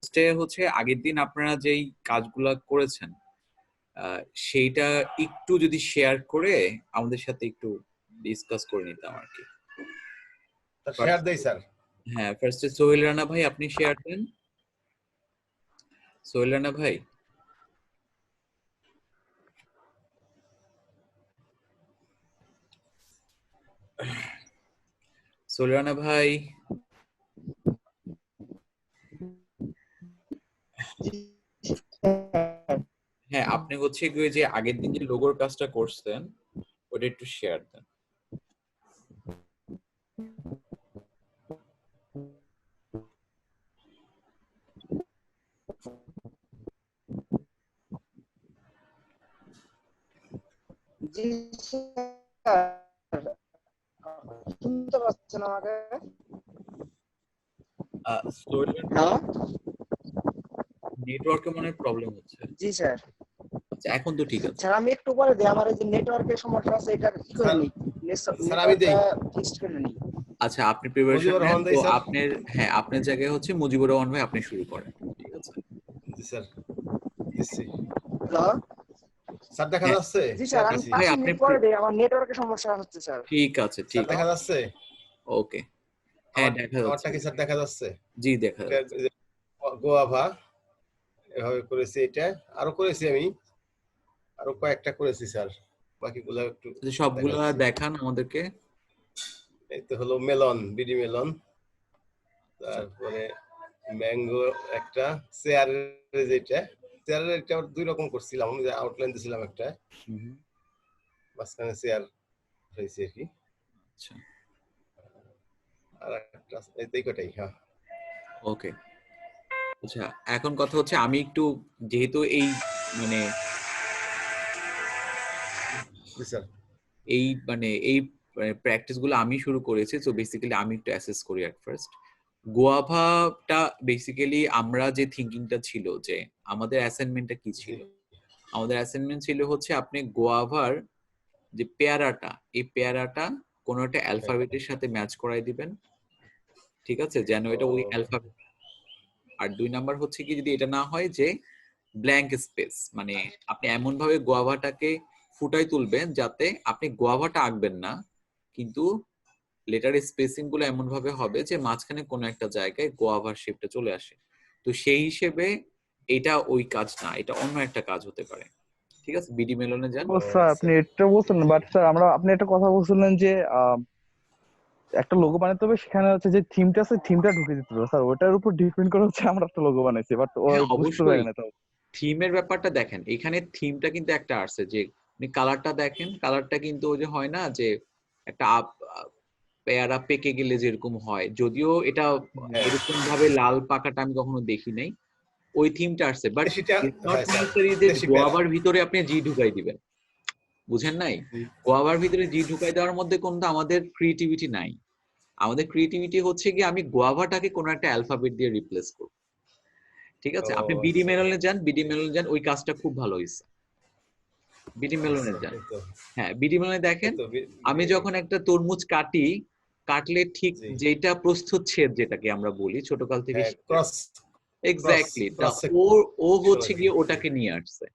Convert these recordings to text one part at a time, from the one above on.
ফার্স্টে হচ্ছে আগের দিন আপনারা যেই কাজগুলো করেছেন সেইটা একটু যদি শেয়ার করে আমাদের সাথে একটু ডিসকাস করে নিতাম আর কি। শেয়ার দেই স্যার। হ্যাঁ, ফার্স্টে সোহেল রানা ভাই আপনি শেয়ার দেন। সোহেল রানা ভাই, সোহেল রানা ভাই, হ্যাঁ আপনি হচ্ছে কি ওই যে আগের দিন যে লোগোর কাজটা করছেন ওটা একটু শেয়ার দেন। জি স্যার, শুনতে পাচ্ছেন আমাকে? সোহেল রানা নেটওয়ার্কে মনে হয় প্রবলেম হচ্ছে। জি স্যার। আচ্ছা এখন তো ঠিক আছে। স্যার আমি একটু পরে দিই, আমার এই যে নেটওয়ার্কের সমস্যা আছে, এটা কি করে নিই? স্যার আমি দেই। ফিক্সড করে নিই। আচ্ছা আপনি প্রিপারেশন মুজিবুর নেন রহমান তো দেই স্যার। আপনার, হ্যাঁ আপনার জায়গায় হচ্ছে মুজিবুর রহমান ভাই আপনি শুরু করেন, ঠিক আছে? জি স্যার দিচ্ছি। হ্যালো স্যার দেখা হ্যাঁ যাচ্ছে? জি স্যার, আমি ভাই 5 আপনি মিনিট পরে দিই, আমার নেটওয়ার্কের সমস্যা হচ্ছে স্যার। ঠিক আছে, স্যার ঠিক দেখা আছে, যাচ্ছে? ওকে। হ্যাঁ দেখা যাচ্ছে। আমারটা কি স্যার দেখা যাচ্ছে? জি দেখা যাচ্ছে। গোয়াভা এভাবে করেছি, এটা আরো করেছি আমি, আরো কয়েকটা করেছি স্যার, বাকিগুলো একটু সবগুলা দেখাচ্ছি। দেখান আমাদেরকে। এই তো হলো মেলন, বিডি মেলন, তারপরে ম্যাঙ্গো একটা, চেয়ারের যেটা, চেয়ারের একটা দুই রকম করছিলাম, আমি যে আউটলাইন দিছিলাম একটা, মাঝখানে চেয়ার হয়েছে আর কি। আচ্ছা আর একটা এই কটাই। হ্যাঁ ওকে। আচ্ছা এখন কথা হচ্ছে আমি একটু যেহেতু এই মানে স্যার এই প্র্যাকটিস গুলো আমি শুরু করেছি, তো বেসিক্যালি আমি একটু অ্যাসেস করি এট ফার্স্ট। গোয়াভাটা বেসিক্যালি আমরা যে থিঙ্কিংটা ছিল যে আমাদের অ্যাসাইনমেন্টটা কি ছিল, আমাদের অ্যাসাইনমেন্ট ছিল হচ্ছে আপনি গোয়াভার যে পেয়ারাটা, এই পেয়ারাটা কোনো একটা অ্যালফাবেটের সাথে ম্যাচ করাই দিবেন, ঠিক আছে, যেন এটা ওই অ্যালফাবেট। আর 2 নাম্বার হচ্ছে কি যদি এটা না হয় যে ব্ল্যাঙ্ক স্পেস, মানে আপনি এমন ভাবে গোয়াভাটাকে ফুটাই তুলবেন যাতে আপনি গোয়াভাটা আঁকবেন না, কিন্তু লেটারের স্পেসিং গুলো এমন ভাবে হবে যে মাঝখানে কোনো একটা জায়গায় গোয়াভার শেপটা চলে আসে। তো সেই হিসেবে এটা ওই কাজ না, এটা অন্য একটা কাজ হতে পারে, ঠিক আছে? বিডি মেলনে যান। ও স্যার আপনি এটা বলছেন, বাট স্যার আপনি একটা কথা বলছিলেন যে একটা লোগো বানাতে হবে, সেখানে হচ্ছে যে থিমটা আছে থিমটা ঢুকে দিতে হবে স্যার, ওটার উপর ডিপেন্ড করে হচ্ছে আমরা একটা লোগো বানাইছি, বাট ও হ্যাঁ বুঝতে অবশ্যই, পারে না। তো থিমের ব্যাপারটা দেখেন, এখানে থিমটা কিন্তু একটা আসছে যে আপনি কালারটা দেখেন, কালারটা কিন্তু ওই যে হয় না যে একটা পেয়ারা পেকে গেলে যেরকম হয়, যদিও এটা এরকম ভাবে লাল পাকাটা আমি কখনো দেখি নাই, ওই থিমটা আসছে। বাট সেটা ইটস নট হয় স্যার, নেসেসারি যে দেশি পেয়ারা। গোয়াবার ভিতরে আপনি জি ঢুকাই দিবেন, বুঝেন নাই? গোয়াবার ভিতরে জি ঢুকাই দেওয়ার মধ্যে কিন্তু আমাদের ক্রিয়েটিভিটি নাই। আমাদের ক্রিয়েটিভিটি হচ্ছে কি আমি গোয়াভাটাকে কোনো একটা অ্যালফাবেট দিয়ে রিপ্লেস করব, ঠিক আছে? আপনি বিডি মেলনে যান, বিডি মেলনে যান, ওই কাজটা খুব ভালো হয়েছে। বিডি মেলনে যান, হ্যাঁ বিডি মেলনে দেখেন আমি যখন একটা তরমুজ কাটি, কাটলে ঠিক যেটা প্রস্থচ্ছেদ যেটাকে আমরা বলি ছোটকাল থেকে, ক্রস এক্স্যাক্টলি ও ও হচ্ছে গিয়ে ওটাকে নিয়ে আসছে।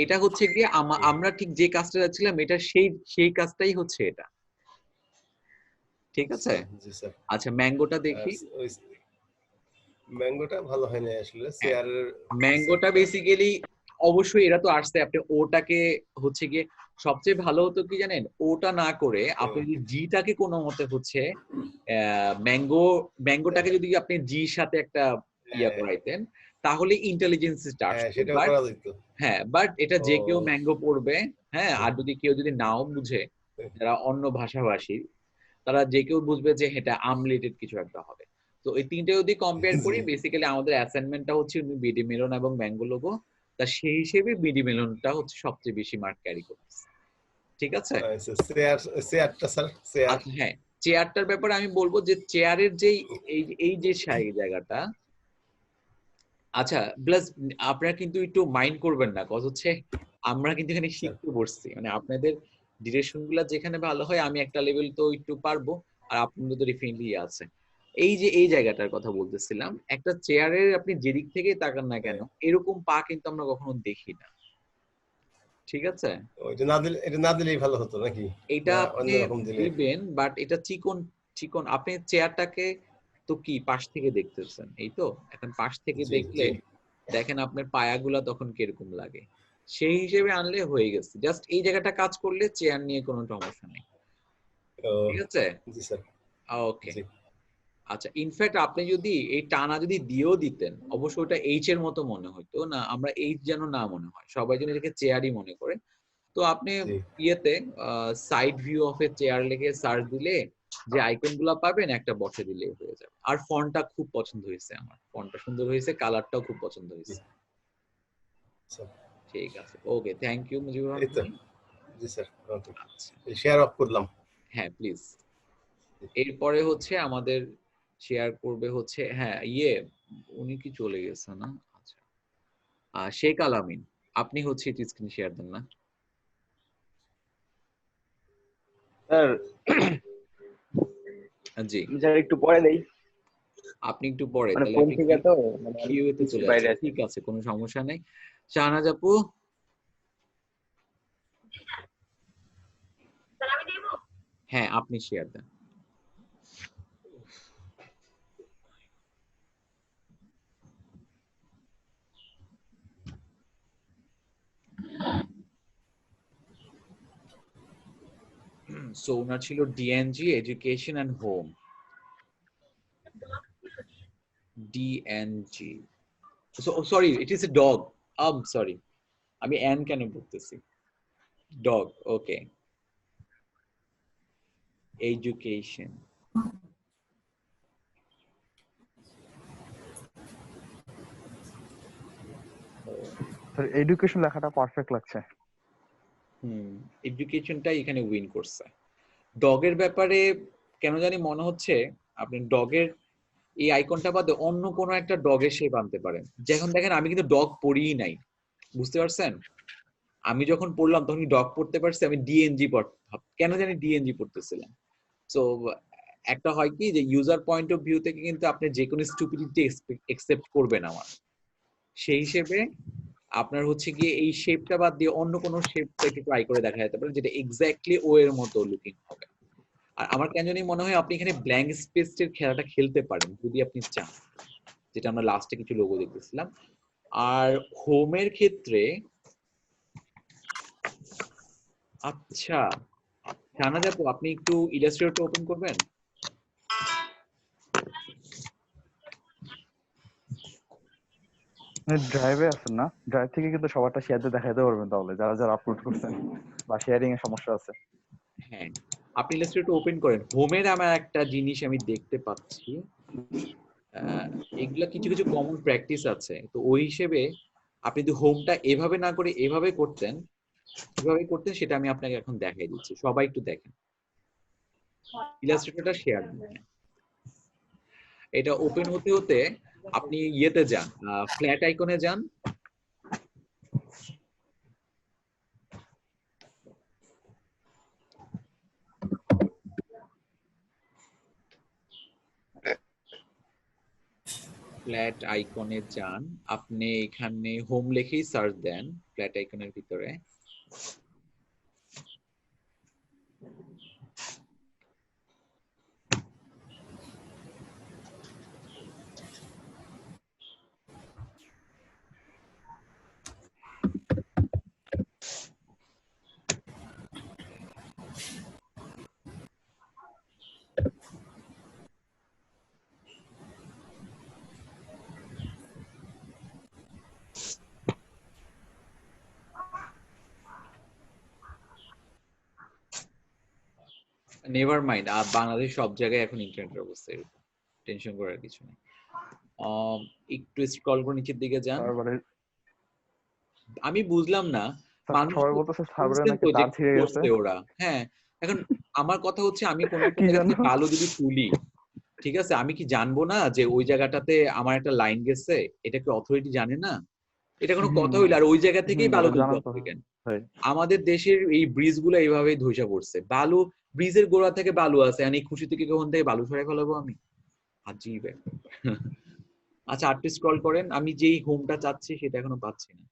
এটা হচ্ছে গিয়ে আমরা ঠিক যে কাজটা যাচ্ছিলাম এটা সেই কাজটাই হচ্ছে এটা, ঠিক আছে? আচ্ছা ম্যাঙ্গোটা দেখি। ম্যাঙ্গোটা ভালো হয় না আসলে, চেয়ারের ম্যাঙ্গোটা বেসিক্যালি অবশ্যই এরা তো আসছে, আপনি ওটাকে হচ্ছে গিয়ে সবচেয়ে ভালো হতো কি জানেন, ওটা না করে আপনি যদি জিটাকে কোনো মতে হচ্ছে ম্যাঙ্গোটাকে যদি আপনি জির সাথে একটা ইয়া করাইতেন তাহলে ইন্টেলিজেন্সটা আসতো। সেটাও বাট করা যেত। হ্যাঁ, বাট এটা যে কেউ ম্যাঙ্গো পড়বে, হ্যাঁ, আর যদি কেউ যদি নাও বুঝে, যারা অন্য ভাষাভাষী, তারা যে কেউ বুঝবে যে এটা আম রিলেটেড কিছু একটা হবে। তো এই তিনটে যদি কম্পেয়ার করি, বেসিক্যালি আমাদের অ্যাসাইনমেন্টটা হচ্ছে বিডি মেলন এবং ম্যাঙ্গো লোগো, তা সেই হিসেবে বিডি মেলনটা হচ্ছে সবচেয়ে বেশি মার্ক ক্যারি করতেছে, ঠিক আছে? চেয়ারটা স্যার, চেয়ার। আচ্ছা হ্যাঁ, চেয়ারটার ব্যাপারে আমি বলবো যে চেয়ারের যেই এই যে জায়গাটা, আচ্ছা প্লাস আপনারা কিন্তু একটু মাইন্ড করবেন না, কজ হচ্ছে আমরা কিন্তু এখানে শিখতে বসছি, মানে আপনাদের ডিরেকশন গুলা যেখানে ভালো হয় আমি একটা লেভেল তো একটু পারবো, আর আপনাদের তো ডেফিনেটলি আছে। এই যে এই জায়গাটার কথা বলতেছিলাম, একটা চেয়ারের আপনি যেদিক থেকেই তাকান না কেন এরকম পা কিন্তু আমরা কখনো দেখি না, ঠিক আছে? ওইটা না দিলে, এটা না দিলেই ভালো হতো নাকি, এটা না আপনি অন্যরকম দিলে? দিবেন, বাট এটা চিকন চিকন, আপনি চেয়ারটাকে তো কি পাশ থেকে দেখতেছেন, এই তো এখন পাশ থেকে জি দেখলে জি। দেখেন আপনার পায়াগুলা তখন কিরকম লাগে, সেই হিসেবে আনলে হয়ে গেছে। জাস্ট এই জায়গাটা কাজ করলে চেয়ার নিয়ে কোনো সমস্যা নেই, ও, ঠিক আছে? জি স্যার। ওকে, জি আচ্ছা। ইনফ্যাক্ট আপনি যদি এই টানা যদি দিয়েও দিতেন, অবশ্য ওটা এইচ এর মতো মনে হতো না, আমরা এইচ যেন না মনে হয়, সবাই যেন এটাকে চেয়ারই মনে করে। তো আপনি জি। ইয়েতে side view of A chair লিখে সার্চ দিলে যে আইকন গুলা পাবেন একটা বসে দিলে হয়ে যাবে। আর ফন্টটা খুব পছন্দ হয়েছে আমার, ফন্টটা সুন্দর হয়েছে, কালারটাও খুব পছন্দ জি হয়েছে। স্যার। ঠিক আছে, ওকে, থ্যাংক ইউ মুজিবুর এই তো। রহমান। জি স্যার, ওকে। আচ্ছা, শেয়ার অফ করলাম। হ্যাঁ প্লিজ। এরপরে হচ্ছে আমাদের শেয়ার করবে হচ্ছে, হ্যাঁ উনি কি চলে গেছে না? আচ্ছা, শেখ আলামিন, আপনি হচ্ছে স্ক্রিন শেয়ার দেন না? স্যার জি, স্যার একটু পরে দেই, আপনি একটু পরে, মানে তাহলে ফোন আপনি থেকে তো মানে কিউ তে চলে বাইরে আসছেন, আছে। ঠিক আছে, কোনো সমস্যা নেই। শাহনাজ আপু, হ্যাঁ আপনি শেয়ার দেন। সো ওনার ছিল DNG education and home, DNG. Sorry, it is a dog, sorry, আমি অ্যান কেন বলতেছি, dog, okay, education. Sir education লেখাটা পারফেক্ট লাগছে। এডুকেশনটাই এখানে উইন করছে। ডগের ব্যাপারে কেন জানি মনে হচ্ছে আপনি ডগের এই আইকনটা বাদে অন্য কোনো একটা ডগের শেপ আনতে পারেন। যখন দেখেন আমি কিন্তু ডগ পড়িই নাই, বুঝতে পারছেন? আমি যখন পড়লাম তখন ডগ পড়তে পারছি, আমি ডিএনজি কেন জানি ডিএনজি পড়তেছিলাম। সো একটা হয় কি যে ইউজার পয়েন্ট অফ ভিউ থেকে কিন্তু আপনি যে কোনো স্টুপিডিটি একসেপ্ট করবেন আমার, সেই হিসেবে আপনার হচ্ছে গিয়ে এই শেপটা বাদ দিয়ে অন্য কোনো শেপ থেকে ট্রাই করে দেখা যেতে পারে যেটা এক্স্যাক্টলি ও এর মতো লুকিং হবে। আর আমার কেন জানি মনে হয় আপনি এখানে ব্ল্যাঙ্ক স্পেস এর খেলাটা খেলতে পারেন যদি আপনি চান, যেটা আমরা লাস্টে কিছু লোগো দেখতেছিলাম। আর হোমের ক্ষেত্রে আচ্ছা, জানা যাবো আপনি একটু ইলাস্ট্রেটর ওপেন করবেন? ড্রাইভে আছেন না? ড্রাইভ থেকে কিন্তু সবারটা শেয়ার দিয়ে দেখাতে পারবেন তাহলে, যারা যারা আপলোড করছেন বা শেয়ারিং এর সমস্যা আছে। হ্যাঁ, আপনি ইলাস্ট্রেটর ওপেন করেন। হোমের আমার একটা জিনিস আমি দেখতে পাচ্ছি, এগুলা কিছু কিছু কমন প্র্যাকটিস আছে, তো ওই হিসেবে আপনি যদি হোমটা এভাবে না করে এভাবে করতেন, কিভাবে করতেন সেটা আমি আপনাকে এখন দেখাই দিচ্ছি, সবাই একটু দেখেন। ইলাস্ট্রেটরটা শেয়ার দিন। এটা ওপেন হতে হতে আপনি ইয়েতে যান, ফ্ল্যাট আইকনে যান, ফ্ল্যাট আইকনে যান, আপনি এখানে হোম লিখেই সার্চ দেন ফ্ল্যাট আইকনের ভিতরে। নেভার মাইন্ড, বাংলাদেশ সব জায়গায় এখন ইন্টারনেটের অবস্থা এরকম, টেনশন করার কিছু নেই। একটু স্ক্রল করে নিচের দিকে যান। সার্ভারে আমি বুঝলাম না, মানুষ সবাই বলতেছে সার্ভারে বুঝছেন নাকি তো যে তার কি ছিঁড়ে গেছে, করছে ওরা। হ্যাঁ, এখন আমার কথা হচ্ছে আমি কোন একটা কি জায়গা জানো? থেকে বালু যদি তুলি, ঠিক আছে, আমি কি জানবো না যে ওই জায়গাটাতে আমার একটা লাইন গেছে? এটা কি অথরিটি জানে না? এটা কোনো কথা হইলো? আর ওই জায়গা থেকেই বালু এটা তুলতে জানান তো হবে কেন? ভাই। আমাদের দেশের এই ব্রিজ গুলো এইভাবেই ধসে পড়ছে, বালু ব্রিজের গোড়া থেকে বালু আছে, আর এই খুশি থেকে কখন থেকে বালু সরাই ফেলাবো আমি? আজীব একটা ব্যাপার। আচ্ছা আরেকটু স্ক্রল করেন, আমি যেই হোমটা চাচ্ছি সেটা এখনো পাচ্ছি না।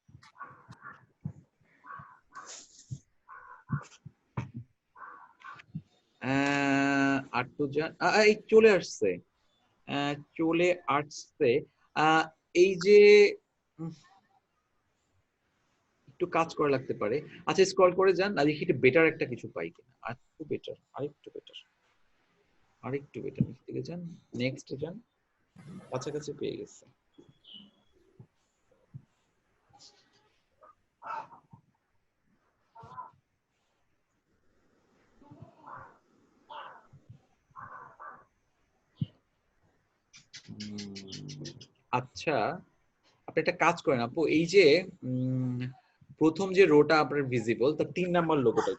আর তো এই চলে আসছে, চলে আসছে। আহ, এই যে উম, একটু কাজ করা লাগতে পারে। আচ্ছা স্ক্রল করে যান, আর দেখি একটু বেটার একটা কিছু পাই কিনা। আরেকটু বেটার, আরেকটু বেটার, আরেকটু বেটার। নিচ থেকে যান, নেক্সট যান, কাছাকাছি পেয়ে গেছে। আচ্ছা আপনি একটা কাজ করেন আপু, এই যে উম, প্রথম যে রোটা আপনার ভিজিবল তার 3 নাম্বার লোগোটা।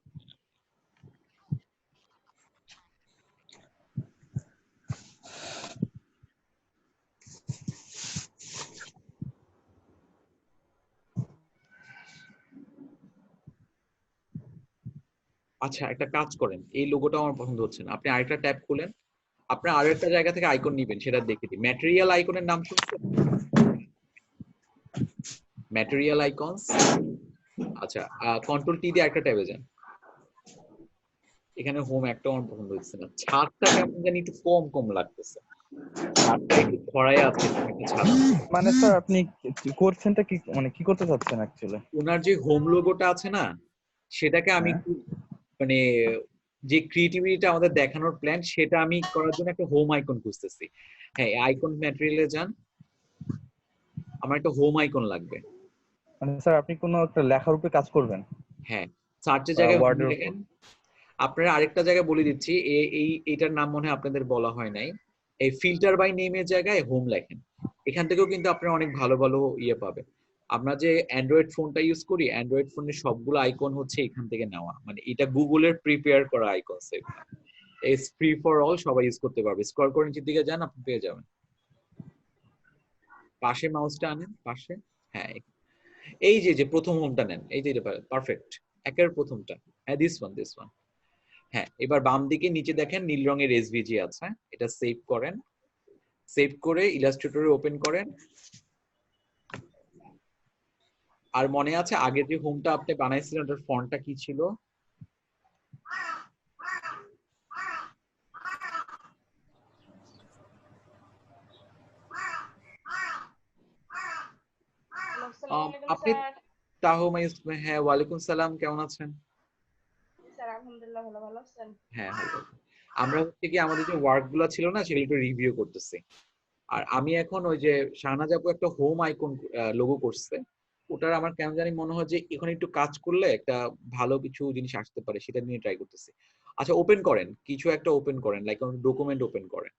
আচ্ছা একটা কাজ করেন, এই লোগোটা আমার পছন্দ হচ্ছে না, আপনি আরেকটা ট্যাব খুলেন, আপনার আরো একটা জায়গা থেকে আইকন নিবেন, সেটা দেখে দিই। ম্যাটেরিয়াল আইকনের নাম শুনছেন? Material icons. আচ্ছা কন্ট্রোল টি দিয়ে একটা ট্যাবে যান। এখানে হোম একটা আমার পছন্দ হচ্ছে না, ছাদটা কেমন জানি একটু কম কম লাগতেছে, ছাদটা একটু খড়ায় আছে এরকম একটা ছাদ। মানে স্যার আপনি করছেনটা কি, মানে কি করতে চাচ্ছেন অ্যাকচুয়ালি? ওনার যে হোম লোগোটা আছে না, সেটাকে আমি হ্যাঁ। একটু মানে যে ক্রিয়েটিভিটিটা আমাদের দেখানোর প্ল্যান, সেটা আমি করার জন্য একটা হোম আইকন খুঁজতেছি। হ্যাঁ আইকন ম্যাটেরিয়ালে যান, আমার একটা হোম আইকন লাগবে। মানে স্যার আপনি কোনো একটা লেখার উপরে কাজ করবেন হ্যাঁ সার্চের জায়গায় হোম ওয়ার্ডের উপর? লেখেন। আপনারা আরেকটা জায়গায় বলে দিচ্ছি, এইটার নাম মনে হয় আপনাদের বলা হয় নাই, এই ফিল্টার বাই নেমের জায়গায় হোম লেখেন। এখান থেকেও কিন্তু আপনারা অনেক ভালো ভালো ইয়ে পাবেন। আমরা যে অ্যান্ড্রয়েড ফোনটা ইউজ করি, অ্যান্ড্রয়েড ফোনের সবগুলো আইকন হচ্ছে এখান থেকে নেওয়া, মানে এটা গুগলের প্রিপেয়ার করা icon save. It's free for all, সবাই ইউজ করতে পারবে। স্ক্রল করে নিচের দিকে যান, আপনি পেয়ে যাবেন। পাশে মাউসটা আনেন, পাশে। হ্যাঁ এই যে যে প্রথম হোমটা নেন, এই যে পারফেক্ট, একের প্রথমটা। হ্যাঁ দিস ওয়ান, দিস ওয়ান। হ্যাঁ এবার বাম দিকে নিচে দেখেন নীল রঙের এসভিজি আছে, এটা সেভ করেন। সেভ করে ইলাস্ট্রেটরে ওপেন করেন। আর মনে আছে আগের যে হোমটা আপনি বানাইছিলেন ওটার ফন্টটা কি ছিল? আসসালামু আলাইকুম আপনি স্যার। হ্যাঁ ওয়ালাইকুম সালাম, কেমন আছেন? স্যার আলহামদুলিল্লাহ ভালো, ভালো আছেন? হ্যাঁ ভালো। আমরা হচ্ছে কি আমাদের যে ওয়ার্ক গুলা ছিল না, সেগুলো একটু রিভিউ করতেছি। আর আমি এখন ওই যে শাহনাজ আপু একটা হোম আইকন লোগো করছে, ওটার আমার কেন জানি মনে হয় যে এখন একটু কাজ করলে একটা ভালো কিছু জিনিস আসতে পারে, সেটা নিয়ে ট্রাই করতেছি। আচ্ছা ওপেন করেন, কিছু একটা ওপেন করেন, লাইক ডকুমেন্ট ওপেন করেন।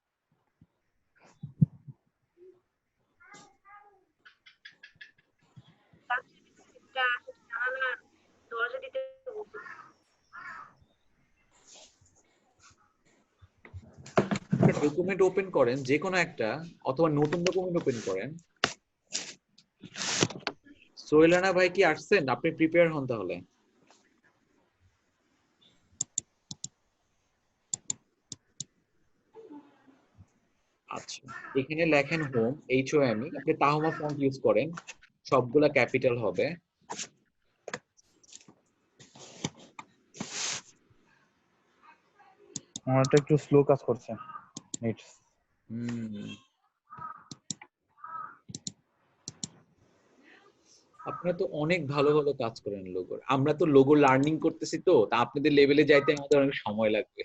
ডকুমেন্ট ওপেন করেন যে কোনো একটা, অথবা নতুন ডকুমেন্ট ওপেন করেন। সোহেল রানা ভাই কি আসছেন? আপনি প্রিপেয়ার হন তাহলে। আচ্ছা এখানে লেখেন হোম, HOME, আপনি তাহমা ফন্ট ইউজ করেন, সবগুলা ক্যাপিটাল হবে। আমারটা একটু স্লো কাজ করছে নেট। আপনারা তো অনেক ভালো ভালো কাজ করেন লোগোর, আমরা তো লোগো লার্নিং করতেছি, তো তা আপনাদের লেভেলে যাইতে আমাদের অনেক সময় লাগবে।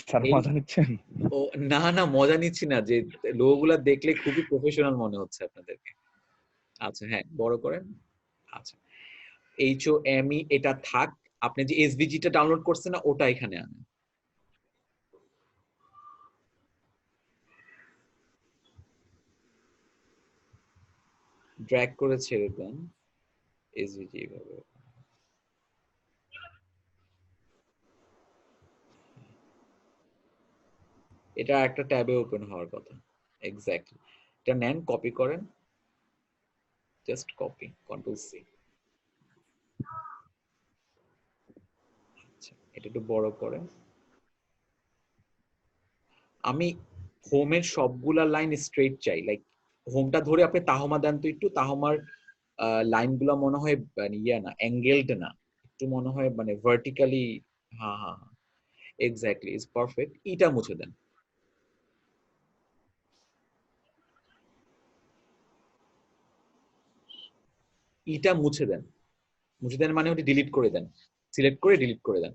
স্যার এই মজা নিচ্ছেন? ও না না মজা নিচ্ছি না, যে লোগোগুলা দেখলে খুবই প্রফেশনাল মনে হচ্ছে আপনাদেরকে। আচ্ছা হ্যাঁ বড় করেন। আচ্ছা HOME এটা থাক, আপনি যে এসভিজিটা ডাউনলোড করছেন না, ওটা এখানে আনেন। ড্র্যাগ করে ছেড়ে দেন এসভিজি এভাবে। এটা একটা ট্যাবে ওপেন হওয়ার কথা। এক্স্যাক্টলি, এটা নেন, কপি করেন, জাস্ট কপি, কন্ট্রোল-C। আচ্ছা এটা একটু বড় করেন। আমি হোমের সবগুলা লাইন স্ট্রেট চাই, লাইক হোমটা ধরে আপনি তাহমা দেন তো একটু, তাহমার লাইনগুলো মনে হয় মানে ইয়া না, অ্যাঙ্গেলড না, একটু মনে হয় মানে ভার্টিক্যালি। হ্যাঁ হ্যাঁ হ্যাঁ, এক্স্যাক্টলি, ইজ পারফেক্ট। ইটা মুছে দেন। ইটা মুছে দেন। মুছে দেন মানে ওটা ডিলিট করে দেন, সিলেক্ট করে ডিলিট করে দেন।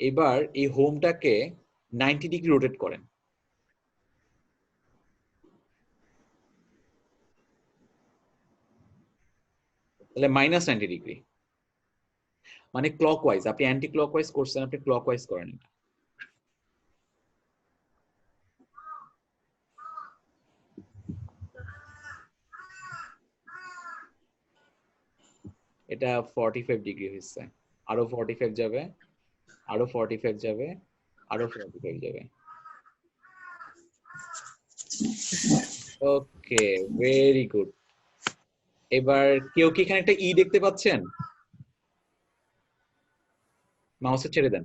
এবার এই হোমটাকে 90 ডিগ্রি রোটেট করেন। তাহলে -90 ডিগ্রি, মানে ক্লকওয়াইজ। আপনি অ্যান্টি ক্লকওয়াইজ করছেন, আপনি ক্লকওয়াইজ করেন। এটা 45 ডিগ্রি হয়েছে, আরো 45 যাবে, আরো 45 যাবে, আরো 45 যাবে। ওকে, ভেরি গুড। এবার কেউ কি এখানে একটা ই দেখতে পাচ্ছেন? মাউসে ছেড়ে দেন,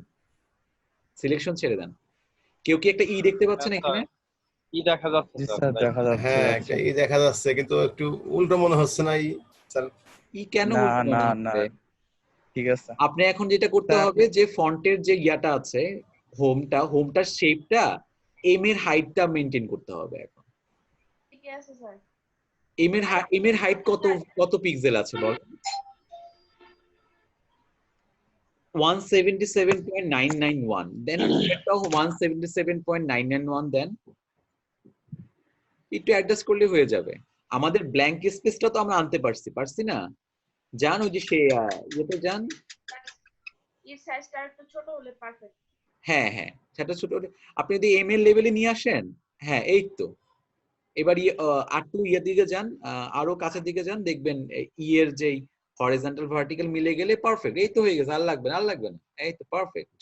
সিলেকশন ছেড়ে দেন। কেউ কি একটা ই দেখতে পাচ্ছেন এখানে? কি দেখা যাচ্ছে জি স্যার? স্যার, দেখা যাচ্ছে। হ্যাঁ একটা ই দেখা যাচ্ছে, কিন্তু একটু উল্টো মনে হচ্ছে না স্যার? ই কেন না উল্টো না মনে না, হচ্ছে? ঠিক আছে আপনি এখন যেটা করতে স্যার। হবে যে ফন্টের যে ইয়াটা আছে, হোমটার শেপটা, এম এর হাইটটা মেইনটেইন করতে হবে এখন। ঠিক আছে স্যার। এম এর হাইট কত পিক্সেল আছে বল? 177.991, দেন পরেরটাও 177.991, দেন একটু অ্যাডজাস্ট করলে হয়ে যাবে। আমাদের ব্ল্যাঙ্ক স্পেসটা তো আমরা আনতে পারছি না? যান ওই যে সে ইয়েতে যান। এর সাইজটা একটু ছোট হলে পারফেক্ট। হ্যাঁ হ্যাঁ, সেটা ছোট হলে আপনি যদি এম এর লেভেলে নিয়ে আসেন। হ্যাঁ এই তো। এবার একটু ইয়ের দিকে যান, আরো কাছের দিকে যান, দেখবেন ই এর যেই হরিজন্টাল ভার্টিক্যাল মিলে গেলে পারফেক্ট। এই তো হয়ে গেছে, আর লাগবে না, আর লাগবে না। এই তো perfect.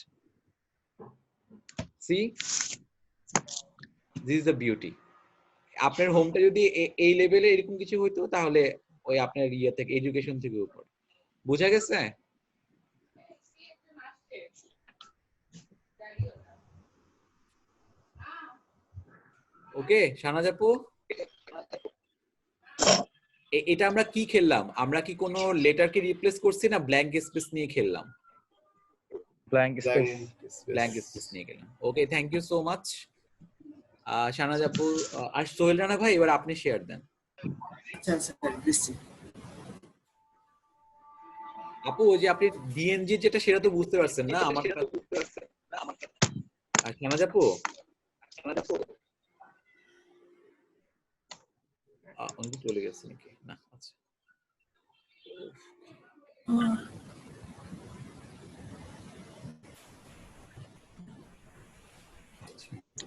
See, this is the beauty. আপনার হোমটা যদি এই লেভেলে এরকম কিছু হইতো, তাহলে ওই আপনার ইয়ে থেকে, এডুকেশন থেকে উপর। বুঝা গেছে? ওকে শাহনাজ আপু, এটা আমরা কি খেললাম? আমরা কি কোনো লেটারকে রিপ্লেস করছি না ব্ল্যাঙ্ক স্পেস নিয়ে খেললাম? Blank space. ব্ল্যাঙ্ক স্পেস নিয়ে গেলাম। Okay, thank you so much Shahnaz আপু। আর সোহেল রানা ভাই, এবার আপনি শেয়ার দেন। আচ্ছা স্যার, দিচ্ছি। আপু ওই যে আপনি ডিএনজি যেটা, সেটা তো বুঝতে পারছেন না আমার? আর শাহনাজ আপু, উনি কি চলে গেছে নাকি? না, আচ্ছা।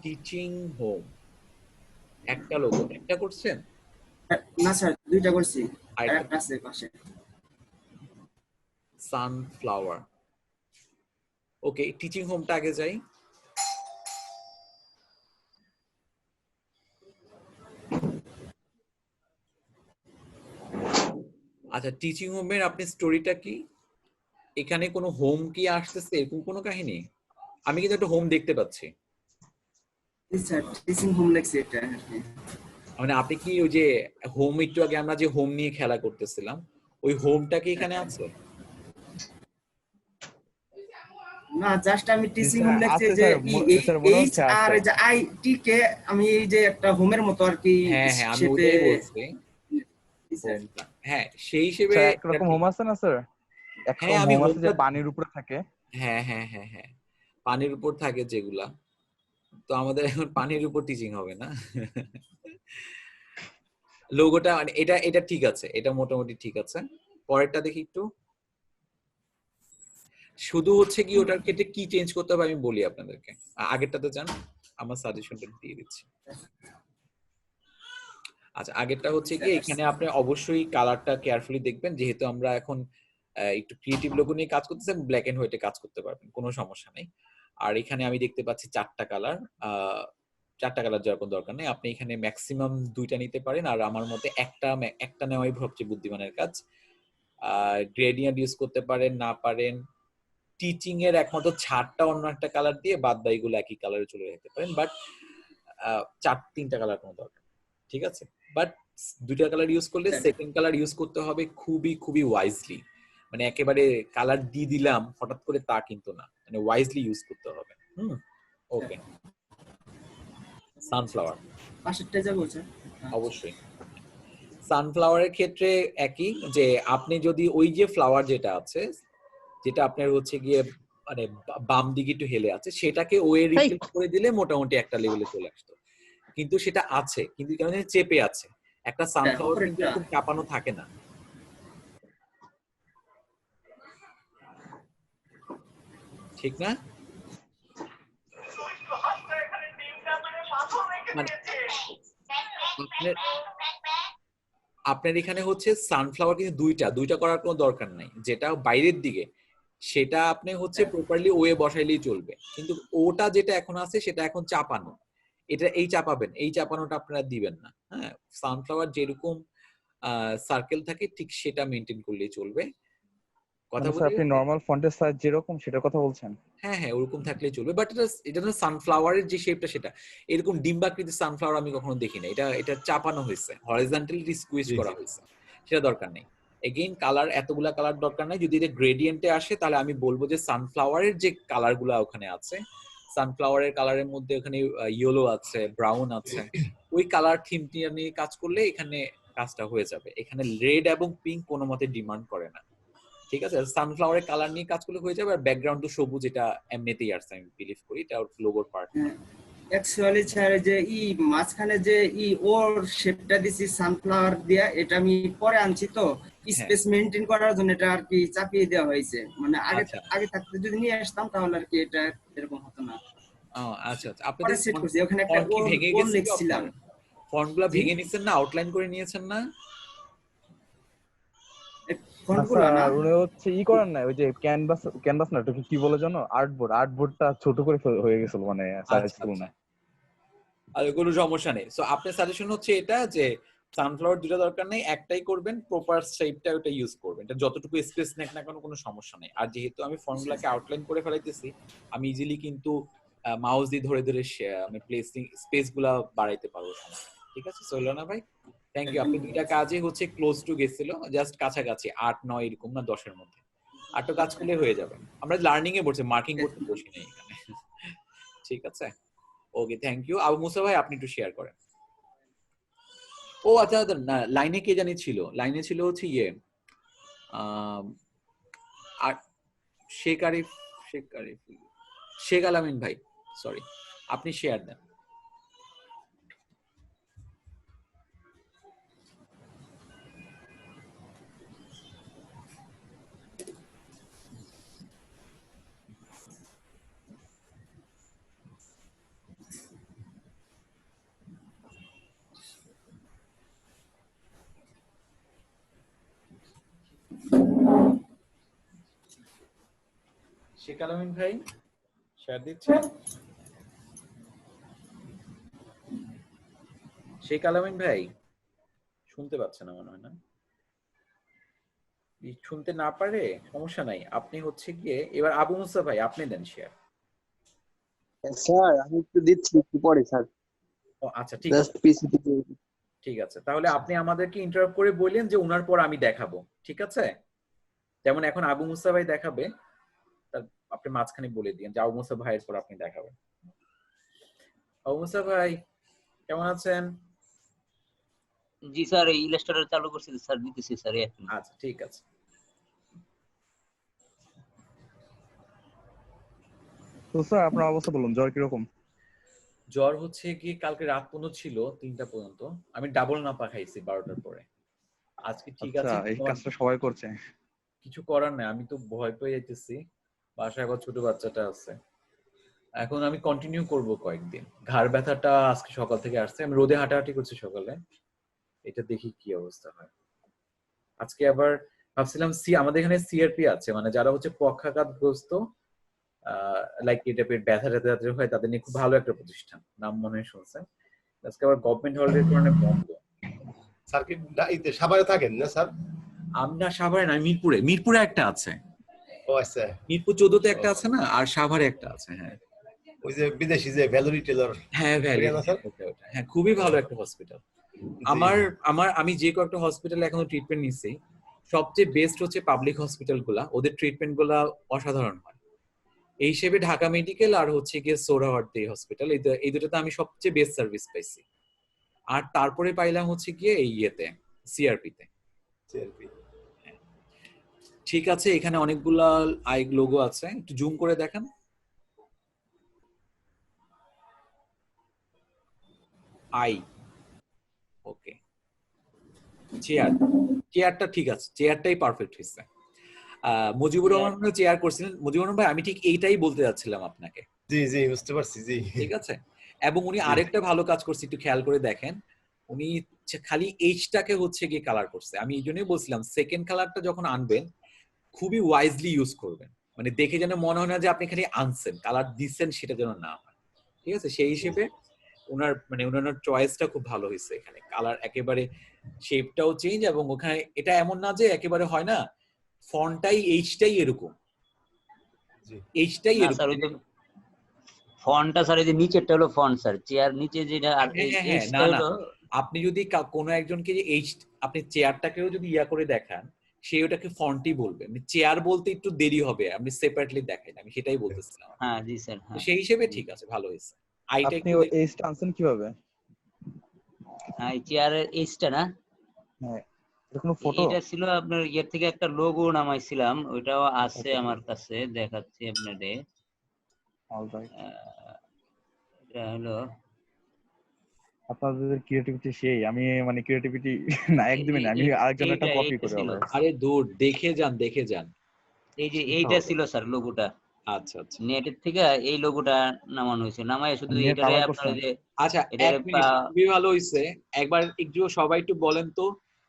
টিচিং হোম, একটা লোগো, একটা করছেন? না স্যার, দুইটা করছি, আর আরেকটা একটা আছে পাশে। সানফ্লাওয়ার। ওকে, টিচিং হোমটা আগে যাই। আচ্ছা, টিচিং হোমের আপনি স্টোরিটা কি? এখানে কোনো হোম কি আসতেছে, এরকম কোনো কাহিনী? আমি কিন্তু একটা হোম দেখতে পাচ্ছি। জি স্যার, টিচিং হোম লেখছি এটা আর কি। মানে আপনি কি ওই যে হোম, একটু আগে আমরা যে হোম নিয়ে খেলা করতেছিলাম, ওই হোমটা কি এখানে আছে? না, জাস্ট আমি টিচিং স্যার, হোম লেখছি আছে যে স্যার, স্যার মনে এইচ হচ্ছে আর আছে। যে আই টি কে আমি এই যে একটা হোমের মতো আর কি হ্যাঁ হ্যাঁ, আমি সেতে। ওটাই বলছি। জি স্যার। হোমটা, হ্যাঁ সেই হিসেবে স্যার এটা একরকম ঠিক। হোম আছে না স্যার? হ্যাঁ, একরকম আমি হোম আছে যে হোমটা, পানির উপরে থাকে। হ্যাঁ হ্যাঁ হ্যাঁ হ্যাঁ, পানির উপর থাকে যেগুলা। তো আমাদের এখন পানির উপর টিচিং হবে না। লোগোটা মানে এটা এটা ঠিক আছে, এটা মোটামুটি ঠিক আছে। পরেরটা দেখি একটু। শুধু হচ্ছে কি ওটার ক্ষেত্রে কি চেঞ্জ করতে হবে আমি বলি আপনাদেরকে। আগেরটাতে যান, আমার সাজেশনটা দিয়ে দিচ্ছি। আচ্ছা, আগেরটা হচ্ছে কি, এখানে আপনি অবশ্যই কালারটা কেয়ারফুলি দেখবেন, যেহেতু আমরা এখন একটু ক্রিয়েটিভ লোগো নিয়ে কাজ করতেছি, ব্ল্যাক এন্ড হোয়াইটে কাজ করতে পারবেন, কোনো সমস্যা নেই। আর এখানে আমি দেখতে পাচ্ছি 4টা কালার। 4টা কালার যাওয়ার কোনো দরকার নেই, আপনি এখানে ম্যাক্সিমাম 2টা নিতে পারেন, আর আমার মতে একটা নেওয়াই সবচেয়ে বুদ্ধিমানের কাজ। গ্রেডিয়েন্ট ইউজ করতে পারেন, না পারেন টিচিং এর একমাত্র ছাড়টা অন্য একটা কালার দিয়ে বাদ বাকিগুলো একই কালারে চলে যেতে পারেন, বাট তিনটা কালার কোনো দরকার, ঠিক আছে? বাট দুইটা কালার ইউজ করলে সেকেন্ড কালার ইউজ করতে হবে খুবই খুবই ওয়াইজলি, মানে একেবারে কালার দিয়ে দিলাম হঠাৎ করে তা কিন্তু না, মানে ওয়াইজলি ইউজ করতে হবে। ওকে, সানফ্লাওয়ার পাশেরটা যাবো স্যার। অবশ্যই। সানফ্লাওয়ারের ক্ষেত্রে একই, যে আপনি যদি ওই যে ফ্লাওয়ার যেটা আছে, যেটা আপনার হচ্ছে গিয়ে মানে বাম দিকে একটু হেলে আছে, সেটাকে ওয়ে রিপ্লেস করে দিলে মোটামুটি একটা লেভেলে চলে আসতো, কিন্তু সেটা আছে কিন্তু কেন জানি চেপে আছে। একটা সানফ্লাওয়ার কিন্তু এরকম চাপানো থাকে না, ঠিক না? মানে আপনার এখানে হচ্ছে সানফ্লাওয়ার কিন্তু দুইটা করার কোনো দরকার নাই, যেটা বাইরের দিকে সেটা আপনি হচ্ছে প্রপারলি ওয়ে বসাইলেই চলবে, কিন্তু ওটা যেটা এখন আছে সেটা এখন চাপানো, এটা এই চাপাবেন, এই চাপানোটা আপনারা দিবেন না। হ্যাঁ, সানফ্লাওয়ার যেরকম সার্কেল থাকে ঠিক সেটা মেনটেন করলেই চলবে। কথা মানে বলি, স্যার আপনি নরমাল ফন্টের সাইজ যেরকম সেটার কথা বলছেন? হ্যাঁ হ্যাঁ ওরকম থাকলেই চলবে, বাট এটা না সানফ্লাওয়ারের যে শেপটা সেটা এরকম ডিম্বাকৃতির সানফ্লাওয়ার আমি কখনো দেখি না, এটা চাপানো হয়েছে, হরিজন্টালি স্কুইজ করা হয়েছে, সেটা দরকার নেই। এগেইন কালার এতগুলা কালার দরকার নাই, যদি এটা গ্রেডিয়েন্টে আসে তাহলে আমি বলবো যে সানফ্লাওয়ারের যে কালারগুলো ওখানে আছে, সানফ্লাওয়ারের কালারের মধ্যে ওখানে ইয়েলো আছে, ব্রাউন আছে, ওই কালার থিমটি নিয়ে কাজ করলে এখানে কাজটা হয়ে যাবে। এখানে রেড এবং পিঙ্ক কোনো মতে ডিমান্ড করে না, ঠিক আছে? সানফ্লাওয়ারের কালার নিয়ে কাজ করলে হয়ে যাবে, আর ব্যাকগ্রাউন্ড তো সবুজ, এটা এমনিতেই আসছে আমি বিলিভ করি, এটা ওর লোগোর পার্ট। অ্যাকচুয়ালি স্যার যে মাঝখানে যে ওর শেপটা দিছি সানফ্লাওয়ার দিয়া, এটা আমি পরে আনছি তো স্পেস মেইনটেইন করার জন্য এটা আর কি চাপিয়ে দেওয়া হয়েছে, মানে আগে থাকতে যদি নিয়ে আসতাম তাহলে আর কি এটা এরকম হতো না। আচ্ছা আচ্ছা, আপনাদের সেট করছি ওখানে একটা ফন্ট কি ভেঙে গেছে? লিখছিলাম, ফন্টগুলো ভেঙে নিছেন না, আউটলাইন করে নিয়েছেন না? ফন্টগুলো না উনি হচ্ছে করেন না, ওই যে ক্যানভাস না, ওটাকে কি বলে জানো, আর্টবোর্ডটা ছোট করে হয়ে গেছিল, মানে সাইজ ফুল না। আর কোনো সমস্যা নেই। সো আপনার সাজেশন হচ্ছে এটা যে সানফ্লাওয়ার দুটো দরকার নেই, একটাই করবেন, প্রপার শেপটা ওটা ইউজ করবেন, এটা যতটুকু স্পেস নেক না কোনো সমস্যা নেই। আর যেহেতু আমি ফর্মগুলোকে আউটলাইন করে ফেলাইতেছি, আমি ইজিলি কিন্তু মাউস দিয়ে ধরে ধরে আমি প্লেসিং স্পেসগুলো বাড়াইতে পারবো, ঠিক আছে? সোলানা ভাই থ্যাংক ইউ, আপনি দুইটা কাজে হচ্ছে ক্লোজ টু গেছিল, জাস্ট কাছাকাছি 8-9 এরকম না 10-এর মধ্যে, 8টা কাজ করলে হয়ে যাবে। আমরা লার্নিং এ বসে মার্কিং করতে বসি নাই এখানে, ঠিক আছে? ওকে, থ্যাংক ইউ। আবু মুসা ভাই আপনি একটু শেয়ার করেন। ও আচ্ছা, লাইনে কে জানি ছিল, লাইনে ছিল হচ্ছে আর শেখ আলামিন ভাই, সরি, আপনি শেয়ার দেন। শেখ আলামিন ভাই শেয়ার দিচ্ছেন? শেখ আলামিন ভাই শুনতে পাচ্ছে না মনে হয়, না শুনতে না পারে সমস্যা নাই, আপনি হচ্ছে গিয়ে এবার আবু মুসা ভাই আপনি দেন শেয়ার। স্যার আমি একটু দিচ্ছি একটু পরে স্যার। ও আচ্ছা ঠিক আছে, ঠিক আছে, তাহলে আপনি আমাদেরকে ইন্টারাপ্ট করে বললেন যে উনার পর আমি দেখাবো, ঠিক আছে? যেমন এখন আবু মুসা ভাই দেখাবে, আপনি মাঝখানে বলে দিন যে আবু মুসা ভাইয়ের পর আপনি দেখাবেন। আবু মুসা ভাই কেমন আছেন? জি স্যার, এই ইলাস্ট্রেটর চালু করছি স্যার, দিতেছি স্যার এখন। আচ্ছা ঠিক আছে। তো স্যার আপনার অবস্থা বলুন, জ্বর কিরকম? জ্বর হচ্ছে কি কালকে রাত পর্যন্ত ছিল, 3টা পর্যন্ত, আমি ডাবল নাপা খাইছি 12টার পরে। আজকে ঠিক আছে, এই কাজটা সবাই করছে, কিছু করার নাই, আমি তো ভয় পেয়ে যাইতেছি, বাসায় আবার ছোট বাচ্চাটা আছে। এখন আমি কন্টিনিউ করব কয়েকদিন। ঘাড় ব্যথাটা আজকে সকাল থেকে আসছে, আমি রোদে হাঁটাহাঁটি করছি সকালে, এটা দেখি কি অবস্থা হয়। আজকে আবার ভাবছিলাম আমাদের এখানে সিআরপি আছে, মানে যারা হচ্ছে পক্ষাঘাতগ্রস্ত, লাইক এটা পেট ব্যথা ট্যাথা হয়, তাদের নিয়ে খুব ভালো একটা প্রতিষ্ঠান, নাম মনে হয় শুনছেন। আজকে আবার গভর্নমেন্ট হলিডের কারণে বন্ধ। স্যার কি সাভারে থাকেন না স্যার? আমরা সাভারে না, মিরপুরে একটা আছে, ও আচ্ছা, মিরপুর 14-তে একটা আছে না, আর সাভারে একটা আছে। হ্যাঁ ওই যে বিদেশি যে ভ্যালু রিটেলার, হ্যাঁ ভ্যালি, ওইটা না স্যার? হ্যাঁ খুবই ভালো একটা হসপিটাল। জি। আমি যে কয়েকটা হসপিটালে এখনো ট্রিটমেন্ট নিচ্ছি, সবচেয়ে বেস্ট হচ্ছে পাবলিক হসপিটাল গুলা, ওদের ট্রিটমেন্ট গুলা অসাধারণ হয়। এই হিসেবে ঢাকা মেডিকেল আর হচ্ছে গিয়ে সোহরাওয়ার্দী হসপিটাল, এই দুটোতে আমি সবচেয়ে বেস্ট সার্ভিস পাইছি। আর তারপরে পাইলাম হচ্ছে গিয়ে এই ইয়েতে সিআরপিতে। সিআরপি। ঠিক আছে, এখানে অনেকগুলা আই লোগো আছে, একটু জুম করে দেখেন। আই ওকে, চেয়ারটা ঠিক আছে, চেয়ারটাই পারফেক্ট হয়েছে। মুজিবুর রহমান চেয়ার করছিলেন। মুজিবুর রহমান ভাই, আমি ঠিক এইটাই বলতে যাচ্ছিলাম আপনাকে। জি জি বুঝতে পারছি, জি ঠিক আছে, এবং উনি আরেকটা ভালো কাজ করছে, একটু খেয়াল করে দেখেন, উনি খালি এইচটাকে হচ্ছে গিয়ে কালার করছে। আমি এই জন্যই বলছিলাম সেকেন্ড কালারটা যখন আনবেন খুবই ওয়াইজলি ইউজ করবেন, মানে দেখে যেন মনে হয় না যে আপনি খালি আনছেন, কালার দিচ্ছেন সেটা যেন না হয়। ঠিক আছে, সেই হিসেবে ওনার চয়েসটা খুব ভালো হয়েছে। এখানে কালার একেবারে শেপটাও চেঞ্জ, এবং ওখানে এটা এমন না যে একেবারে হয় না ফন্টটাই এইচটাই এরকম, এইচটাই না এরকম। স্যার, ওই যে ফন্টটা স্যার, এই যে নিচেরটা হলো ফন্ট স্যার, চেয়ার নিচে যেটা, আর হ্যাঁ, এইচটা না হলো। আপনি যদি কোনো একজনকে যে এইচ, আপনি চেয়ারটাকেও যদি ইয়া করে দেখান, সে ওটাকে ফন্টই বলবে। চেয়ার বলতে একটু দেরি হবে, আপনি সেপারেটলি দেখাই, আমি সেটাই বলতেছিলাম। হ্যাঁ জি স্যার, তো হ্যাঁ সেই হিসেবে ঠিক আছে, ভালো হয়েছে। আইটা আপনি একটু ওই এইচটা আনছেন কিভাবে? হ্যাঁ, চেয়ারের এইচটা না, হ্যাঁ, এটা কোনো ফটো? এটা ছিল আপনার ইয়ের থেকে একটা লোগো নামাইছিলাম, ওইটাও আছে Okay. আমার কাছে, দেখাচ্ছি আপনাদের। অলরাইট, এটা হলো আপনাদের ক্রিয়েটিভিটি সেই, আমি মানে ক্রিয়েটিভিটি না একদমই না, আমি আরেকজনের একটা কপি করে ছিল। আবার। আরে দূর, দেখে যান। এই যে এইটা ছিল স্যার লোগোটা, আচ্ছা আচ্ছা নেটের থেকে এই লোগোটা নামানো হয়েছে, নামায় শুধু নিয়ে এটারে কালার আপনার করছেন? ওই যে আচ্ছা, এটারে এক মিনিট, খুবই ভালো হয়েছে। একবার একটু সবাই একটু বলেন তো,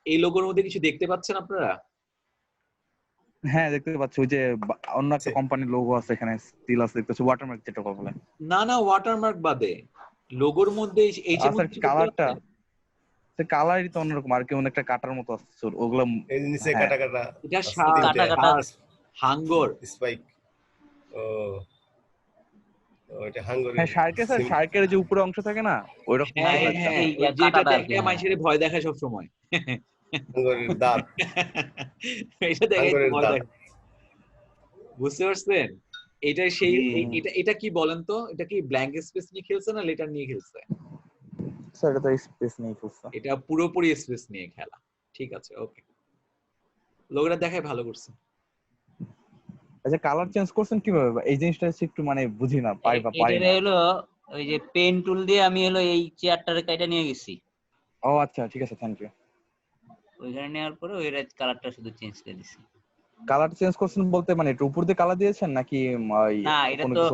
এই লোগোর মধ্যে কিছু দেখতে পাচ্ছেন আপনারা? হ্যাঁ দেখতে পাচ্ছি, ওই যে অন্য একটা কোম্পানির লোগো আছে এখানে, স্টিল আছে, দেখতেছি ওয়াটারমার্ক যেটা বলে। না ওয়াটারমার্ক বাদে লোগোর মধ্যে এইচের আচ্ছা, মধ্যে কিছু দেখতে কালারটা, পাচ্ছেন? সে কালারই তো অন্যরকম, আর কেমন একটা কাটার মতো আছে ওগুলো। এই নিচে হ্যাঁ। কাটা কাটা, এটা কাটা কাটা হাঙ্গর স্পাইক। ও ওইটা হাঙ্গরি। হ্যাঁ, শার্কের স্যার, শার্কের যে উপরে অংশ থাকে না, ওইরকম হ্যাঁ এই- হ্যাঁ, এই ওই কাটাটা যেটাতে আর কি, একটা হ্যাঁ। মানুষের ভয় দেখায় সব সময়। হাঙ্গরির দাঁত, এটা দেখে হাঙ্গরের ভয় দাঁত। দেখায়। বুঝতে পারছেন? এটা সেই এটা কি বলেন তো, এটা কি ব্ল্যাঙ্ক স্পেস নিয়ে খেলছে না লেটার নিয়ে খেলছে? স্যার এটা তো স্পেস নেই ফুলসা। এটা পুরোপুরি স্পেস নিয়ে খেলা। ঠিক আছে, ওকে, লোকরা দেখায় ভালো করছে। আচ্ছা, কালার চেঞ্জ করছেন কিভাবে? এই জিনিসটা হচ্ছে একটু মানে বুঝি না, পারি এটারে না। হলো ওই যে পেন টুল দিয়ে আমি হলো এই চেয়ারটারে কাইটা নিয়ে গেছি, ও আচ্ছা, ঠিক আছে, থ্যাংক ইউ। ওইখানে নেওয়ার পরে ওই কালারটা শুধু চেঞ্জ করে দিছি। কালার চেঞ্জ করছেন বলতে মানে একটু উপর দিয়ে কালার দিয়েছেন নাকি না, এটা কোনো তো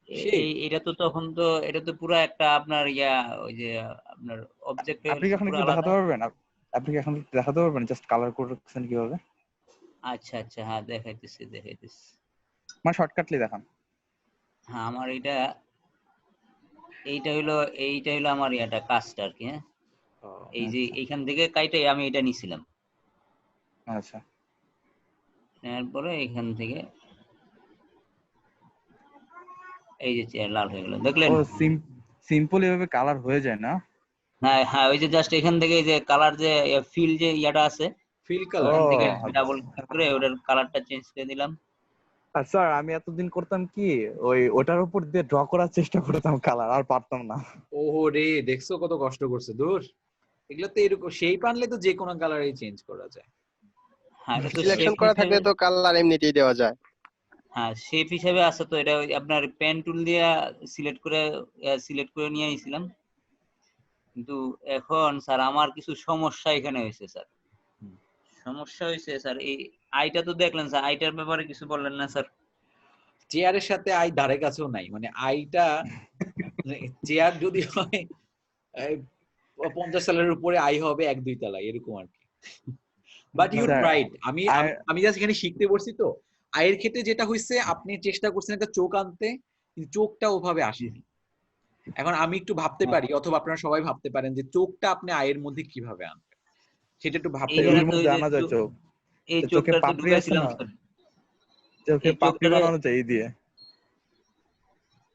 কিছু? এটা তো তখন তো এটা তো পুরো একটা আপনার ওই যে আপনার অবজেক্ট আপনি কি এখন একটু দেখাতে পারবেন? আপনি কি এখন একটু দেখাতে পারবেন জাস্ট কালার করছেন কিভাবে? আচ্ছা আচ্ছা, হ্যাঁ দেখাইতেছি। মানে শর্টকাটলি দেখান। হ্যাঁ, আমার এইটা হলো আমার কাজটা আর কি। হ্যাঁ, এই যে এইখান থেকে কাইটাই আমি এটা নিছিলাম, আচ্ছা, নেওয়ার পরে এখান থেকে এই যে চেয়ার লাল হয়ে গেল, দেখলেন? ও সিম্পল এভাবে কালার হয়ে যায় না? হ্যাঁ হ্যাঁ, ওই যে জাস্ট এখান থেকে যে কালার যে ফিল যে আছে, ফিল কালার এখান থেকে ও, ডাবল ক্লিক করে ওটার কালারটা চেঞ্জ করে দিলাম। আর স্যার আমি এতদিন করতাম কি, ওটার উপর দিয়ে ড্র করার চেষ্টা করতাম কালার, আর পারতাম না। ওহো রে, দেখছো কত কষ্ট করছে। দূর, এগুলো তো এরকম সেই পানলে তো যে কোনো কালারই চেঞ্জ করা যায়। হ্যাঁ, এটা তো সিলেকশন shape করা থাকলে হিসেবে- তো কালার এমনিতেই দেওয়া যায়। হ্যাঁ, শেপ হিসেবে আছে তো, এটা ওই আপনার পেন টুল দিয়ে সিলেক্ট করে নিয়ে আইছিলাম। কিন্তু এখন স্যার আমার কিছু সমস্যা এখানে হয়েছে স্যার। সমস্যা হয়েছে স্যার, এই আইটা তো দেখলেন স্যার, আইটার ব্যাপারে কিছু বললেন না স্যার। চেয়ারের সাথে আই ধারে কাছেও নাই, মানে আইটা চেয়ার যদি হয় 50 সালের উপরে আই হবে 1-2 তলায় এরকম আর কি। বাট ইউ স্যার, রাইট, আমি জাস্ট এখানে শিখতে বসছি তো। আয়ের ক্ষেত্রে যেটা হয়েছে, আপনি চেষ্টা করছেন একটা চোখ আনতে, কিন্তু চোখটা ওভাবে আসেনি। এখন আমি একটু ভাবতে পারি, অথবা আপনারা সবাই ভাবতে পারেন যে চোখটা আপনি আয়ের মধ্যে কিভাবে আনবেন, সেটা একটু ভাবতে এইখানে এর তো মধ্যে আনা যায় চোখ? এই চোখে চোখটা তো পাপড়ি আছে ঢুকাইছিলাম না, স্যার। চোখে এই পাপড়ি চোখটারে বানানো যায় এই দিয়ে।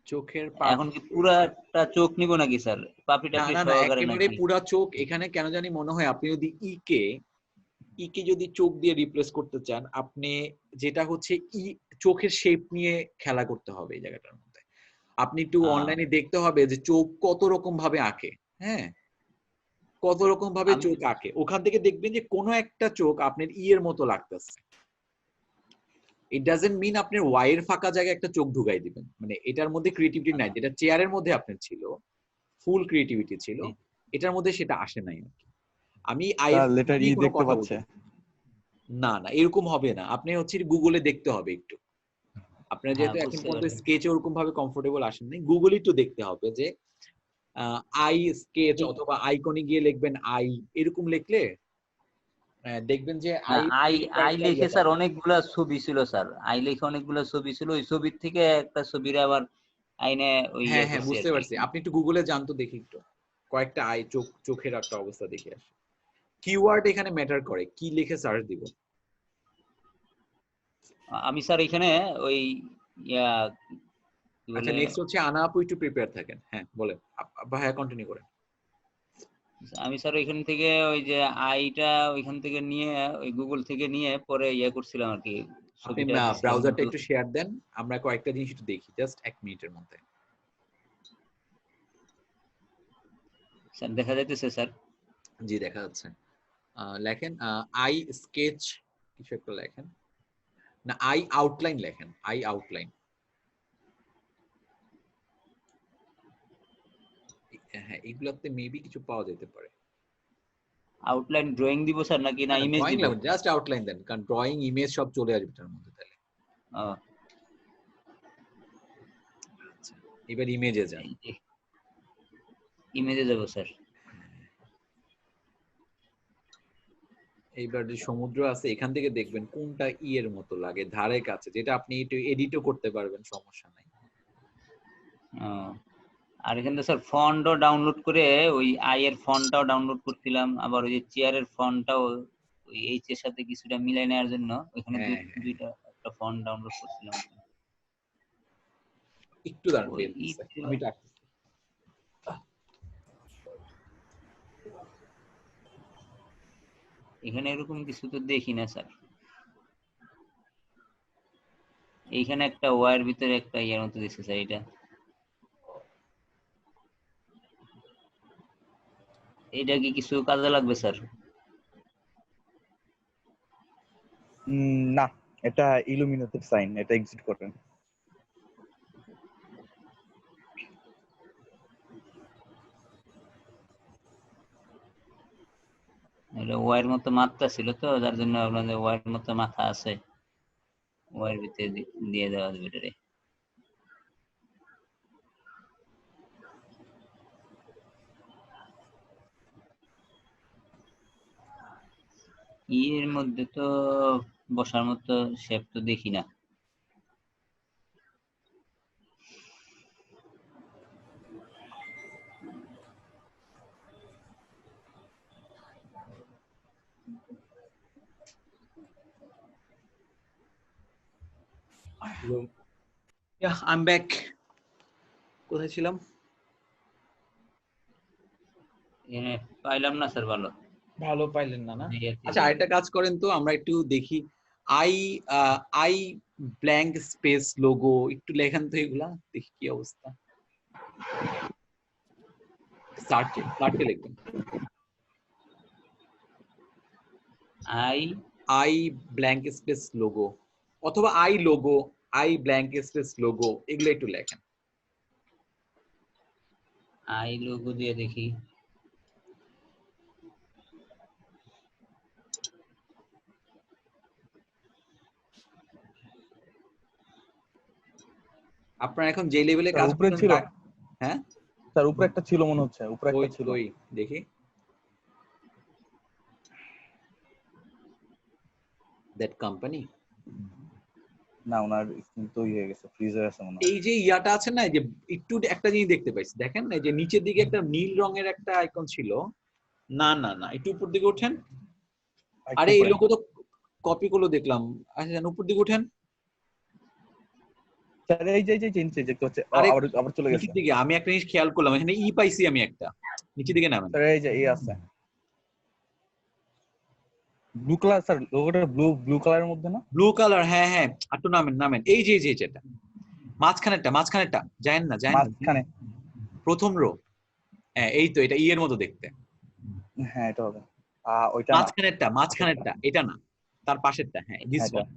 চোখের এখন কি পুরাটা চোখ নিব নাকি স্যার? পাপড়ি না টাপড়ি না না, সহকারে একেবারে নাকি? পুরা চোখ। এখানে কেন জানি মনে হয় আপনি যদি কে যদি চোখ দিয়ে রিপ্লেস করতে চান, আপনি যেটা হচ্ছে চোখের শেপ নিয়ে খেলা করতে হবে এই জায়গাটার মধ্যে। আপনি একটু অনলাইনে দেখতে হবে যে চোখ কত রকম ভাবে আঁকে, হ্যাঁ, কত রকম ভাবে আমি চোখ আঁকে। ওখান থেকে দেখবেন যে কোনো একটা চোখ আপনার এর মতো লাগতেছে। ইট ডাজন্ট মিন আপনার ওয়াই এর ফাঁকা জায়গায় একটা চোখ ঢুকাই দিবেন, মানে এটার মধ্যে ক্রিয়েটিভিটি নাই। যেটা চেয়ারের মধ্যে আপনার ছিল, ফুল ক্রিয়েটিভিটি ছিল, এটার মধ্যে সেটা আসে নাই আর কি। আমি স্যার লেটার ই কোনো দেখতে কথা পাচ্ছে। বলছি না, না এরকম হবে না। আপনি হচ্ছে গুগলে দেখতে হবে একটু। আপনার হ্যাঁ, যেহেতু এখন বুঝতে পর্যন্ত পারছি। স্কেচে ওরকম ভাবে কমফোর্টেবল আসেন নাই, গুগলে একটু দেখতে হবে যে আই স্কেচ অথবা আইকনে গিয়ে লিখবেন আই, এরকম লিখলে দেখবেন যে না, আই আই লিখে স্যার অনেকগুলা ছবি ছিল স্যার। আই লিখে অনেকগুলা ছবি ছিল। ওই ছবির থেকে একটা ছবির আবার আইনে ওই হ্যাঁ হ্যাঁ করছি বুঝতে আর কি। পারছি। আপনি একটু গুগলে যান তো দেখি একটু, কয়েকটা আই চোখের একটা অবস্থা দেখে আসে। কিওয়ার্ড এখানে ম্যাটার করে, কি লিখে সার্চ দিব। আমি স্যার এখানে ওই ইয়া কি আচ্ছা, বলে, নেক্সট হচ্ছে আনা আপু, একটু প্রিপেয়ার থাকেন। হ্যাঁ বলেন ভাইয়া, কন্টিনিউ করেন। আমি স্যার ওইখান থেকে ওই যে আইটা ওইখান থেকে নিয়ে ওই গুগল থেকে নিয়ে পরে ইয়া করছিলাম আর কি, আপনি ছবিটা দিছিলাম। ব্রাউজারটা কিন্তু একটু শেয়ার দেন, আমরা কয়েকটা জিনিস একটু দেখি, জাস্ট 1 মিনিটের মধ্যে। স্যার দেখা যাইতেছে স্যার? জি দেখা যাচ্ছে। লেখেন আই স্কেচ কিছু একটা লেখেন, না আই আউটলাইন লেখেন, আই আউটলাইন। হ্যাঁ এগুলোতে মেবি কিছু পাওয়া যেতে পারে। আউটলাইন ড্রয়িং দিব স্যার নাকি না ইমেজ ড্রয়িং দিব? লাগবে, জাস্ট আউটলাইন দেন, কারণ ড্রয়িং ইমেজ সব চলে আসবে তার মধ্যে তাহলে। আচ্ছা এবার ইমেজে যান। ইমেজে যাব স্যার। এইবার যে সমুদ্র আছে এখান থেকে দেখবেন কোনটা এর মতো লাগে ধারে কাছে, যেটা আপনি একটু এডিটও করতে পারবেন, সমস্যা নাই। আর এখানে স্যার ফন্টও ডাউনলোড করে ওই আই এর ফন্টটাও ডাউনলোড করছিলাম, আবার ওই যে চেয়ারের ফন্টটাও ওই এইচ এর সাথে কিছুটা মিলাই নেওয়ার জন্য ওইখানে দুইটা একটা ফন্ট ডাউনলোড করছিলাম। একটু দাঁড়ান, ওই আমি ডাকতেছি। এখানে এরকম কিছু তো দেখি না স্যার। এইখানে একটা ওয়ার ভিতরে একটা ইয়ার মতো দিচ্ছে স্যার, এটা কি কিছু কাজে লাগবে স্যার? না, এটা ইলুমিনেটেড সাইন, এটা এক্সিট করেন। এটা ওয়ার মতো মাত্রা ছিল তো, যার জন্য ভাবলাম যে ওয়ার মতো মাথা আছে, ওয়ার ভিতরে দিয়ে দেওয়া ভিতরে। এর মধ্যে তো বসার মতো শেপ তো দেখি না। I am back. কোথায় ছিলাম? পাইলাম না স্যার, ভালো পাইলেন না? না আচ্ছা, আরেকটা কাজ করেন তো, আমরা একটু দেখি I I blank space logo একটু লেখেন তো, এগুলা দেখি কি অবস্থা। সার্চে লিখবেন আই ব্ল্যাঙ্ক স্পেস লোগো অথবা I logo, I blank space logo, এগুলো একটু লেখেন। আই লোগো দিয়ে দেখি। আপনার এখন যে লেভেলে কাজ উপরে করছেন, ছিল। হ্যাঁ স্যার উপরে একটা ছিল মনে হচ্ছে, উপরে একটা ছিল। ওই দেখি দ্যাট কোম্পানি। না, ওনার কিন্তু হয়ে গেছে, ফ্রিজ হয়ে গেছে মনে হয়। এই যে ইয়াটা আছে না, যে একটু একটা জিনিস দেখতে পাইছি, দেখেন এই যে নিচের দিকে একটা নীল রঙের একটা আইকন ছিল। না না না, একটু উপর দিকে ওঠেন। আরে এই লোগো তো কপি করলো দেখলাম। আচ্ছা যান, উপর দিকে উঠেন। স্যার এই যে চিনছে দেখতে হচ্ছে আরে আবার আবার চলে গেছে। নিচের দিকে আমি একটা জিনিস খেয়াল করলাম, এখানে ই পাইছি আমি একটা। নিচের দিকে নামেন। স্যার এই যে আছে ব্লু কালার, স্যার লোগোটা ব্লু কালারের মধ্যে না? ব্লু কালার, হ্যাঁ হ্যাঁ, একটু নামেন। এই যে এটা মাঝখানেরটা যায়েন না। মাঝখানে প্রথম রো, হ্যাঁ এই তো, এটা ই এর মতো দেখতে। হ্যাঁ এটা হবে ওইটা না, মাঝখানেরটা এটা না, তার পাশেরটা, হ্যাঁ দিস এটা ওয়ান,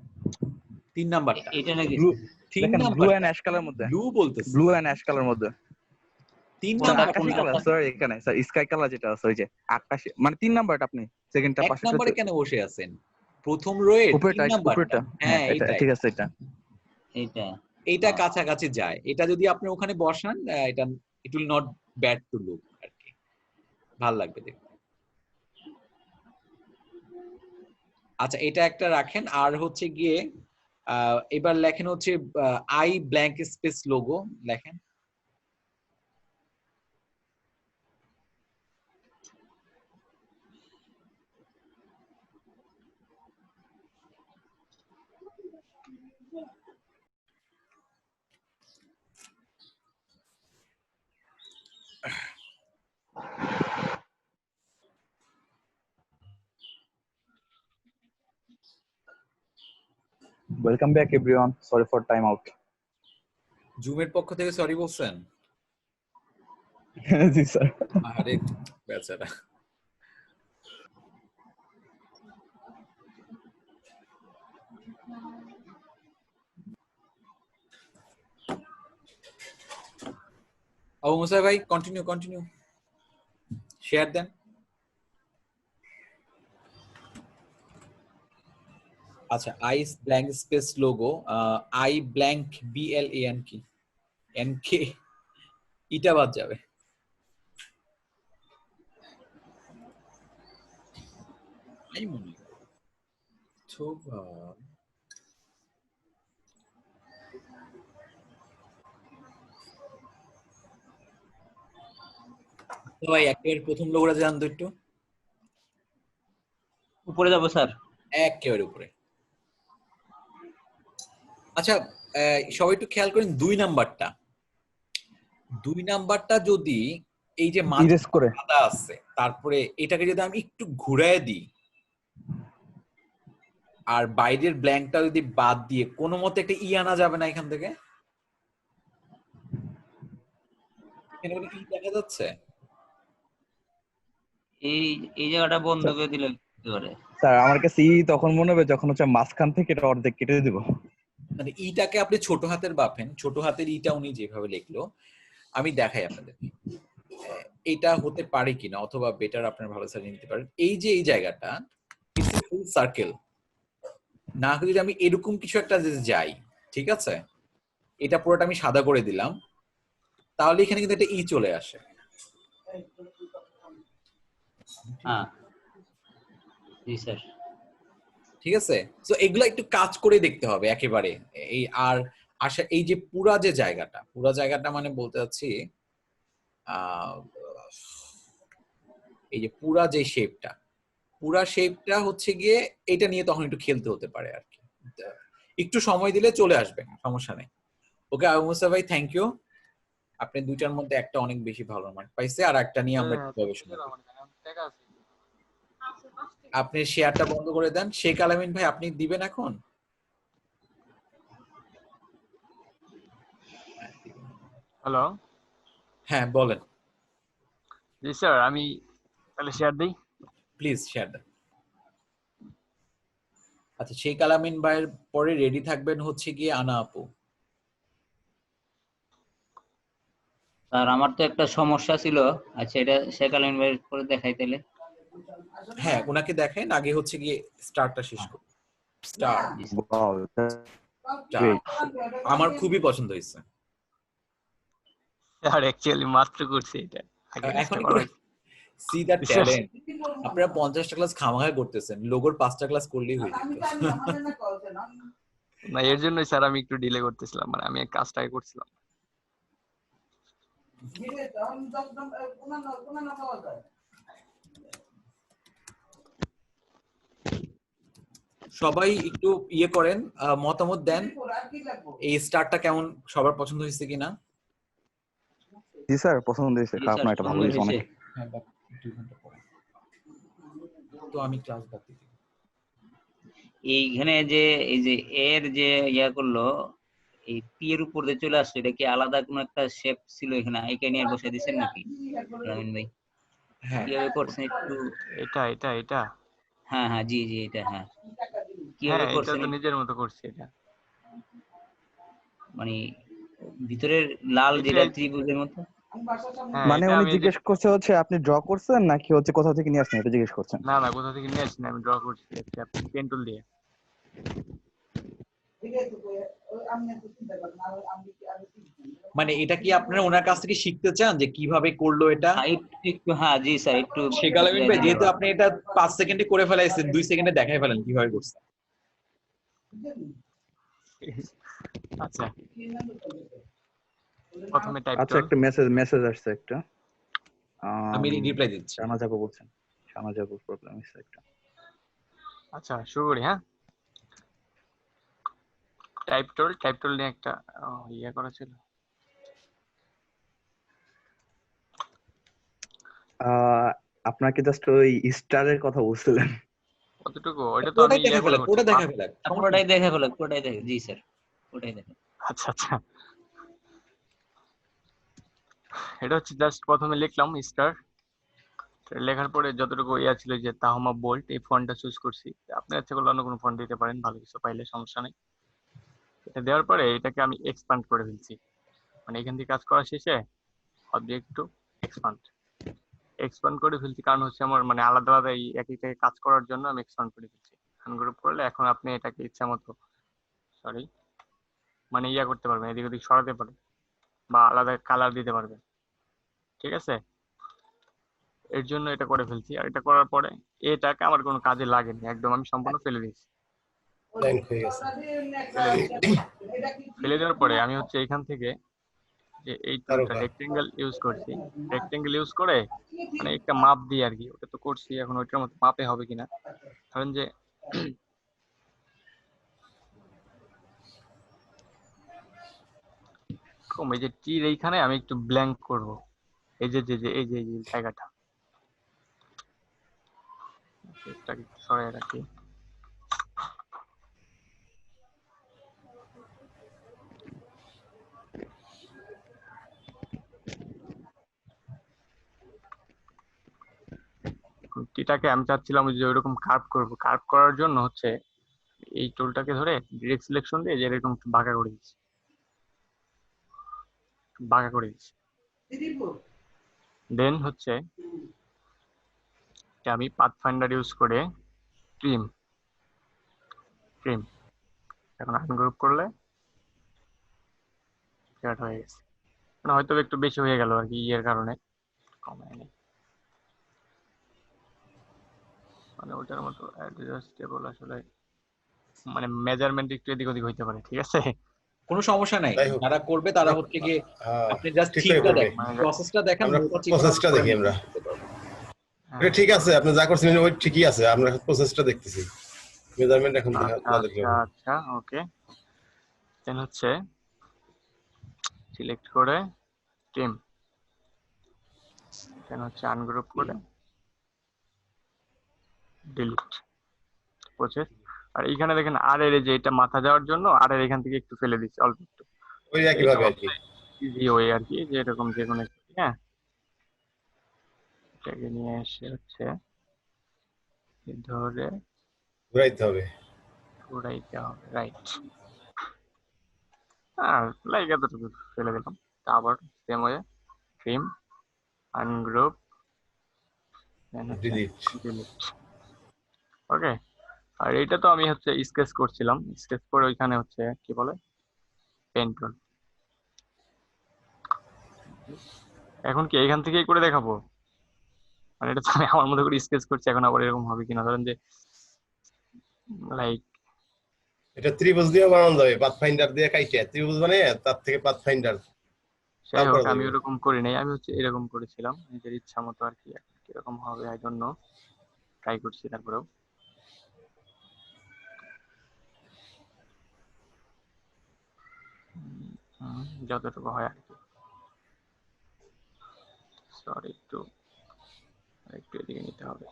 3 নাম্বারটা। এটা নাকি ব্লু, 3 দেখেন blue number, and ash colour মধ্যে, ব্লু বলতেছে, ব্লু এন্ড অ্যাশ কালার মধ্যে 3 স্যার নাম্বার। আকাশী কালার স্যার, এখানে স্যার স্কাই কালার যেটা আছে ওই যে আকাশী, মানে 3 নাম্বারটা আপনি সেকেন্ডটা এক পাশে নাম্বারে কেন বসে আছেন? প্রথম রোয়ের 3 উপরেটা নাম্বারটা, হ্যাঁ এটা এইটাই। ঠিক আছে এটা এটা এইটা কাছাকাছি যায়। এটা যদি আপনি ওখানে বসান, এটা it will not bad to look আর কি, ভালো লাগবে দেখতে। আচ্ছা এটা একটা রাখেন। আর হচ্ছে গিয়ে এবার লেখেন হচ্ছে আই ব্ল্যাঙ্ক স্পেস লোগো লেখেন। Welcome back everyone, sorry for time out. জুমের পক্ষ থেকে সরি বলছেন? জি স্যার। আরে বেচারা। আবু মুসা ভাই কন্টিনিউ শেয়ার দেন। আচ্ছা I blank space logo, I blank BLAN কি NK, এটা বাদ যাবে। এই মনে অথবা ভাই একেবারে প্রথম লোগোটা জানতো একটু উপরে যাব স্যার। একেবারে উপরে। আচ্ছা সবাই একটু খেয়াল করেন 2 নাম্বারটা যদি এই যে ইরেজ করে সাদা আছে, তারপরে এটাকে যদি আমি একটু ঘুরায় দিই আর বাইরের ব্ল্যাঙ্কটা যদি বাদ দিয়ে কোনো মতে একটা ই আনা যাবে না এখান থেকে? এখানে কোনো ই দেখা যাচ্ছে? এই এই জায়গাটা বন্ধ করে দিলে কি করে? স্যার আমার কাছে তখন মনে হবে যখন হচ্ছে মাঝখান থেকে এটা অর্ধেক কেটে দিব। মানে ইটাকে আপনি ছোট হাতের বাপেন, ছোট হাতের ইটা উনি যেভাবে লিখলো, আমি দেখাই আপনাদের এটা হতে পারে কিনা, অথবা বেটার আপনার ভালো সাজিয়ে নিতে পারেন। এই যে এই জায়গাটা ফুল সার্কেল না হলে যদি আমি এরকম কিছু একটা যাই, ঠিক আছে, এটা পুরোটা আমি সাদা করে দিলাম, তাহলে এখানে কিন্তু একটা ই চলে আসে। হ্যাঁ জি স্যার। ঠিক আছে, তো এগুলো একটু কাজ করে দেখতে হবে একেবারে। এই আর আশা এই যে পুরা জায়গাটা মানে বলতে চাচ্ছি এই যে পুরা শেপটা হচ্ছে গিয়ে এটা নিয়ে তখন একটু খেলতে হতে পারে আর কি। একটু সময় দিলে চলে আসবে, সমস্যা নেই। ওকে আবু মুসা ভাই, থ্যাংক ইউ। আপনি দুইটার মধ্যে একটা অনেক বেশি ভালো মার্ক পাইছে, আর একটা নিয়ে আমরা গবেষণা করি। আপনি শেয়ারটা বন্ধ করে দেন। শেখ আলামিন ভাই আপনি দিবেন এখন? হ্যালো, হ্যাঁ বলেন। জি স্যার, আমি তাহলে শেয়ার দিই। প্লিজ শেয়ার দেন। আচ্ছা শেখ আলামিন ভাইয়ের পরে রেডি থাকবেন হচ্ছে গিয়ে আনা আপু। স্যার আমার তো একটা সমস্যা ছিল। আচ্ছা এটা শেখ আলম ভাই করে দেখাই তাহলে। হ্যাঁ ওনাকে দেখেন, আগে হচ্ছে গিয়ে স্টারটা শেষ করুন। স্টার আমার খুবই পছন্দ হয়েছে। স্যার অ্যাকচুয়ালি মাত্র করছি এটা, আগে এখন চেষ্টা করা হয়েছে। C the talent. আপনারা 50টা ক্লাস খামাখা করতেছেন, লোগোর 5টা ক্লাস করলেই হয়ে যেত। না এর জন্যই স্যার আমি একটু ডিলে করতেছিলাম, মানে আমি এক কাজটাকে করছিলাম। সবাই একটু ইয়ে করেন, মতামত দেন এই স্টারটা কেমন, সবার পছন্দ হয়েছে কিনা। জি স্যার, পছন্দ হয়েছে, জি খারাপ স্যার না, এটা ভালো সুন্দর হয়েছে হয়েছে। অনেক। হ্যাঁ, বাট 2 ঘন্টা পরে তো আমি ক্লাস বাদ দিই। এইখানে যে এই যে এর যে ইয়া করলো, এই পি এর উপর দিয়ে চলে আসছে, এটা কি আলাদা কোনো একটা শেপ ছিল এখানে আইকন নিয়ে বসে দিয়েছেন নাকি রামিন ভাই? হ্যাঁ, কিভাবে করছেন একটু? এটা হ্যাঁ হ্যাঁ, জি জি, এটা হ্যাঁ, হ্যাঁ, কিভাবে এটা করছেন তো নিজের মতো করছি। এটা মানে ভিতরের লাল এটা যেটা ত্রিভুজের মতো? হ্যাঁ, মানে এটা উনি আমি জিজ্ঞেস করছে হচ্ছে আপনি ড্র করছেন নাকি হচ্ছে কোথা থেকে নিয়ে আসছেন, এটা জিজ্ঞেস করছেন। না না, কোথা থেকে নিয়ে আসছি না, আমি ড্র করছি হচ্ছে আপনি পেন টুল দিয়ে। মানে এটা কি আপনারা ওনার কাছ থেকে শিখতে চান যে কিভাবে করলো এটা? হ্যাঁ, একটু হ্যাঁ জি স্যার, একটু শেখাল আমিন ভাই, দিলে যেহেতু ভালো। আপনি এটা 5 সেকেন্ডে করে ফেলাইছেন, 2 সেকেন্ডে দেখাই ফেলেন কিভাবে করছেন। আচ্ছা, প্রথমে টাইপ আচ্ছা, টুল। একটা মেসেজ আসছে একটা। আমি রিপ্লাই দিচ্ছি। শানা যাবো বলছেন, শানা যাবো প্রবলেম আছে একটা। আচ্ছা শুরু করি। হ্যাঁ, টাইপ টুল নিয়ে একটা ইয়ে করা ছিল। আপনাকে জাস্ট ওই স্টারের কথা বলছিলেন। কতটুকু ওইটা তো আমি ওটাই ইয়ে দেখা করে ফেলেন, করছি। ওটা দেখা ফেলেন, সমস্যা পুরোটাই নেই। দেখে ফেলো, পুরোটাই দেখে, জি স্যার ওটাই দেখে। আচ্ছা আচ্ছা, এটা হচ্ছে জাস্ট প্রথমে লিখলাম স্টার, লেখার পরে যতটুকু ইয়া ছিল যে তাহমা বোল্ট, এই ফন্টটা চুজ করছি। আপনি ইচ্ছা করলে অন্য কোনো ফন্ট দিতে পারেন, ভালো কিছু পাইলে সমস্যা নেই। এটা দেওয়ার পরে এটাকে আমি এক্সপান্ড করে ফেলছি, মানে এখান থেকে কাজ করা শেষে অবজেক্ট টু এক্সপান্ড করে ফেলছি, কারণ হচ্ছে আমার মানে আলাদা আলাদা এই একই থেকে কাজ করার জন্য আমি এক্সপান্ড করে ফেলছি। আনগ্রুপ করলে এখন আপনি এটাকে ইচ্ছা মতো সরি মানে ইয়া করতে পারবেন, এদিক ওদিক সরাতে পারবেন বা আলাদা কালার দিতে পারবেন। ঠিক আছে, এর জন্য এটা করে ফেলছি। আর এটা করার পরে এটাকে আমার কোনো কাজে লাগেনি, একদম আমি সম্পূর্ণ ফেলে দিয়েছি। ব্ল্যাঙ্ক হয়ে গেছে। ফেলে দিয়েছি, ফেলে দেওয়ার পরে আমি হচ্ছে এখান থেকে যে এই টুলটা তারকা রেক্টেঙ্গেল ইউজ করছি, রেক্টেঙ্গেল ইউজ করে মানে একটা মাপ দিয়ে আর কি, ওটা তো করছি, এখন ওইটার মতো মাপে হবে কিনা। ধরেন যে এই যে টির এইখানে আমি একটু ব্ল্যাঙ্ক করব, এই যে এই যে জায়গাটা, এটাকে একটু সরাই রাখি। টিটাকে আমি চাচ্ছিলাম যে ওইরকম কার্ভ করব, কার্ভ করার জন্য হচ্ছে এই টুলটাকে ধরে ডিরেক্ট সিলেকশন দিয়ে যে এরকম একটু বাঁকা করে দিচ্ছি, বাঁকা করে দিচ্ছি। দেন হচ্ছে আমি পাথ ফাইন্ডার ইউজ করে ট্রিম ট্রিম এখন আনগ্রুপ করলে সেট হয়ে গেছে। মানে হয়তো একটু বেশি হয়ে গেল আর কি, ইয়ের কারণে কমায় নেই, মানে ওটার মতো অ্যাডজাস্টেবল আসলে, মানে মেজারমেন্ট একটু এদিক ওদিক হইতে পারে। ঠিক আছে, কোনো সমস্যা নাই, যাই হোক, যারা করবে তারা হচ্ছে গিয়ে হ্যাঁ, আপনি জাস্ট ঠিকঠাক থিমটা করবে। দেখেন, মানে প্রসেসটা দেখেন, আমরা মোটা চিকন প্রসেসটা করে দেখি আমরা। করতে পারবো। এটা ঠিক আছে, আপনি যা করছেন ওই ঠিকই আছে, আমরা প্রসেসটা দেখতেছি, মেজারমেন্ট এখন আচ্ছা না দেখলে আচ্ছা হবে না। আচ্ছা, ওকে। দেন হচ্ছে সিলেক্ট করে টিম, দেন হচ্ছে আনগ্রুপ করে ডিলিট প্রসেস। আর এইখানে দেখেন আর এর যে এটা মাথা যাওয়ার জন্য আর এর এখান থেকে একটু ফেলে দিচ্ছি অল্প একটু, ওই একই এটা ভাবে আর কি। হচ্ছে ইজি ওয়ে আর কি, যে এরকম যে কোনো একটু, হ্যাঁ এটাকে নিয়ে এসে হচ্ছে ধরে ঘুরাইতে হবে। ঘুরাইতে হবে, রাইট। আর লাইক এতটুকু ফেলে দিলাম, আবার সেম ওয়ে ট্রিম আনগ্রুপ দেন হচ্ছে ডিলিট। ডিলিট। ওকে, আর এটা তো আমি হচ্ছে স্কেচ করছিলাম, স্কেচ করে ওইখানে হচ্ছে কি বলে পেন টুল। এখন কি এখান থেকেই করে দেখাবো, মানে এটা তো আমি আমার মতো করে স্কেচ করছি, এখন আবার এরকম হবে কিনা, ধরেন যে লাইক এটা ত্রিভুজ দিয়ে বানানো যাবে, পাথ ফাইন্ডার দিয়ে কাইটে ত্রিভুজ বানিয়ে তার থেকে পাথ ফাইন্ডার যাই হোক আমি ওরকম করি নাই, আমি হচ্ছে এরকম করেছিলাম নিজের ইচ্ছা মতো আর কি, কিরকম হবে আই ডোন্ট নো, ট্রাই করছি তারপরেও। যতটুকু হয় আর কি। সরি, একটু এদিকে নিতে হবে।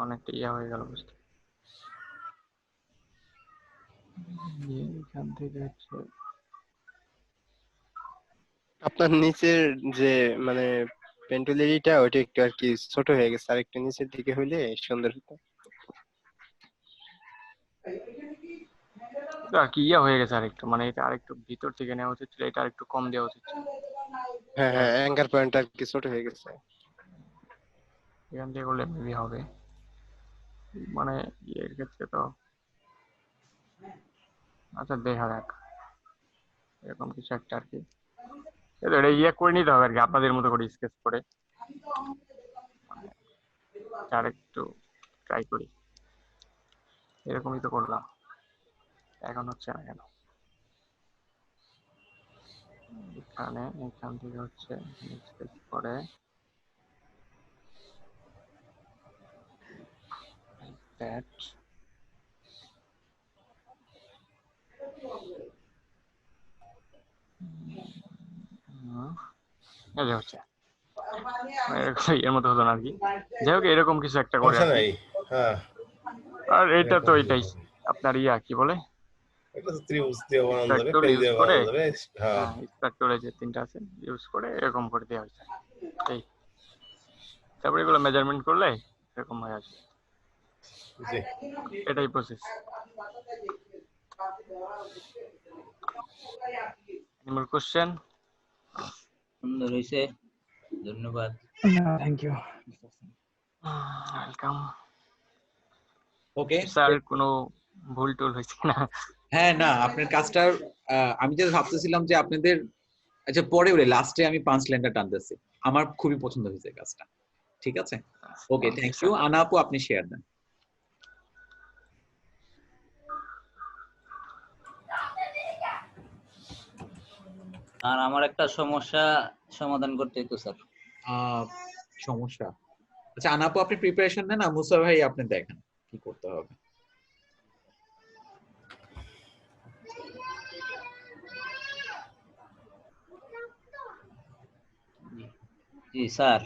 অনেকটা ইয়া হয়ে গেল বুঝতে। এখান থেকে হচ্ছে আপনার নিচের যে মানে পেন্টুল এরিয়াটা ওইটা একটু আর কি ছোট হয়ে গেছে, আর একটু নিচের দিকে হইলে সুন্দর হতো। এটা আর কি ইয়া হয়ে গেছে আরেকটু, মানে এটা আরেকটু ভিতর থেকে নেওয়া উচিত ছিল, এটা আরেকটু কম দেওয়া উচিত ছিল। হ্যাঁ হ্যাঁ, অ্যাঙ্কার পয়েন্ট আর কি ছোট হয়ে গেছে। এখান থেকে করলে মেবি হবে, মানে এর ক্ষেত্রে তো আচ্ছা দেখা যাক, এরকম কিছু একটা আর কি। এটা ইয়ে করে নিতে হবে আর কি, আপনাদের মতো করে স্কেচ করে আর একটু ট্রাই করি। এরকমই তো করলাম, এখন হচ্ছে না কেন? এখান থেকে হচ্ছে স্কেচ করে that হচ্ছে এর মতো হলো না আর কি। যাই হোক, এরকম কিছু একটা করে আর কি। হ্যাঁ, আর এটা তো এটাই আপনার ইয়া কি বলে, এটা তো ত্রিভুজ দিয়ে বানানো যাবে, Extractor পেন use দিয়ে করে, বানানো যাবে। হ্যাঁ, এক্সট্রাক্টরে যে তিনটা আছে ইউজ করে এরকম করে দেওয়া হয়েছে এই। তারপরে এগুলো মেজারমেন্ট করলে এরকম হয়ে আসবে। জি, এটাই প্রসেস। Animal question? সুন্দর হয়েছে, ধন্যবাদ। Thank you. Welcome. Okay sir, কোনো ভুল টুল হয়েছে না? হ্যাঁ, না আপনার কাজটা আমি যেটা ভাবতেছিলাম যে আপনাদের আচ্ছা পরে বলে লাস্টে আমি পাঁচ লাইনটা টানতেছি, আমার খুবই পছন্দ হয়েছে কাজটা। ঠিক আছে, ওকে, থ্যাংক ইউ। আনা আপু, আপনি শেয়ার দেন। আর আমার একটা সমস্যা সমাধান করতে হতো স্যার। সমস্যা, আচ্ছা আনা আপু আপনি প্রিপারেশন নেন, মুসা ভাই আপনি দেখেন কি করতে হবে। জি স্যার।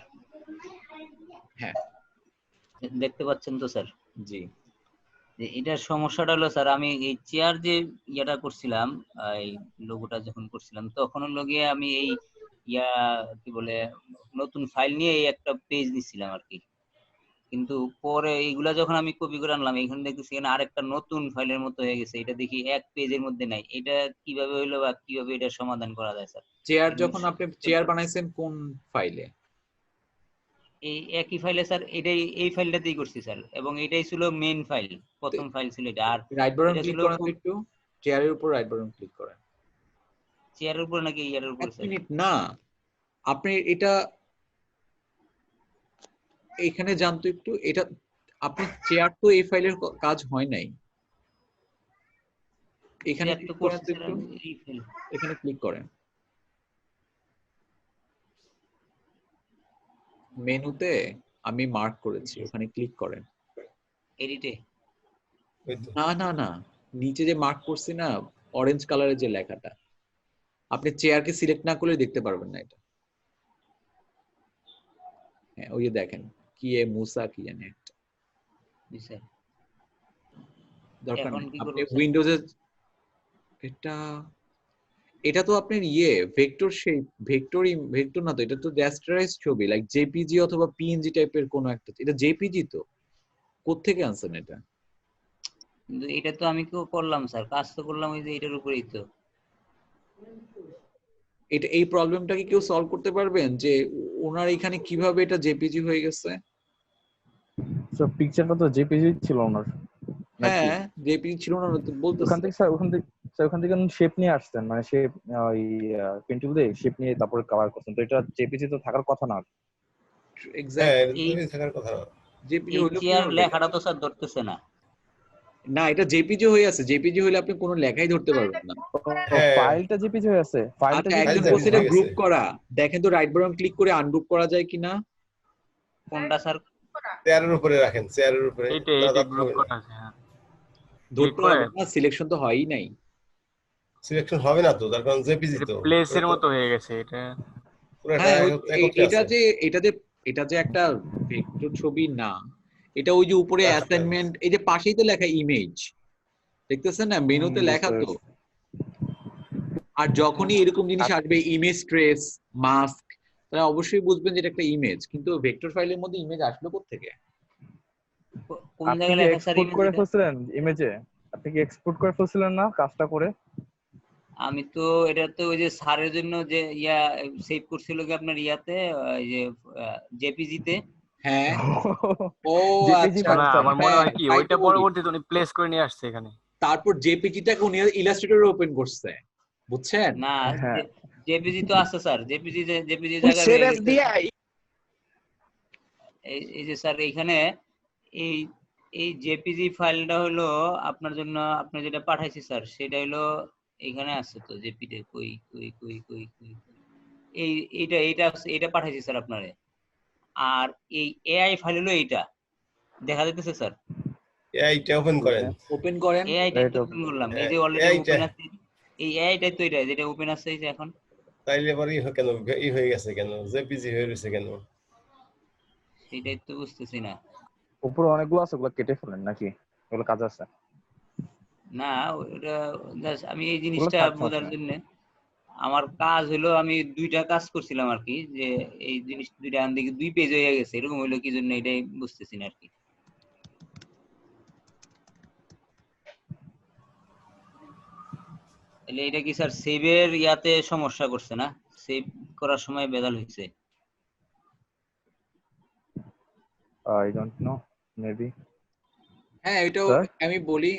হ্যাঁ, দেখতে পাচ্ছেন তো স্যার? জি। এটার সমস্যাটা হলো স্যার, আমি এই চেয়ার যে ইয়েটা করছিলাম, এই লোগোটা যখন করছিলাম তখন লগিয়ে আমি এই ইয়া কি বলে নতুন ফাইল নিয়ে এই একটা পেজ দিছিলাম আর কি। কিন্তু পরে এইগুলা যখন আমি কপি করে আনলাম, এখানে দেখতেছি এখানে আরেকটা নতুন ফাইলের মতো হয়ে গেছে। এটা দেখি এক পেজের মধ্যে নাই। এটা কিভাবে হইলো বা কিভাবে এটা সমাধান করা যায় স্যার? চেয়ার যখন আপনি চেয়ার বানাইছেন কোন ফাইলে? এই একই ফাইলে স্যার, এটাই এই ফাইলটাতেই করছি স্যার, এবং এটাই ছিল মেইন ফাইল, প্রথম ফাইল ছিল এটা। আর রাইট বাটন এটা ক্লিক ছিল করেন তো একটু, চেয়ারের উপর রাইট বাটন ক্লিক করেন। চেয়ারের উপর নাকি ইয়ারের উপর এক স্যার? মিনিট না, আপনি এটা এখানে জানতো একটু, এটা আপনি চেয়ার তো এই ফাইলের কাজ হয় নাই। এখানে ক্লিক করেন তো একটু, এখানে ক্লিক করেন, মেনুতে আমি মার্ক করেছি, ওখানে ক্লিক করেন। এডিটে? না না না, নিচে যে মার্ক করছি না অরেঞ্জ কালারের যে লেখাটা, আপনি চেয়ারকে সিলেক্ট না করলে দেখতে পারবেন না এটা। হ্যাঁ, ওই যে দেখেন কি মুসা কি জানি একটা। জি স্যার। দরকার এখন নেই, কি আপনি করব স্যার? উইন্ডোজে এটা তো আপনার ভেক্টর শেপ, ভেক্টর না তো, এটা তো রেস্টারাইজ ছবি, লাইক জেপিজি অথবা পিএনজি টাইপের কোনো একটা। এটা জেপিজি তো, কোত্থেকে আনছেন এটা? কিন্তু এটা তো আমি কেউ করলাম স্যার, কাজ তো করলাম ওই যে এটার উপরেই তো। এটা এই প্রবলেমটা কি কেউ সলভ করতে পারবেন যে ওনার এখানে কিভাবে এটা জেপিজি হয়ে গেছে? স্যার পিকচারটা তো জেপিজি ছিল ওনার। হ্যাঁ, জেপিজি ছিল না তো বলতেছে। ওখান থেকে স্যার, ওখান থেকে শেপ নিয়ে আসছেন, মানে শেপ ওই পেন্সিল দিয়ে শেপ নিয়ে তারপরে কভার করছেন, তো এটা জেপিজি তো থাকার কথা না। এক্স্যাক্টলি, এই থাকার কথা। জেপিজি এই হলো চেয়ার লেখাটা তো স্যার ধরতেছে না। না, এটা জেপিজি হয়ে আছে। জেপিজি হলে আপনি কোনো লেখাই ধরতে পারবেন না। ফাইলটা জেপিজি হয়ে আছে, ফাইলটা আচ্ছা, একজন বলছে এটা গ্রুপ করা, দেখেন তো রাইট বাটন ক্লিক করে আনগ্রুপ করা যায় কিনা। কোনটা স্যার? চেয়ারের উপরে রাখেন, চেয়ারের উপরে এইটা গ্রুপ করা আছে। হ্যাঁ, ধরতে হবে না, সিলেকশন তো হয়ই নাই। সিলেকশন হবে না তো, তার কারণ জেপিজি তো প্লেসের মতো হয়ে গেছে এটা। পুরোটা হ্যাঁ একত্রে এটা আছে। যে এটা যে একটা ভেক্টর ছবি না, এটা ওই যে উপরে Raster. অ্যাসাইনমেন্ট, এই যে পাশেই তো লেখা ইমেজ, দেখতেছেন না মেনুতে লেখা তো। আর যখনই এরকম জিনিস আসবে ইমেজ ট্রেস মাস্ক, তাহলে অবশ্যই বুঝবেন যে এটা একটা ইমেজ, কিন্তু ভেক্টর ফাইলের মধ্যে ইমেজ আসলো কোত্থেকে? কোন আপনি জায়গায় কি লেখা স্যার এক্সপোর্ট করে ইমেজটা? ফেলছিলেন ইমেজে? আপনি কি এক্সপোর্ট করে ফেলছিলেন না কাজটা করে? আমি তো এটা তো ওই যে স্যারের জন্য যে সেভ করছিল কি আপনার ইয়াতে, ওই যে জেপিজি তে। হ্যাঁ ও জেপিজি আচ্ছা ফাইল না, স্যার। আমার মনে হ্যাঁ হয় কি তাই তো ওইটা বলি। পরবর্তীতে উনি প্লেস করে নিয়ে আসছে এখানে। তারপর জেপিজিটাকে উনি ইলাস্ট্রেটরে ওপেন করছে, বুঝছেন? না, হ্যাঁ জেপিজি তো আছে স্যার, জেপিজি ওই জায়গায় সেভ রয়ে এস গেছে। দিয়ে এই যে স্যার এইখানে এই এই জেপিজি ফাইলটা হলো আপনার জন্য, আপনি যেটা পাঠাইছি স্যার সেটা হলো এখানে আছে তো জেপিতে। কই কই কই কই কই কই। এটা পাঠাইছি স্যার আপনারে। আর এই এআই ফাইল হলো এইটা, দেখা যাইতেছে স্যার? এইটা ওপেন করেন। ওপেন করেন। এআইটা এটা ওপেন করলাম, এই যে অলরেডি এইটা ওপেন আছে। এই এআইটাই তো যেটা ওপেন আছে এই যে এখন। তাইলে এবার কেন হয়ে গেছে, কেন জেপিজি হয়ে রয়েছে কেন? সেটাই তো বুঝতেছি না। উপরে অনেকগুলো আছে, ওগুলো কেটে ফেলেন নাকি? ওগুলো কাজ আছে? না ওটা just আমি এই ওগুলো জিনিসটা থাক, সমস্যা বোঝার নাই। জন্য আমার কাজ হলো, আমি দুইটা কাজ করছিলাম আর কি, যে এই জিনিস দুইটা আন দেখি 2 পেজ হয়ে গেছে, এরকম হইলো কি জন্য এটাই বুঝতেছি না আর কি। তাহলে এটা কি স্যার সেভের ইয়াতে সমস্যা করছে না? সেভ করার সময় বেদাল হয়েছে? I don't know, maybe. হ্যাঁ এটাও স্যার আমি বলি,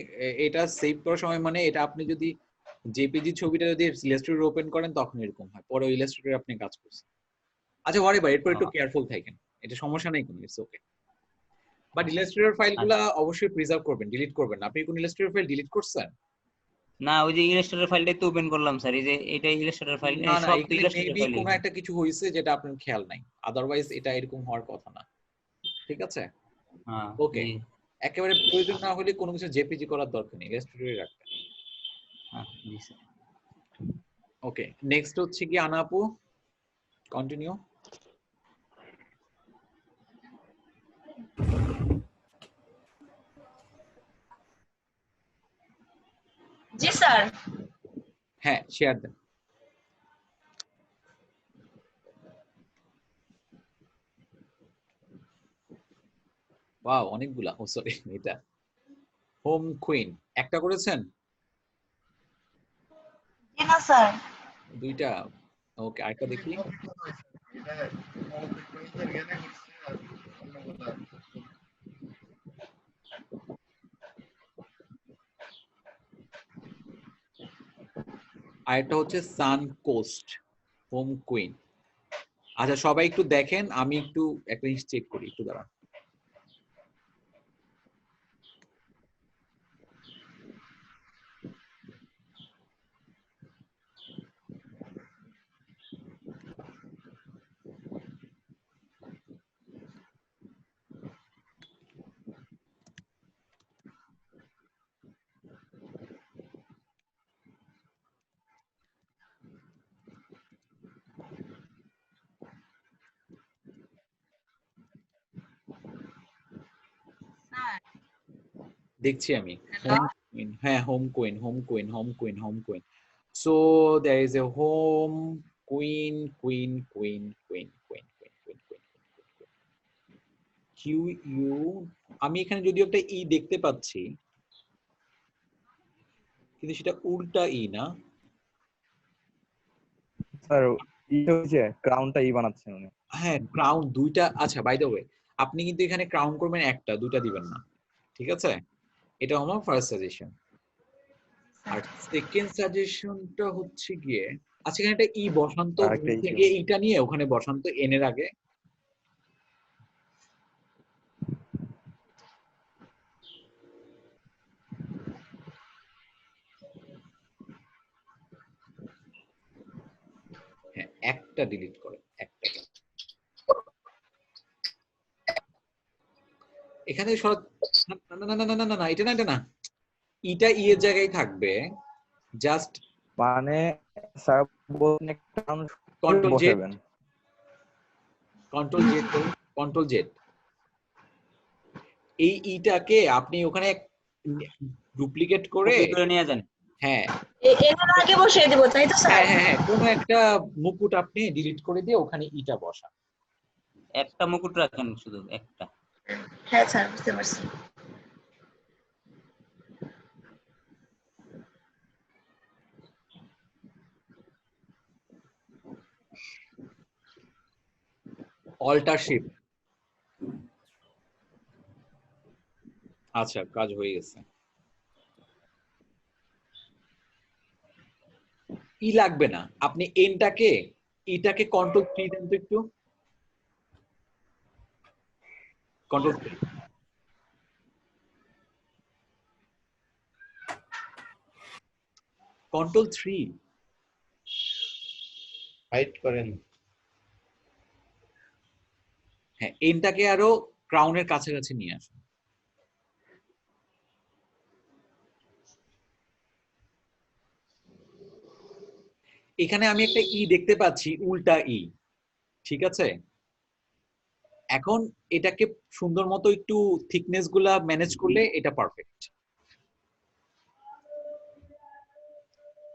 এটা সেভ করার সময় মানে এটা আপনি যদি জেপিজি ছবিটা যদি ইলাস্ট্রেটর ওপেন করেন তখন এরকম হয়, পরে ইলাস্ট্রেটরে আপনি কাজ করছেন। আচ্ছা ওয়ারেভার, এরপর একটু কেয়ারফুল থাকেন, এটা সমস্যা নেই কোনো, ইটস ওকে। বাট ইলাস্ট্রেটর ফাইলগুলো অবশ্যই প্রিজার্ভ করবেন, ডিলিট করবেন না। আপনি কোন ইলাস্ট্রেটর ফাইল ডিলিট করছেন? না, ওই যে ইলাস্ট্রেটর ফাইলটাই তো ওপেন করলাম স্যার, এই যে এটা ইলাস্ট্রেটর ফাইল, না না, সব তো এখানে ইলাস্ট্রেটর মেবি ফাইল। কোনো একটা কিছু হয়েছে যেটা আপনার খেয়াল নাই, আদারওয়াইজ এটা এরকম হওয়ার কথা না। ঠিক আছে, হ্যাঁ ওকে। জি। একেবারে প্রয়োজন না হলে কোনো কিছু জেপিজি করার দরকার নেই, ইলাস্ট্রেটরে রাখবেন। হ্যাঁ জি স্যার। ওকে, নেক্সট হচ্ছে কি আনা আপু, কন্টিনিউ। জি স্যার। হ্যাঁ শেয়ার দেন। ওয়াও অনেকগুলা, ও সরি এটা হোম কুইন একটা করেছেন? জি না স্যার। দুইটা, ওকে আরেকটা দেখি। আরেকটা হচ্ছে সান কোস্ট হোম কুইন। আচ্ছা সবাই একটু দেখেন, আমি একটু একটা জিনিস চেক করি, একটু দাঁড়ান। দেখছি আমি হোম কুইন, হ্যাঁ home queen home queen home queen home queen. So there is a home queen queen queen queen queen queen queen queen Q U. আমি এখানে যদিও একটা ই দেখতে পাচ্ছি, কিন্তু সেটা উল্টা ই না। স্যার এটা হচ্ছে ক্রাউনটা বানাচ্ছেন উনি। হ্যাঁ ক্রাউন দুইটা, আচ্ছা বাই দ্য ওয়ে আপনি কিন্তু এখানে ক্রাউন করবেন একটা, দুইটা দিবেন না, ঠিক আছে? এটা আমার ফার্স্ট সাজেশন। আর সেকেন্ড সাজেশনটা হচ্ছে গিয়ে, আচ্ছা এখানে একটা ই বসন্ত আরেকটা থেকে এইটা নিয়ে ওখানে বসন্ত এন এর আগে। হ্যাঁ একটা ডিলিট করে, একটা। এখানে না না না না না না না, এটা না, এটা না, এটা ই এর জায়গায় থাকবে, জাস্ট মানে স্যার বলছেন একটা মানুষ কন্ট্রোল জেড, বসাবেন। Control Z, control Z. এই ইটাকে আপনি ওখানে ডুপ্লিকেট করে কপি করে নিয়ে যান। হ্যাঁ এখানে আগে বসিয়ে দিব তাই তো স্যার? হ্যাঁ হ্যাঁ হ্যাঁ, কোনো একটা মুকুট আপনি ডিলিট করে দিয়ে ওখানে ইটা বসা। একটা মুকুট রাখেন, শুধু একটা। হ্যাঁ স্যার, বুঝতে পারছি। Alter shift. আচ্ছা, কাজ হয়ে গেছে। ই লাগবে না, আপনি এটাকে কন্ট্রোল 3 দেন তো একটু, কন্ট্রোল 3। কন্ট্রোল 3 হাইড করেন। হ্যাঁ, এনটাকে আরো ক্রাউনের কাছাকাছি নিয়ে আসুন। এখানে আমি একটা ই দেখতে পাচ্ছি, উল্টা ই, ঠিক আছে? এখন এটাকে সুন্দর মতো একটু থিকনেস গুলা ম্যানেজ করলে এটা পারফেক্ট।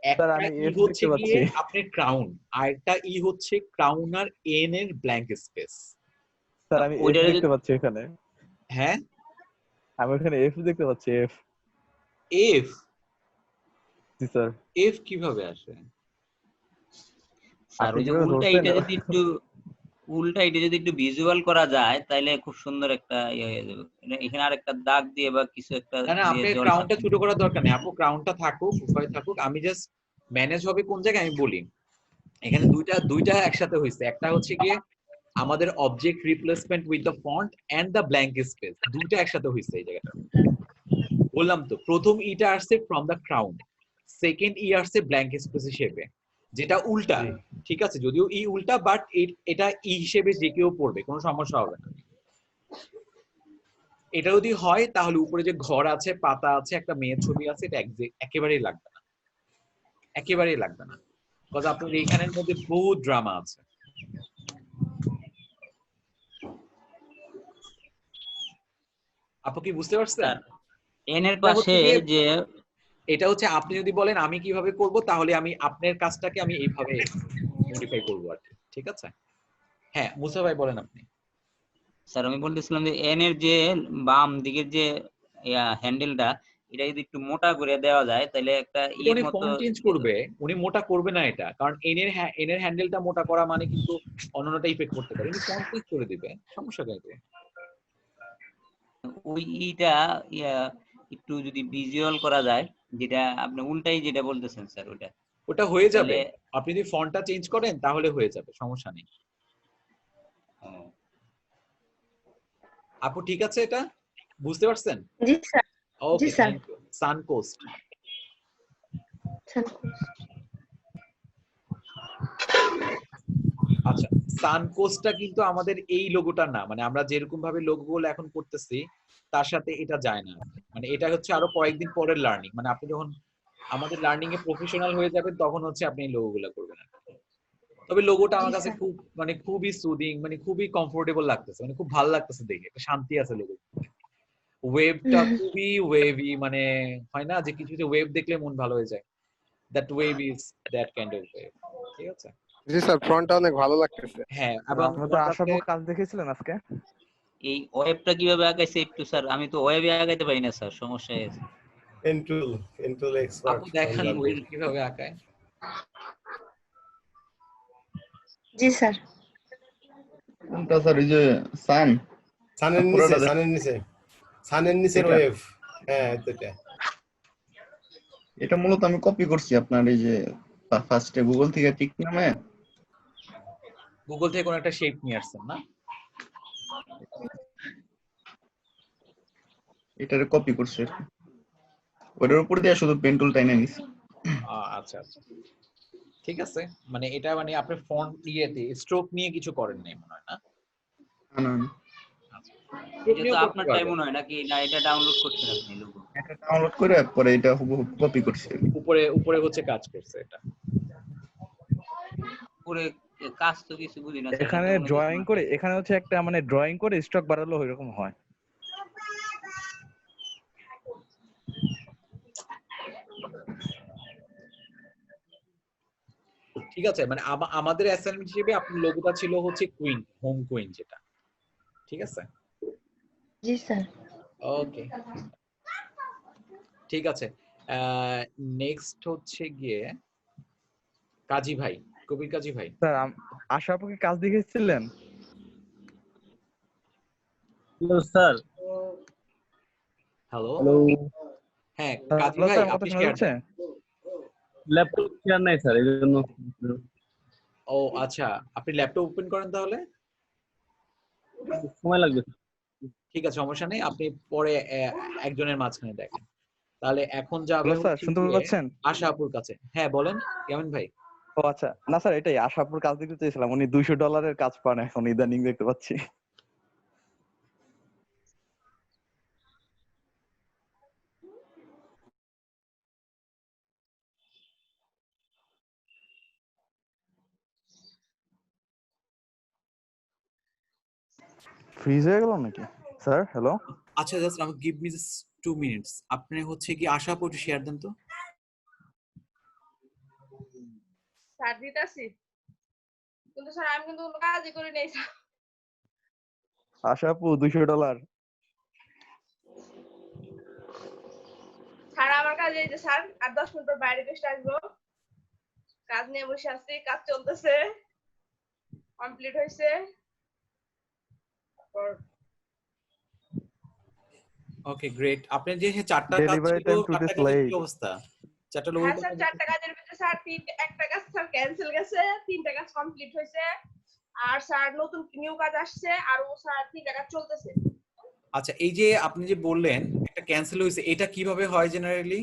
একটা আমি ই F হচ্ছে দেখতে গিয়ে পাচ্ছি। আপনার ক্রাউন, আর একটা ই হচ্ছে ক্রাউন আর এন এর ব্ল্যাঙ্ক স্পেস। স্যার আমি F ওইটারে দেখতে যদি- পাচ্ছি এখানে। হ্যাঁ, আমি এখানে F দেখতে পাচ্ছি, F। এফ, জি স্যার। এফ কিভাবে আসে? স্যার আপনি ওই যে যেভাবে উল্টা ধরছেন, এটা যদি একটু ভিজুয়াল করা যায় তাহলে খুব সুন্দর একটা ইয়ে হয়ে যাবে। এখানে আরেকটা দাগ দিয়ে বা কিছু একটা না না, দিয়ে আপনার জল ক্রাউনটা ছোট করার দরকার নেই আপু, ক্রাউনটা থাকুক, উভয় থাকুক। আমি জাস্ট ম্যানেজ হবে কোন জায়গায় আমি বলি। এখানে দুইটা একসাথে হয়েছে, একটা হচ্ছে গিয়ে আমাদের object replacement with the font and the blank space, দুইটা একসাথে হয়েছে এই জায়গাটা। বললাম তো, প্রথম ইটা আসছে ফ্রম দ্য ক্রাউন, সেকেন্ড ই আসছে ব্ল্যাঙ্ক স্পেস হিসেবে, যেটা উল্টা। ঠিক আছে, যদিও ই উল্টা, বাট এটা ই হিসেবে যে কেউ পড়বে, কোনো সমস্যা হবে না। এটা যদি হয় তাহলে উপরে যে ঘর আছে, পাতা আছে, একটা মেয়ের ছবি আছে, এটা একেবারেই লাগবে না, একেবারেই লাগবে না, বিকজ আপনার এইখানের মধ্যে বহু ড্রামা আছে। আপু কি বুঝতে পারছেন? এন এর এটা পাশে হচ্ছে গিয়ে- যে এটা হচ্ছে আপনি যদি বলেন আমি কিভাবে করব, তাহলে আমি আপনার কাজটাকে আমি এইভাবে মডিফাই করব আর কি, ঠিক আছে? হ্যাঁ, মুসা ভাই বলেন আপনি। স্যার আমি বলতেছিলাম যে এন এর যে বাম দিকের যে হ্যান্ডেলটা, এটা যদি একটু মোটা করে দেওয়া যায় তাহলে একটা ইয়ের উনি মতো। ফন্ট চেঞ্জ করবে, উনি মোটা করবে না এটা, কারণ এনের হ্যান্ডেলটা মোটা করা মানে কিন্তু অন্যটা ইফেক্ট করতে পারে, উনি ফন্ট চেঞ্জ করে দিবে, সমস্যা নেই। ওই ইটা একটু যদি ভিজুয়াল করা যায়, যেটা আপনি উল্টাই যেটা বলতেছেন স্যার, ওটা হয়ে যাবে, তাহলে- আপনি যদি ফন্টটা চেঞ্জ করেন তাহলে হয়ে যাবে, সমস্যা নেই। আপু ঠিক আছে, এটা বুঝতে পারছেন? জি স্যার। ওকে, জি, স্যার। Thank you. সানকোস্ট, আচ্ছা, সানকোস্টটা কিন্তু আমাদের এই লোগোটা না, মানে আমরা যেরকম ভাবে লোগোগুলো এখন করতেছি তার সাথে এটা যায় না, মানে এটা হচ্ছে আরো কয়েকদিন পরের লার্নিং, মানে আপনি যখন আমাদের লার্নিং এ প্রফেশনাল হয়ে যাবেন তখন হচ্ছে আপনি এই লোগোগুলো করবেন। তবে লোগোটা আমার কাছে খুব মানে খুবই সুদিং, মানে খুবই কমফোর্টেবল লাগতেছে, মানে খুব ভালো লাগতেছে দেখে, একটা শান্তি আছে লোগো। ওয়েবটা খুবই ওয়েভি, মানে হয় না যে কিছু ওয়েভ দেখলে মন ভালো হয়ে যায়, that wave is that kind of wave, ঠিক আছে? জি স্যার, ফ্রন্টটা অনেক ভালো লাগতেছে। হ্যাঁ, এবং আপনি তো আসার পর কাজ দেখেছিলেন আজকে? এই ওয়েবটা কিভাবে আগাইছে একটু স্যার, আমি তো ওয়েবে আগাইতে পারি না স্যার, সমস্যা হয়ে গেছে। পেন্টুল এক্সপার্ট। আপু দেখান ওয়েভ কিভাবে আঁকায়। জি স্যার। কোনটা স্যার? এই যে সানের নিচে সানের নিচের এটা? ওয়েভ। হ্যাঁ, এটা এটা মূলত আমি কপি করছি আপনার এই যে ফার্স্টে গুগল থেকে টিক নামে। গুগল থেকে কোন একটা শেপ নিয়ে আসছেন না? এটারে কপি করছি আর কি। ওটার উপর দিয়ে শুধু পেন টুল টাইনে নিছি। আচ্ছা আচ্ছা, ঠিক আছে, মানে এটা মানে আপনি ফন্ট ইয়েতে স্ট্রোক নিয়ে কিছু করেন নাই মনে হয় না? না না। আচ্ছা। এটা নিয়েও তো করতে আপনার পারবেন। টাইম মনে হয় নাকি, না এটা ডাউনলোড করছেন আপনি লোগো? এটা ডাউনলোড করে পরে এটা হুবহু কপি করছি আমি। উপরে উপরে হচ্ছে কাজ করছে এটা। পুরো কাজ তো কিছু বুঝি না স্যার, এটা এখানে তো মনে হচ্ছে ড্রয়িং smart করে, type। এখানে হচ্ছে একটা মানে ড্রয়িং করে স্টক বাড়ালো ওইরকম হয়। ঠিক আছে, মানে আমাদের অ্যাসাইনমেন্ট হিসেবে আপনার লোগোটা ছিল হচ্ছে কুইন, হোম কুইন যেটা। ঠিক আছে, জি স্যার। ওকে ঠিক আছে। নেক্সট হচ্ছে গিয়ে কাজী ভাই, কবির কাজী ভাই। স্যার আশা আপু কি কাজ দেখেছিলেন? স্যার হ্যালো হ্যালো হ্যাঁ কাজী ভাই, স্যার আমার কথা আপনি শোনা শেয়ার যাচ্ছে? দেন। ল্যাপটপ শেয়ার নাই স্যার, এই জন্য। ও আচ্ছা, আপনি ল্যাপটপ ওপেন করেন তাহলে। সময় লাগবে। ঠিক আছে, সমস্যা নেই, আপনি পরে একজনের মাঝখানে দেখেন। তাহলে এখন যাবে হ্যালো স্যার, হচ্ছে শুনতে গিয়ে পাচ্ছেন? আশা আপুর কাছে। হ্যাঁ বলেন কেমন ভাই। ও আচ্ছা, না স্যার এটাই আশা আপুর কাজ দেখতে চেয়েছিলাম, উনি $200 কাজ পান এখন ইদানিং দেখতে পাচ্ছি। ফ্রিজ হয়ে গেল নাকি স্যার? হ্যালো আচ্ছা just give me just 2 minutes. আপনি হচ্ছে কি আশা আপু একটু শেয়ার দেন তো। স্যার দিতাছি, কিন্তু স্যার আমি কিন্তু কোনো কাজই করি নাই স্যার। আশা আপু $200। স্যার আমার কাজ এই যে স্যার, আর 10 মিনিট পর বাইরে গেস্ট আসবো, কাজ নিয়ে বসে আছি, কাজ চলতেছে, কমপ্লিট হয়েছে। Okay great. আপনার যে 4টা কাজ ডেলিভারি ছিল, টাইম 4টা 2 days কাজের কি late। অবস্থা? 4টা লোক হ্যাঁ স্যার, 4টা কাজের ভিতরে স্যার একটা কাজ স্যার ক্যান্সেল গেছে, 3টা কাজ কমপ্লিট হয়েছে, আর স্যার নতুন নিউ কাজ আসছে, আর ও স্যার 3টা কাজ চলতেছে। আচ্ছা, এই যে আপনি যে বললেন একটা ক্যান্সেল হয়েছে, এটা কিভাবে হয় জেনারেলি?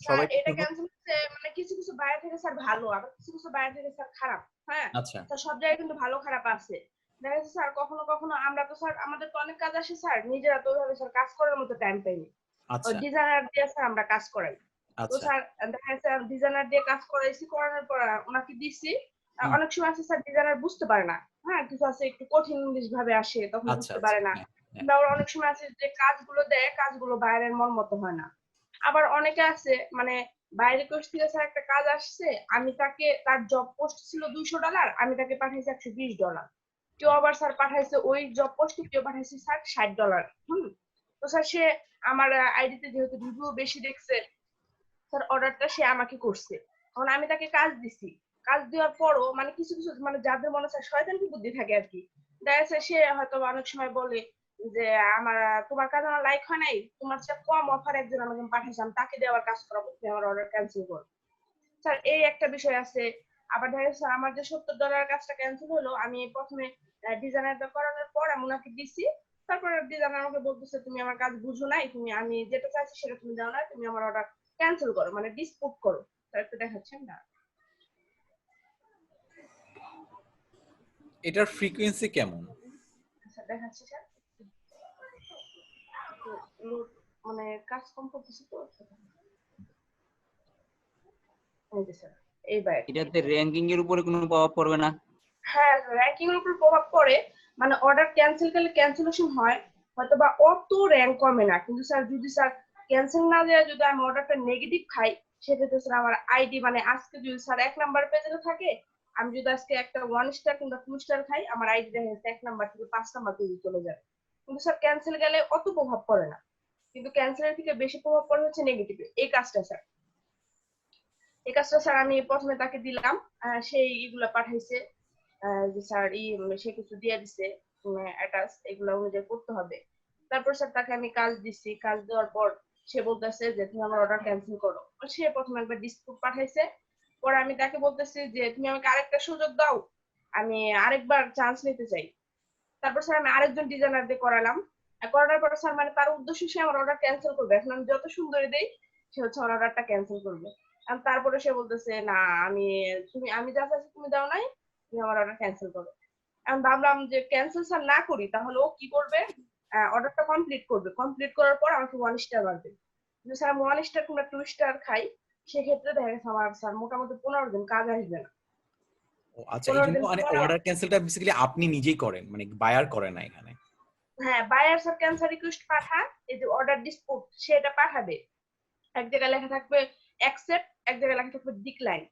স্যার সবাই এটা ক্যান্সেল হচ্ছে মানে কিছু কিছু বাইরে থেকে স্যার ভালো, আবার কিছু কিছু বাইরে থেকে স্যার খারাপ। হ্যাঁ আচ্ছা স্যার, সব জায়গায় কিন্তু ভালো খারাপ আছে। দেখা যাচ্ছে স্যার কখনো কখনো আমরা তো স্যার, আমাদের তো অনেক কাজ আসে স্যার, নিজেরা তো ওইভাবে স্যার কাজ করার মতো টাইম পাইনি। ওই আচ্ছা ডিজাইনার দিয়ে স্যার আমরা কাজ করাই। তো আচ্ছা স্যার দেখা যাচ্ছে ডিজাইনার দিয়ে কাজ করাইছি, করানোর পর ওনাকে দিছি। হুম, অনেক সময় আছে স্যার ডিজাইনার বুঝতে পারে না, হ্যাঁ কিছু আছে একটু কঠিন ইংলিশ ভাবে আসে, তখন আচ্ছা বুঝতে আচ্ছা পারে না। হ্যাঁ হ্যাঁ কিংবা আবার অনেক সময় আছে যে কাজগুলো দেয়, কাজগুলো বাইরের মন মতো হয় না। আবার অনেকে আছে মানে বাইরে কোর্স থেকে স্যার একটা কাজ আসছে, আমি তাকে, তার জব পোস্ট ছিল $200, আমি তাকে পাঠাইছি $120। কেউ আবার স্যার পাঠাইছে ওই জব পোস্টে, কেউ পাঠাইছে স্যার $60। তো স্যার সে আমার আইডিতে যেহেতু রিভিউ বেশি দেখছে, স্যার অর্ডারটা সে আমাকে করছে। এখন আমি তাকে কাজ দিছি, কাজ দেওয়ার পরও মানে কিছু কিছু মানে যাদের মনে স্যার শয়তানি বুদ্ধি থাকে আর কি, দেখা যাচ্ছে সে হয়তো অনেক সময় বলে যে আমার তোমার কাজ আমার লাইক হয় নাই, তোমার চেয়ে কম অফার একজন আমাকে পাঠাইছে, আমি তাকে দেওয়ার কাজ করাবো, তুমি আমার অর্ডার ক্যান্সেল করো। স্যার এই একটা বিষয় আছে। আবার দেখা যাচ্ছে আমার যে $70 কাজটা ক্যান্সেল হলো, আমি প্রথমে ডিজাইনারটা করানোর পর আমি ওনাকে দিছি, তারপর ডিজাইনার আমাকে বলতেছে তুমি আমার কাজ বুঝো নাই, তুমি আমি যেটা চাইছি সেটা তুমি দাও না, তুমি আমার অর্ডার ক্যান্সেল করো, মানে ডিসপুট করো। স্যার একটু দেখাচ্ছেন না? এটার ফ্রিকোয়েন্সি কেমন? স্যার দেখাচ্ছি স্যার, মানে কাজ কম করতেছি তো। এই যে স্যার এইবার এটাতে র‍্যাঙ্কিং এর উপরে কোনো প্রভাব পড়বে না? হ্যাঁ র‍্যাঙ্কিং এর উপর প্রভাব পড়ে, মানে অর্ডার ক্যান্সেল করলে ক্যান্সেলেশন হয়, হয়তো বা অত র‍্যাঙ্ক কমে না, কিন্তু স্যার যদি স্যার ক্যান্সেল না দেওয়া যদি আমি অর্ডারটা নেগেটিভ খাই, সেক্ষেত্রে স্যার আমার আইডি মানে আজকে যদি স্যার 1 নাম্বার পেজে থাকে, আমি যদি আজকে একটা 1 স্টার কিংবা 2 স্টার খাই, আমার আইডি দেখা যাচ্ছে 1 নাম্বার থেকে 5 নাম্বার পেজে চলে যায়। কিন্তু স্যার ক্যান্সেল গেলে অত প্রভাব পড়ে না, কিন্তু ক্যান্সেলের থেকে বেশি প্রভাব পড়ে হচ্ছে নেগেটিভে। এই কাজটা স্যার, এই কাজটা স্যার আমি প্রথমে তাকে দিলাম, সেই এগুলা পাঠাইছে, যে স্যার সে কিছু দিয়ে দিছে অ্যাটাচ, এগুলো অনুযায়ী করতে হবে। তারপর স্যার তাকে আমি কাজ দিচ্ছি, কাজ দেওয়ার পর সে বলতেছে যে তুমি আমার অর্ডার ক্যান্সেল করো। সে প্রথমে একবার ডিসপুট পাঠাইছে, পরে আমি তাকে বলতেছি যে তুমি আমাকে আরেকটা সুযোগ দাও, আমি আরেকবার চান্স নিতে চাই। তারপর স্যার আমি আরেকজন ডিজাইনার দিয়ে করালাম, করানোর পর স্যার মানে তার উদ্দেশ্য সে আমার অর্ডার ক্যান্সেল করবে, এখন আমি যত সুন্দরী দেই সে হচ্ছে আমার অর্ডারটা ক্যান্সেল করবে। আর তারপরে সে বলতেছে না আমি যা চাইছি তুমি দাও নাই, তুমি আমার অর্ডার ক্যান্সেল করো। আমি ভাবলাম যে ক্যান্সেল স্যার না করি তাহলে ও কি করবে, অর্ডারটা কমপ্লিট করবে, কমপ্লিট করার পর আমাকে 1 স্টার মারবে। যদি স্যার আমি 1 স্টার কিংবা 2 স্টার খাই সেক্ষেত্রে দেখা গেছে আমার স্যার মোটামুটি 15 দিন কাজ আসবে না। ও আচ্ছা, এই 15 জন্য দিন মানে পরে অর্ডার ক্যান্সেলটা বেসিক্যালি আপনি নিজেই করেন, মানে বায়ার করে না এখানে? হ্যাঁ, বায়ার স্যার ক্যান্সেল রিকোয়েস্ট পাঠায়, এই যে অর্ডার ডিসপুট সেটা পাঠাবে। এক জায়গায় লেখা থাকবে অ্যাকসেপ্ট, এক জায়গায় লেখা থাকবে ডিক্লাইন।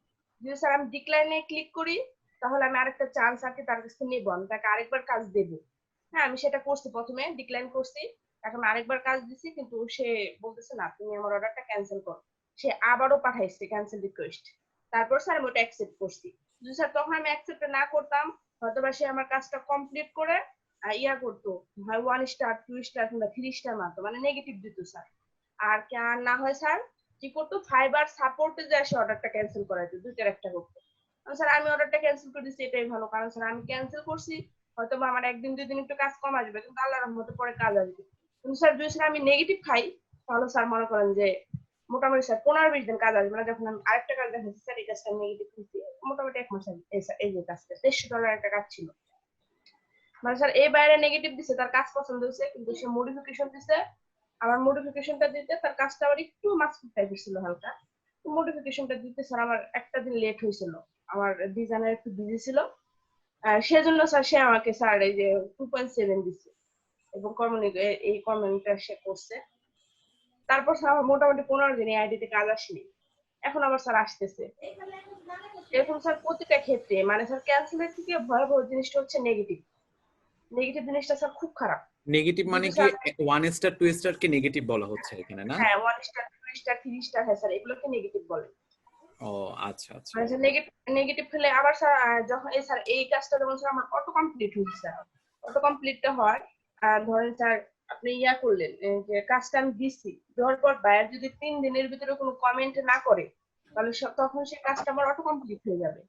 যদি স্যার আমি ডিক্লাইনে ক্লিক করি তাহলে আমি আরেকটা চান্স আর কি তার কাছে নেব, আমি তাকে আরেকবার কাজ দেব। হ্যাঁ, আমি সেটা করছি, প্রথমে ডিক্লাইন করছি, এখন আরেকবার কাজ দিছি, কিন্তু সে বলতেছে না তুমি আমার অর্ডারটা ক্যান্সেল করো। সে আবারও পাঠাইছে ক্যান্সেল রিকোয়েস্ট, তারপর স্যার আমি ওটা অ্যাকসেপ্ট করছি। যদি স্যার তখন আমি অ্যাকসেপ্ট না করতাম হয়তোবা সে আমার কাজটা কমপ্লিট করে ইয়া করতো, হয় 1 স্টার 2 স্টার কিংবা 3 স্টার মারতো, মানে নেগেটিভ দিত স্যার। আর না হয় স্যার কি করতো, ফাইবার সাপোর্টে যায় সে অর্ডারটা ক্যান্সেল করাইতো, দুইটার একটা করতো। স্যার আমি অর্ডারটা ক্যান্সেল করে দিচ্ছি, এটাই ভালো, কারণ স্যার আমি ক্যান্সেল করছি হয়তো বা আমার 1 দিন 2 দিন একটু কাজ কম আসবে, কিন্তু আল্লাহর রহমতে পরে কাজ আসবে। কিন্তু স্যার যদি স্যার আমি নেগেটিভ খাই তাহলে স্যার মনে করেন যে মোটামুটি স্যার 15-20 দিন কাজ আসবে না। যখন আমি আরেকটা কাজ দেখাচ্ছি স্যার এই কাজটা নেগেটিভ দিচ্ছি, মোটামুটি 1 মাস আগে এই যে কাজটা $150 একটা কাজ ছিল, মানে স্যার এই বাইরে নেগেটিভ দিছে, তার কাজ পছন্দ হয়েছে কিন্তু সে মডিফিকেশন দিছে। আমার মডিফিকেশনটা দিতে তার কাজটা আবার একটু মাঝখান টাইপের ছিল হালকা, মডিফিকেশনটা দিতে স্যার আমার একটা দিন লেট হয়েছিল, আমার ডিজাইনার একটু বিজি ছিল, সেজন্য স্যার সে আমাকে স্যার এই যে 2.7 দিছে এবং এই কমেন্টটা সে করছে। তারপর স্যার আমার মোটামুটি 15 দিন এই আইডিতে কাজ আসেনি, এখন আবার স্যার আসতেছে। এরকম স্যার প্রতিটা ক্ষেত্রে, মানে স্যার ক্যান্সেলের থেকে ভয়াবহ জিনিসটা হচ্ছে নেগেটিভ। নেগেটিভ জিনিসটা স্যার খুব খারাপ। নেগেটিভ মানে যদি কি স্যার 1 স্টার 2 স্টার কে নেগেটিভ বলা হচ্ছে এখানে না? হ্যাঁ 1 স্টার 2 স্টার 3 স্টার, হ্যাঁ স্যার এগুলোকে নেগেটিভ বলে। ও আচ্ছা আচ্ছা। মানে স্যার নেগেটিভ হলে আবার স্যার যখন এই স্যার এই কাজটা যেমন স্যার আমার অটো কমপ্লিট হয়েছে, স্যার অটো কমপ্লিটটা হয় ধরেন স্যার আপনি ইয়া করলেন যে কাজটা আমি দিচ্ছি, দেওয়ার পর বায়ার যদি 3 দিনের ভিতরে কোনো কমেন্ট না করে তাহলে তখন সে কাজটা আমার অটো কমপ্লিট হয়ে যাবে।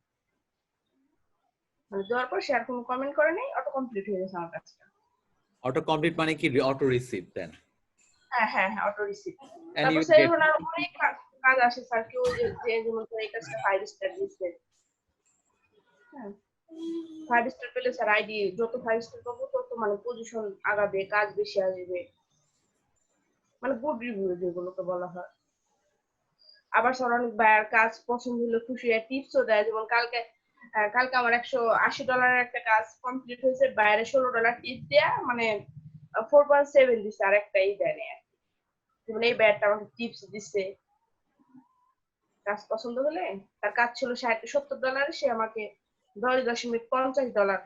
মানে দেওয়ার পর সে আর কোনো কমেন্ট করে নাই, অটো কমপ্লিট হয়ে গেছে আমার কাজটা। অটো কমপ্লিট মানে কি অটো রিসিভ দেন? হ্যাঁ হ্যাঁ হ্যাঁ, অটো রিসিভ। And তারপর you স্যার get এখন আর অনেক কাজ আসে স্যার, কেউ যে যেমন এই কাজটা 5 স্টার দিচ্ছে, হ্যাঁ 5 স্টার পেলে স্যার আইডি যত 5 স্টার পাবো তত মানে পজিশন আগাবে, কাজ বেশি আসবে, মানে গুড রিভিউ যেগুলোকে বলা হয়। আবার স্যার অনেক বায়ার কাজ পছন্দ হলে খুশি হয়, টিপসও দেয়, যেমন কালকে আমার $180 একটা কাজ কমপ্লিট হয়েছে, বাইরে $16 টিপ দেয়া, মানে 4.7 দিচ্ছে, আর একটাই দেয় না, যেমন এই ব্যাটটা আমাকে টিপস দিচ্ছে। কাজ পছন্দ হলে, তার কাজ ছিল $70, সে আমাকে $10.50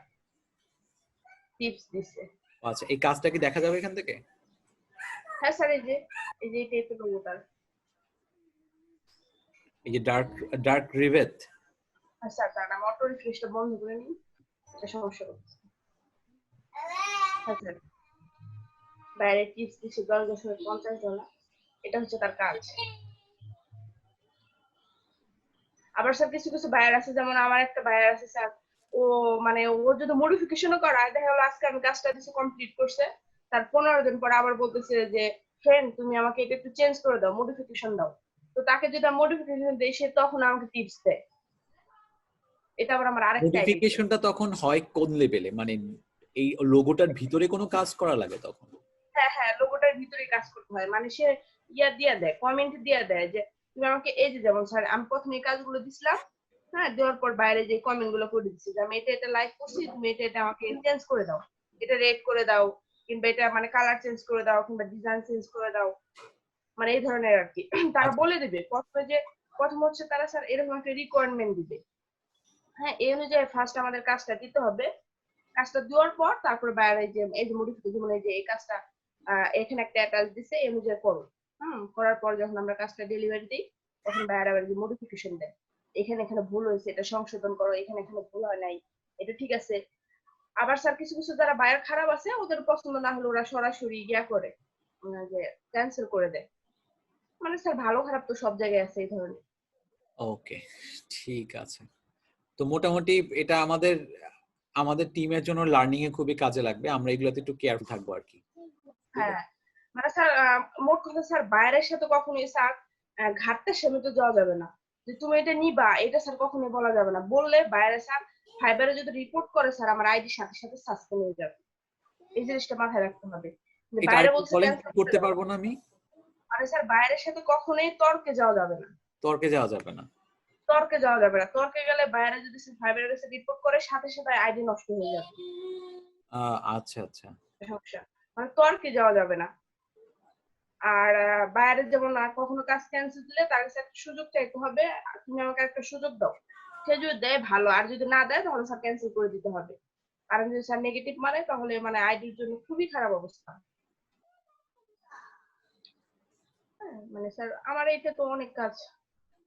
টিপস দিচ্ছে। আচ্ছা, এই কাজটা কি দেখা যাবে এখান থেকে? হ্যাঁ স্যার, এই যে এই টাইপের লোগো তার, এই যে ডার্ক রিভেট। হ্যাঁ স্যার, তার নাম অটো রিফ্রেশটা বন্ধ করে নিন, এটা সমস্যা করছে। হ্যাঁ স্যার, বাইরে টিপস দিচ্ছে $10.50, এটা হচ্ছে তার কাজ। আবার স্যার কিছু কিছু বায়ার আছে, যেমন আমার একটা বায়ার আছে স্যার, ও মানে ও যদি মডিফিকেশনও করায়, দেখা গেলো আজকে আমি কাজটা দিচ্ছি কমপ্লিট করছে, তার 15 দিন পর আবার বলতেছে যে ফ্রেন্ড তুমি আমাকে এটা একটু চেঞ্জ করে দাও, মডিফিকেশন দাও। তো তাকে যদি মডিফিকেশন দেই সে তখন আমাকে টিপস দেয়। এটা আবার আমার আরেকটা আইডি। মডিফিকেশনটা তখন হয় কোন লেভেলে, মানে এই লোগোটার ভিতরে কোনো কাজ করা লাগে তখন? হ্যাঁ হ্যাঁ, লোগোটার ভিতরে কাজ করতে হয়, মানে সে ইয়া দিয়া দেয়, কমেন্ট দিয়া দেয় যে তুমি আমাকে এই যে, যেমন স্যার আমি প্রথমে এই কাজগুলো দিছিলাম, হ্যাঁ দেওয়ার পর বাইরে যে কমেন্ট গুলো করে দিচ্ছি যে আমি এটা লাইক করছি, তুমি এটা আমাকে চেঞ্জ করে দাও, এটা রেড করে দাও, কিংবা এটা মানে কালার চেঞ্জ করে দাও, কিংবা ডিজাইন চেঞ্জ করে দাও, মানে এই ধরনের আর কি। তারা বলে দিবে প্রথম হচ্ছে তারা স্যার এরকম একটা রিকোয়ারমেন্ট দিবে, হ্যাঁ এই অনুযায়ী ফার্স্ট আমাদের কাজটা দিতে হবে। কাজটা দেওয়ার পর তারপরে বাইরে যে এই যে মডিফিকেশন, মানে যে এই কাজটা এখানে একটা অ্যাটাচ দিছে, এই অনুযায়ী করো। করার পর যখন আমরা কাজটা ডেলিভারি দিই তখন বাইরে আবার যে মডিফিকেশন দেয়, এখানে ভুল হয়েছে, এটা সংশোধন করো, এখানে ভুল হয় নাই, এটা ঠিক আছে। আবার স্যার কিছু কিছু যারা বায়ার খারাপ আছে, ওদের পছন্দ না হলে ওরা সরাসরি ইয়া করে, যে ক্যান্সেল করে দেয়। মানে স্যার ভালো খারাপ তো সব জায়গায় আছে এই ধরনের। ওকে, ঠিক আছে। তো মোটামুটি এটা আমাদের টিমের জন্য লার্নিং এ খুবই কাজে লাগবে, আমরা এগুলোতে একটু কেয়ারফুল থাকবো আর কি। হ্যাঁ, মানে স্যার মোট কথা স্যার বাইরের সাথে কখনোই স্যার ঘাটতে সীমিত যাওয়া যাবে না, যে তুমি এটা নিবা, এটা স্যার কখনোই বলা যাবে না। বললে বাইরে স্যার ফাইবারে যদি রিপোর্ট করে স্যার আমার আইডি সাথে সাথে সাসপেন্ড হয়ে যাবে। এই জিনিসটা মাথায় রাখতে হবে। যে এটা বাইরে আরেকটু বলছে বলেন, ক্যান্সেল করতে পারবো না আমি? আরে স্যার বাইরের সাথে কখনোই তর্কে যাওয়া যাবে না। তর্কে যাওয়া যাবে না। তর্কে যাওয়া যাবে না। তর্কে গেলে বাইরে যদি ফাইবারের কাছে রিপোর্ট করে সাথে সাথে আইডি নষ্ট হয়ে যাবে। আচ্ছা আচ্ছা। সমস্যা মানে তর্কে যাওয়া যাবে না। আর বাইরে যেমন আর কখনো কাজ ক্যান্সেল দিলে তার কাছে একটা সুযোগ চাইতে হবে, তুমি আমাকে একটা সুযোগ দাও। সে যদি দেয় ভালো, আর যদি না দেয় তাহলে স্যার ক্যান্সেল করে দিতে হবে। কারণ যদি স্যার নেগেটিভ মানে তাহলে মানে আইডির জন্য খুবই খারাপ অবস্থা। হ্যাঁ, মানে স্যার আমার এইটা তো অনেক কাজ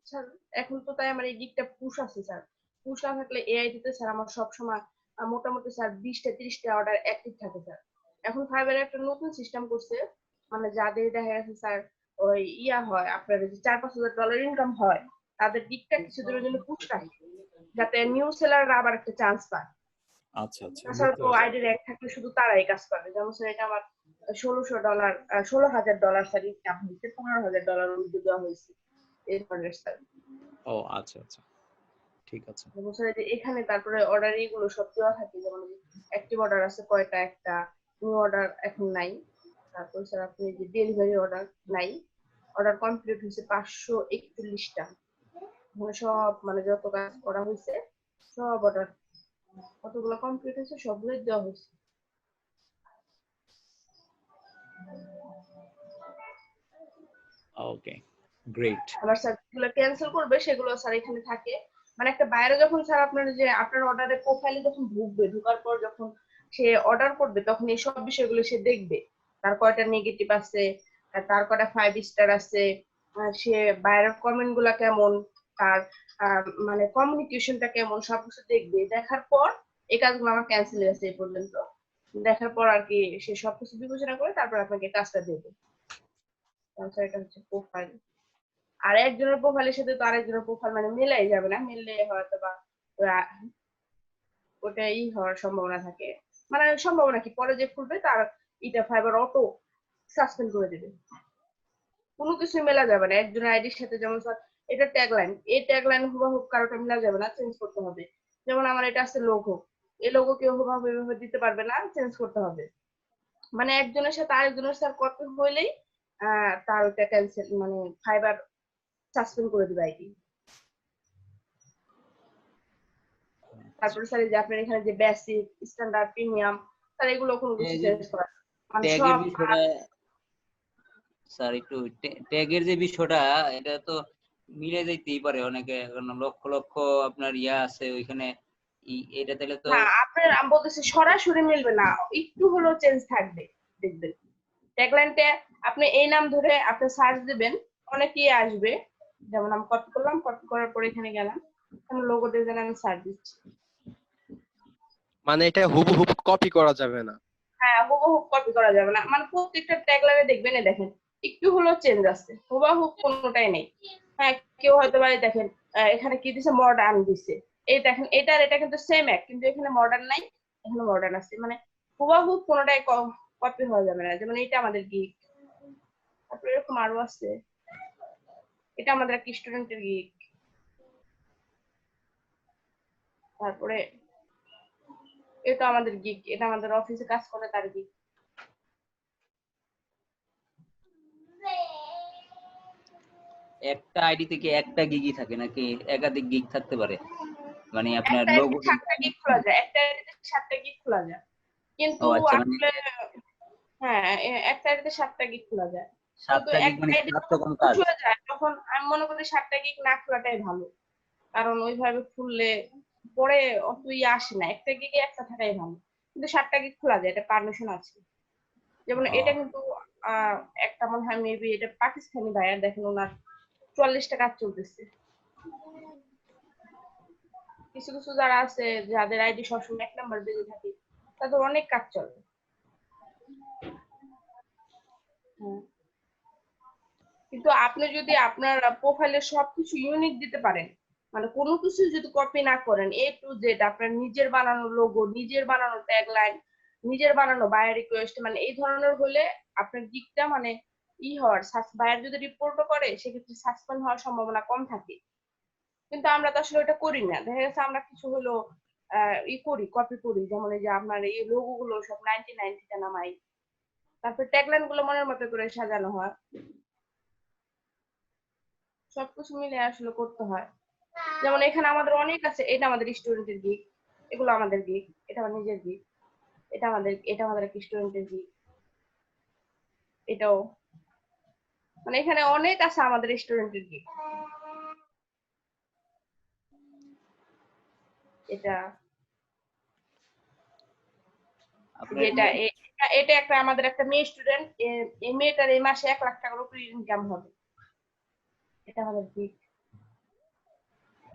স্যার। এখন তো তাই আমার এই দিকটা পুশ আছে স্যার। পুশ না থাকলে এআইডি তে স্যার আমার সবসময় মোটামুটি স্যার 20টা 30টা অর্ডার অ্যাক্টিভ থাকে স্যার। এখন ফাইবারে একটা নতুন সিস্টেম করছে, মানে যাদের দেখা গেছে স্যার ওই ইয়া হয় আপনার যে $4-5,000 ইনকাম হয়, তাদের দিকটা কিছু দিনের জন্য পুশ রাখে যাতে নিউ সেলাররা আবার একটা চান্স পায়। আচ্ছা আচ্ছা। তাছাড়া তো আইডি র্যাঙ্ক থাকলে শুধু তারাই কাজ পাবে। যেমন স্যার এটা আমার $16,000 স্যার ইনকাম হয়েছে, $15,000 উইথড্র দেওয়া হয়েছে এই ধরনের স্যার। ও আচ্ছা আচ্ছা, ঠিক আছে। যেমন স্যার যে এখানে তারপরে অর্ডার এইগুলো সব দেওয়া থাকে, যেমন অ্যাক্টিভ অর্ডার আছে কয়টা, একটা নিউ অর্ডার এখন নাই। তারপর স্যার আপনি যে ডেলিভারি অর্ডার নাই, অর্ডার কমপ্লিট হয়েছে 541টা। মানে সব মানে যত কাজ করা হয়েছে সব অর্ডার কতগুলো কমপ্লিট হয়েছে সবগুলোই দেওয়া হয়েছে। ওকে, গ্রেট। আবার স্যার যেগুলো ক্যান্সেল করবে সেগুলো স্যার এখানে থাকে। মানে একটা বাইরে যখন স্যার আপনার যে আপনার অর্ডারের প্রোফাইলে যখন ঢুকবে, ঢোকার পর যখন সে অর্ডার করবে তখন এই সব বিষয়গুলো সে দেখবে। তার কয়টা নেগেটিভ আছে, তার কয়টা 5 স্টার আছে, সে বাইরের কমেন্ট গুলা কেমন, তার মানে কমিউনিকেশনটা কেমন, সবকিছু দেখবে। দেখার পর এই কাজগুলো আমার ক্যান্সেল হয়েছে এই পর্যন্ত। দেখার পর আর কি সে সবকিছু বিবেচনা করে তারপর আপনাকে কাজটা দেবে। এটা হচ্ছে প্রোফাইল। আর একজনের প্রোফাইলের সাথে তো আরেকজনের প্রোফাইল মানে মিলাই যাবে না, মিললে হয়তো বা ওটাই হওয়ার সম্ভাবনা থাকে। মানে সম্ভাবনা কি, পরে যে খুলবে তার এটা ফাইবার অটো সাসপেন্ড করে দেবে। কোনো কিছু মেলা যাবে না একজনের আইডির সাথে। যেমন স্যার এটা ট্যাগলাইন, এই ট্যাগলাইন হুবহু কারোটা মেলা যাবে না, চেঞ্জ করতে হবে। যেমন আমার এটা আছে লোগো, এই লোগো কেউ হুবহু এভাবে দিতে পারবে না, চেঞ্জ করতে হবে। মানে একজনের সাথে আরেকজনের স্যার কপি হইলেই তার ওটা ক্যান্সেল, মানে ফাইবার সাসপেন্ড করে দিবে আইডি। তারপরে স্যার এই যে আপনার এখানে যে বেসিক, স্ট্যান্ডার্ড, প্রিমিয়াম, স্যার এগুলো কোনো কিছু চেঞ্জ করা মানে ট্যাগের সব বিষয়টা স্যার একটু ট্যাগের যে বিষয়টা এটা তো মিলে যাইতেই পারে অনেকে, কারণ লক্ষ লক্ষ আপনার ইয়া আছে ওইখানে। এটা তাহলে তো না আপনার আমি বলতেছি সরাসরি মিলবে না, একটু হলেও চেঞ্জ থাকবে দেখবেন। ট্যাগলাইনটা আপনি এই নাম ধরে আপনি সার্চ দিবেন, অনেকেই আসবে। যেমন আমি কপি করলাম, কপি করার পর এখানে গেলাম, আমি লোগো দিয়ে আমি সার্চ দিচ্ছি। মানে এটা হুবহু কপি করা যাবে না। হ্যাঁ, হুবহু কপি করা যাবে না। মানে প্রত্যেকটা ট্যাগলাইনে দেখবেন দেখেন একটু হলেও চেঞ্জ আছে, হুবহু কোনোটাই নেই। হ্যাঁ, কেউ হয়তো বা দেখেন এখানে কি দিছে, মডার্ন দিছে। এই দেখেন এটার এটা কিন্তু সেম এক, কিন্তু এখানে মডার্ন নাই, এখানে মডার্ন আছে। মানে হুবহু কোনোটাই কপি হয়ে যাবে না। যেমন এটা আমাদের গিগ, তারপরে এরকম আরো আছে। এটা আমাদের এক স্টুডেন্টের গিগ। তারপরে এটা আমাদের গিগ, এটা আমাদের অফিসে কাজ করে তার গিগ। একটা আইডি থেকে একটা গিগই থাকে নাকি একাধিক গিগ থাকতে পারে? মানে আপনার একটা লোগো 7টা গিগ খোলা যায়, একটা আইডিতে 7টা গিগ খোলা যায়। কিন্তু আচ্ছা, মানে আসলে হ্যাঁ একটা আইডিতে 7টা গিগ খোলা যায়। কিন্তু 7টা গিগ একটা মানে আইডি 7 যখন রকম পুশ কাজ। হয়ে যায় তখন আমি মনে করি 7টা গিগ না খোলাটাই ভালো। কারণ ওইভাবে খুললে পরে অত আসে না, একটা গিগে একটা থাকাই ভালো। কিন্তু 7টা গিগ খোলা যায়, এটা পারমিশন আছে। যেমন এটা কিন্তু একটা মনে হয় মেবি এটা পাকিস্তানি ভাইয়ার, দেখেন ওনার 44টা কাজ চলতেছে। কিছু কিছু যারা আছে যাদের আইডি সবসময় 1 নাম্বার বেজে থাকে তাদের অনেক কাজ চলে। কিন্তু আপনি যদি আপনার প্রোফাইলে সবকিছু ইউনিক দিতে পারেন, মানে কোনো কিছু যদি কপি না করেন, এ টু জেড আপনার নিজের বানানো লোগো, নিজের বানানো ট্যাগলাইন, নিজের বানানো বায়ার রিকোয়েস্ট, মানে এই ধরনের হলে আপনার দিকটা মানে হওয়ার বায়ার যদি রিপোর্টও করে সেক্ষেত্রে সাসপেন্ড হওয়ার সম্ভাবনা কম থাকে। কিন্তু আমরা তো আসলে এটা করি না। দেখা গেছে আমরা কিছু হলো করি, কপি করি। যেমন এই যে আপনার এই লোগো গুলো সব 1990 নামাই। তারপর ট্যাগলাইন গুলো মনের মতো করে সাজানো হয়। সবকিছু মিলে আসলে করতে হয়। যেমন এখানে আমাদের অনেক আছে, এটা আমাদের স্টুডেন্টের গিগ, এগুলো আমাদের গিগ, এটা আমার নিজের গিগ, এটা আমাদের এক স্টুডেন্টের গিগ, এটাও, মানে এখানে অনেক আছে আমাদের স্টুডেন্টের গিগ। এটা এটা একটা আমাদের একটা মেয়ে স্টুডেন্ট, এই মেয়েটার এই মাসে 1 লাখ টাকার উপরে ইনকাম হবে, এটা আমাদের গিগ।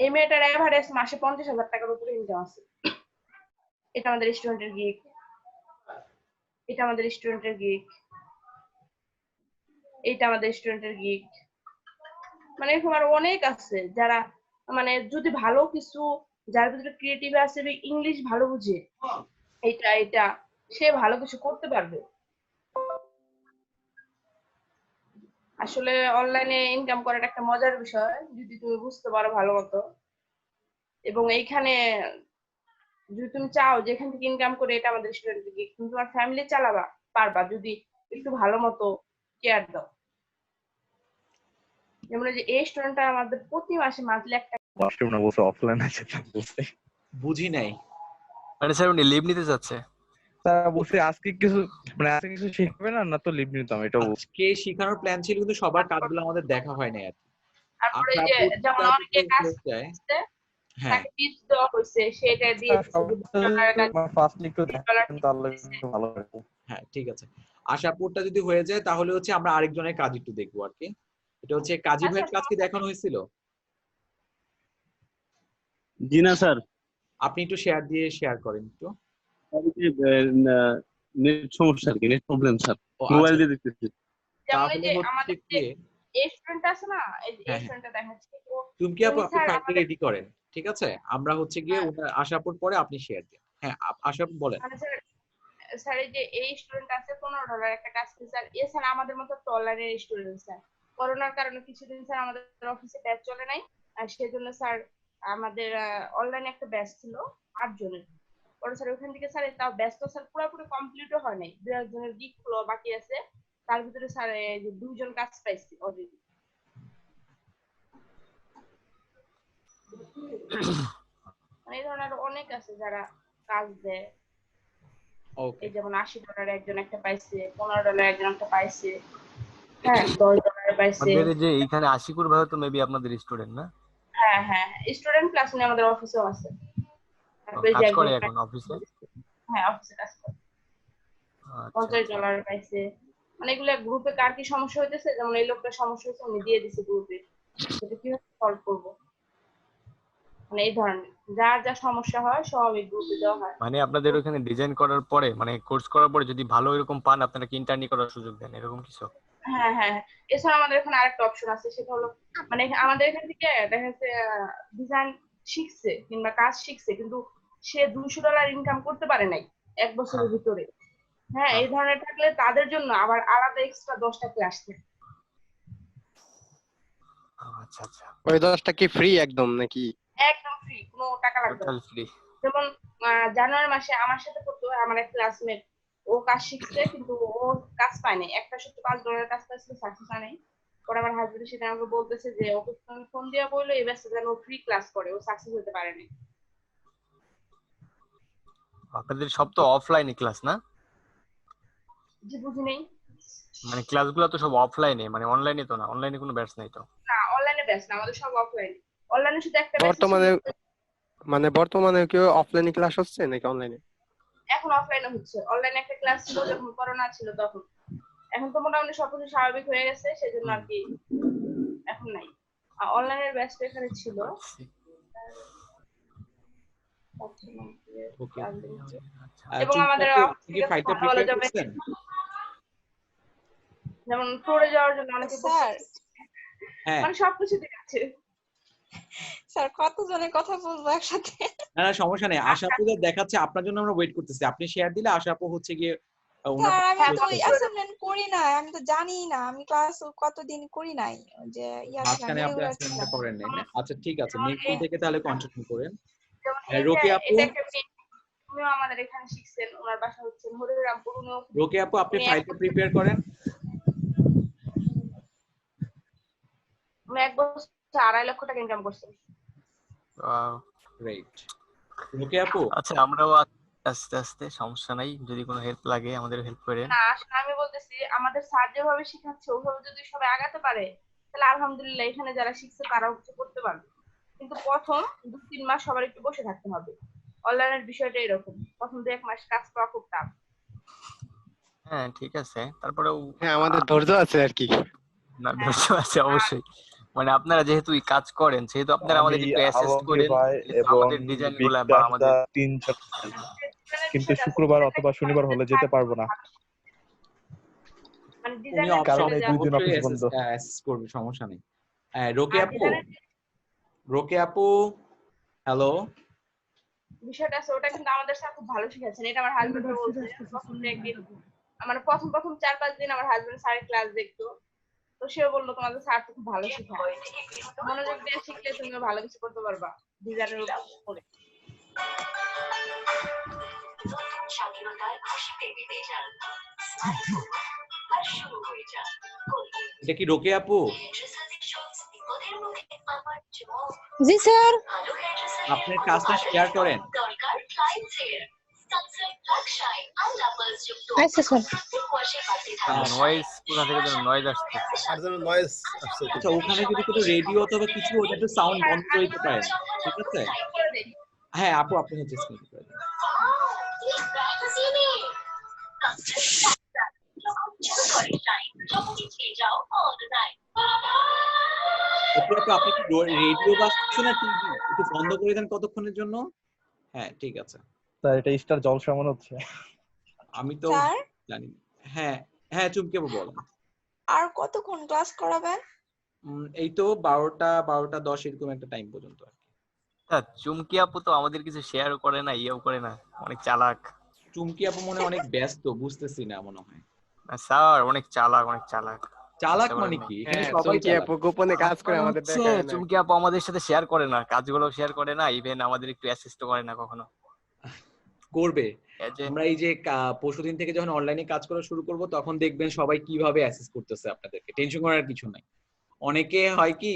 এই মেয়েটার এভারেজ মাসে 50,000 টাকার উপরে ইনকাম আছে, এটা আমাদের স্টুডেন্টের গিগ, এটা আমাদের স্টুডেন্টের গিগ, এটা আমাদের স্টুডেন্টের গিগ। মানে এরকম আরো অনেক আছে যারা মানে যদি ভালো কিছু, যার ভিতরে ক্রিয়েটিভ আছে, ইংলিশ ভালো বুঝে, এটা সে ভালো কিছু করতে পারবে। আসলে অনলাইনে ইনকাম করাটা একটা মজার বিষয় যদি তুমি বুঝতে পারো ভালো মতো, এবং এইখানে যদি তুমি চাও যে এখান থেকে ইনকাম করে এটা আমাদের স্টুডেন্টের গিগ, তুমি তোমার ফ্যামিলি চালাবা পারবা যদি একটু ভালো মতো কেয়ার দাও। যেমন এই যে এই স্টুডেন্টটা আমাদের প্রতি মাসে মান্থলি একটা ওয়াশরুম না বলছে অফলাইন আছে বলছে, বুঝি নাই। মানে স্যার উনি লিভ নিতে যাচ্ছে? তারা বলছে আজকে কিছু মানে আজকে কিছু শিখবে না, না তো লিভ নিতাম, এটা বলছে। আজকে শেখানোর প্ল্যান ছিল কিন্তু সবার কাজগুলো আমাদের দেখা হয় না আর কি। তারপরে যে যেমন অনেকে কাজ করতে হ্যাঁ তাকে টিপস দেওয়া হয়েছে, সেটা দিয়ে ফার্স্টলি একটু দেখেন তাহলে ভালো হবে। হ্যাঁ ঠিক আছে, আশাপুরটা যদি হয়ে যায় তাহলে হচ্ছে আমরা আরেকজনের কাজ একটু দেখবো আর কি। এটা হচ্ছে কাজী ভাইয়ের কাজ কি দেখানো হয়েছিল? জি না স্যার, আপনি একটু শেয়ার করেন একটু। নেট সমস্যা আর কি, নেট প্রবলেম স্যার, আচ্ছা। মোবাইল দিয়ে দেখতেছি। যেমন এই যে আমাদের যে এই স্টুডেন্ট আছে না, এই স্টুডেন্টটা দেখাচ্ছি, তুমি কি আপু ফাইলটা রেডি করেন, ঠিক আছে? আমরা হচ্ছে গিয়ে আশাপুর পরে আপনি শেয়ার দিন। হ্যাঁ আশাপুর বলেন। স্যার এই যে এই স্টুডেন্ট আছে $15 একটা কাজ করে স্যার, এছাড়া আমাদের মতো অনলাইনের স্টুডেন্ট স্যার করোনার কারণে কিছুদিন স্যার আমাদের অফিসে ব্যাচ চলে নাই, আর সেজন্য স্যার আমাদের অনলাইনে একটা ব্যাচ ছিল 8 জনের। পরে স্যার ওখান থেকে স্যার তাও ব্যাচ তো স্যার পুরোপুরি কমপ্লিটও হয় নাই, 2 জনের দিক গুলো বাকি আছে, তার ভিতরে স্যার এই যে 2 জন কাজ পাইছে অলরেডি। মানে এই ধরনের অনেক আছে যারা কাজ দেয়। এই যেমন $80 একজন একটা পাইছে, $15 একজন একটা পাইছে, হ্যাঁ $10 পাইছে। আপনাদের যে এইখানে আশিকুর ভাই তো মেবি আপনাদের স্টুডেন্ট না? হ্যাঁ হ্যাঁ স্টুডেন্ট প্লাস উনি আমাদের অফিসেও আছে। কাজ করে এখন অফিসে? হ্যাঁ অফিসে কাজ করে। $50 পাইছে। মানে এগুলো গ্রুপে কার কি সমস্যা হইতেছে, যেমন এই লোকটা সমস্যা হচ্ছে উনি দিয়ে দিছে গ্রুপে, সেটা কিভাবে সলভ করব, মানে এই ধরনের যার যা সমস্যা হয় সব এই গ্রুপে দেওয়া হয়। মানে আপনাদের ওখানে ডিজাইন করার পরে মানে কোর্স করার পরে যদি ভালো এরকম পান আপনারা কি ইন্টার্নি করার সুযোগ দেন এরকম কিছু? হ্যাঁ হ্যাঁ এছাড়া আমাদের এখানে আরেকটা অপশন আছে, সেটা হলো মানে আমাদের এখান থেকে দেখা যাচ্ছে ডিজাইন শিখছে কিংবা কাজ শিখছে কিন্তু সে $200 ইনকাম করতে পারে নাই 1 বছরের ভিতরে, হ্যাঁ এই ধরনের থাকলে তাদের জন্য আবার আলাদা এক্সট্রা 10টা ক্লাস থাকে। আচ্ছা আচ্ছা, ওই 10টা কি ফ্রি একদম নাকি? একদম ফ্রি, কোনো টাকা লাগবে না। ফ্রি। যেমন জানুয়ারি মাসে আমার সাথে পড়তো আমার এক ক্লাসমেট, ও কাজ শিখছে কিন্তু ও কাজ পায়নি, একটা শুধু $5 কাজ পাইছিল, সাকসেস হয় নাই। পরে আমার হাজবেন্ড সেটা আমাকে বলতেছে যে ওকে ফোন দিয়া বললো এই ব্যস্ত যেন ও ফ্রি ক্লাস করে, ও সাকসেস হতে পারেনি। আপনাদের সব তো অফলাইনে ক্লাস না? জি বুঝি নেই। মানে ক্লাসগুলো তো সব অফলাইনে, মানে অনলাইনে তো না? অনলাইনে কোনো ব্যাচ নাই তো? না অনলাইনে ব্যাচ না, আমাদের সব অফলাইনে। অনলাইনে শুধু একটা ব্যাচ বর্তমানে কি অফলাইনে ক্লাস হচ্ছে নাকি অনলাইনে? এখন অফলাইনে হচ্ছে, অনলাইনে একটা ক্লাস ছিল যখন করোনা ছিল তখন, এখন তো মোটামুটি সবকিছু স্বাভাবিক হয়ে গেছে সেজন্য আর কি এখন নাই। অনলাইনের ব্যাচটা এখানে ছিল। এবং আমাদের যেমন ট্যুরে যাওয়ার জন্য অনেকে স্যার মানে সবকিছু ঠিক আছে। স্যার কতজনের কথা বলবো একসাথে? না না সমস্যা নেই, আশা আপু দেখাচ্ছে আপনার জন্য আমরা ওয়েট করতেছি, আপনি শেয়ার দিলে আশা আপু হচ্ছে গিয়ে স্যার আমি তো অ্যাসাইনমেন্ট করি না, আমি তো জানি না, আমি ক্লাস কতদিন করি নাই যে মাঝখানে আপনি অ্যাসাইনমেন্ট করেন নাই না? আচ্ছা ঠিক আছে, নেক্সট উইক থেকে তাহলে কন্টিনিউ করেন। যেমন রোকে আপু এটা একটা উনিও আমাদের এখানে শিখছেন, ওনার বাসা হচ্ছে হরিরামপুর। রোকে আপু আপনি উনি ফাইলটা প্রিপেয়ার করেন। উনি 1 বছর 2.5 লক্ষ টাকা ইনকাম করছেন। গ্রেট। রোকে আপু আচ্ছা, আমরাও আস্তে আস্তে, সমস্যা নাই, যদি কোনো হেল্প লাগে আমাদের হেল্প করেন। না আসলে আমি বলতেছি আমাদের স্যার যেভাবে শিখাচ্ছে ওভাবে যদি সবাই আগাতে পারে তাহলে আলহামদুলিল্লাহ এখানে যারা শিখছে তারাও কিছু করতে পারবে। কিন্তু প্রথম 2-3 মাস সবার একটু বসে থাকতে হবে। অনলাইনের বিষয়টা এরকম, প্রথম 2-1 মাস কাজ পাওয়া খুব টাফ। হ্যাঁ ঠিক আছে, তারপরেও হ্যাঁ আমাদের ধৈর্য আছে আর কি। না, ধৈর্য আছে অবশ্যই। মানে আপনারা যেহেতু এই কাজ করেন সেহেতু আপনারা আমি আমাদের একটু অ্যাসিস্ট আলমগীর করেন, ভাই যেহেতু এবং আমাদের ডিজাইন গুলা বা আমাদের 3-4 কিন্তু শুক্রবার অথবা শনিবার হলে যেতে পারবো না, মানে উনি ডিজাইনের কারণ এই 2 দিন অবশ্যই অফিস বন্ধ। অ্যাসিস্ট করবে, সমস্যা নেই। রোকে আপু হ্যালো। বিষয়টা আছে ওটা কিন্তু আমাদের স্যার খুব ভালো শিখাচ্ছেন। এটা আমার হাজবেন্ডও বলছে। প্রথম একদিন মানে প্রথম 4-5 দিন আমার হাজবেন্ড স্যারের ক্লাস দেখতো, তো সেও বললো তোমাদের স্যার তো খুব ভালো শেখায়, মনোযোগ দিয়ে শিখলে তুমিও ভালো কিছু করতে পারবা ডিজাইনের উপরে। এটা কি রোকে আপু? জি স্যার। আপনার কাজটা শেয়ার করেন। আচ্ছা স্যার। নয়েজ কোথা থেকে যেন নয়েজ আসছে। আর যেন নয়েজ আসছে। আচ্ছা, ওখানে যদি কোনো রেডিও অথবা কিছু ওটা একটু সাউন্ড বন্ধ করে দিতে পারেন, ঠিক আছে? হ্যাঁ আপু, আপনি হচ্ছে স্ক্রিন করে দিন। আপনি কি রেডিও বাজছে না টিভি একটু বন্ধ করে দেন কতক্ষণের জন্য? হ্যাঁ ঠিক আছে স্যার, এটা স্টার জলসা মনে হচ্ছে। আমি তো জানি না। হ্যাঁ হ্যাঁ, চুমকি আপু বলেন। আর কতক্ষণ ক্লাস করাবেন? এই তো 12টা 10 এরকম একটা টাইম পর্যন্ত আর কি। চুমকি আপু তো আমাদের কিছু শেয়ারও করে না, ইয়েও করে না, অনেক চালাক। চুমকি আপু মনে অনেক ব্যস্ত, বুঝতেছি না মনে হয়। স্যার অনেক চালাক, অনেক চালাক। চালাক মানে কি? এখানে সবাই চুমকি চালাক। আপু গোপনে কাজ করে আমাদের দেখায় না। চুমকি আপু আমাদের সাথে শেয়ার করে না, কাজগুলো শেয়ার করে না, ইভেন আমাদের একটু অ্যাসিস্ট করে না কখনো। করবে। আমরা এই যে পরশুদিন থেকে যখন অনলাইনে কাজ করা শুরু করব তখন দেখবেন সবাই কিভাবে অ্যাসেস করতেছে আপনাদেরকে। টেনশন করার কিছু নাই। অনেকে হয় কি,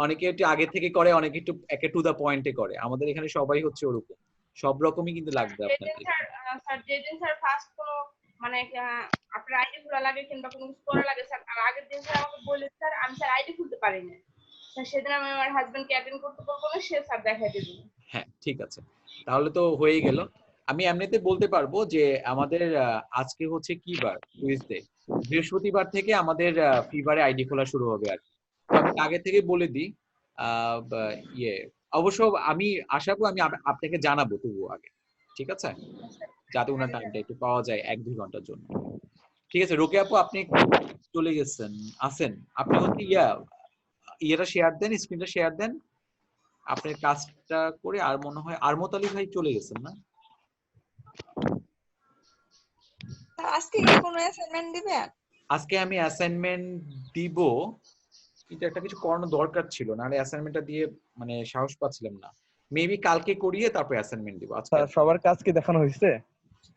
অনেকে একটু আগে থেকে করে, অনেকে একটু একে টু দা পয়েন্টে করে। আমাদের এখানে সবাই হচ্ছে ওরকম, সব রকমই কিন্তু লাগবে আপনাদের। স্যার যেদিন স্যার ফার্স্ট কোনো মানে আপনার আইডি খোলা লাগে কিংবা কোনো কিছু করা লাগে স্যার, আর আগের দিন স্যার আমাকে বললেন স্যার আমি স্যার আইডি খুলতে পারি না, সেদিন আমি আমার হাজবেন্ডকে অ্যাটেন্ড করতে বলবো না, সে স্যার দেখাই দেবে। হ্যাঁ ঠিক আছে, তাহলে তো হয়ে গেল। আমি এমনিতে বলতে পারবো যে আমাদের আজকে হচ্ছে কি বার, টুইসডে, বৃহস্পতিবার থেকে আমাদের ফিভারে আইডি খোলা শুরু হবে আর কি। তো আমি আগে থেকে বলে দিই, অবশ্য আমি আশা করি আমি আপনাকে জানাবো তবুও আগে, ঠিক আছে, যাতে ওনার টাইমটা একটু পাওয়া যায় 1-2 ঘন্টার জন্য। ঠিক আছে রোকে আপু, আপনি চলে গেছেন, আছেন আপনি হচ্ছে ইয়েটা শেয়ার দেন, স্ক্রিনটা শেয়ার দেন আপনার কাজটা করে। আর মনে হয় আরমত আলী ভাই চলে গেছেন না? আজকে কি কোনো অ্যাসাইনমেন্ট দিবেন? আজকে আমি অ্যাসাইনমেন্ট দিব, কিন্তু একটা কিছু করানো দরকার ছিল, নাহলে অ্যাসাইনমেন্টটা দিয়ে মানে সাহস পাচ্ছিলাম না। মেবি কালকে করিয়ে তারপর অ্যাসাইনমেন্ট দিব। আজকে সবার কাজ কি দেখানো হয়েছে?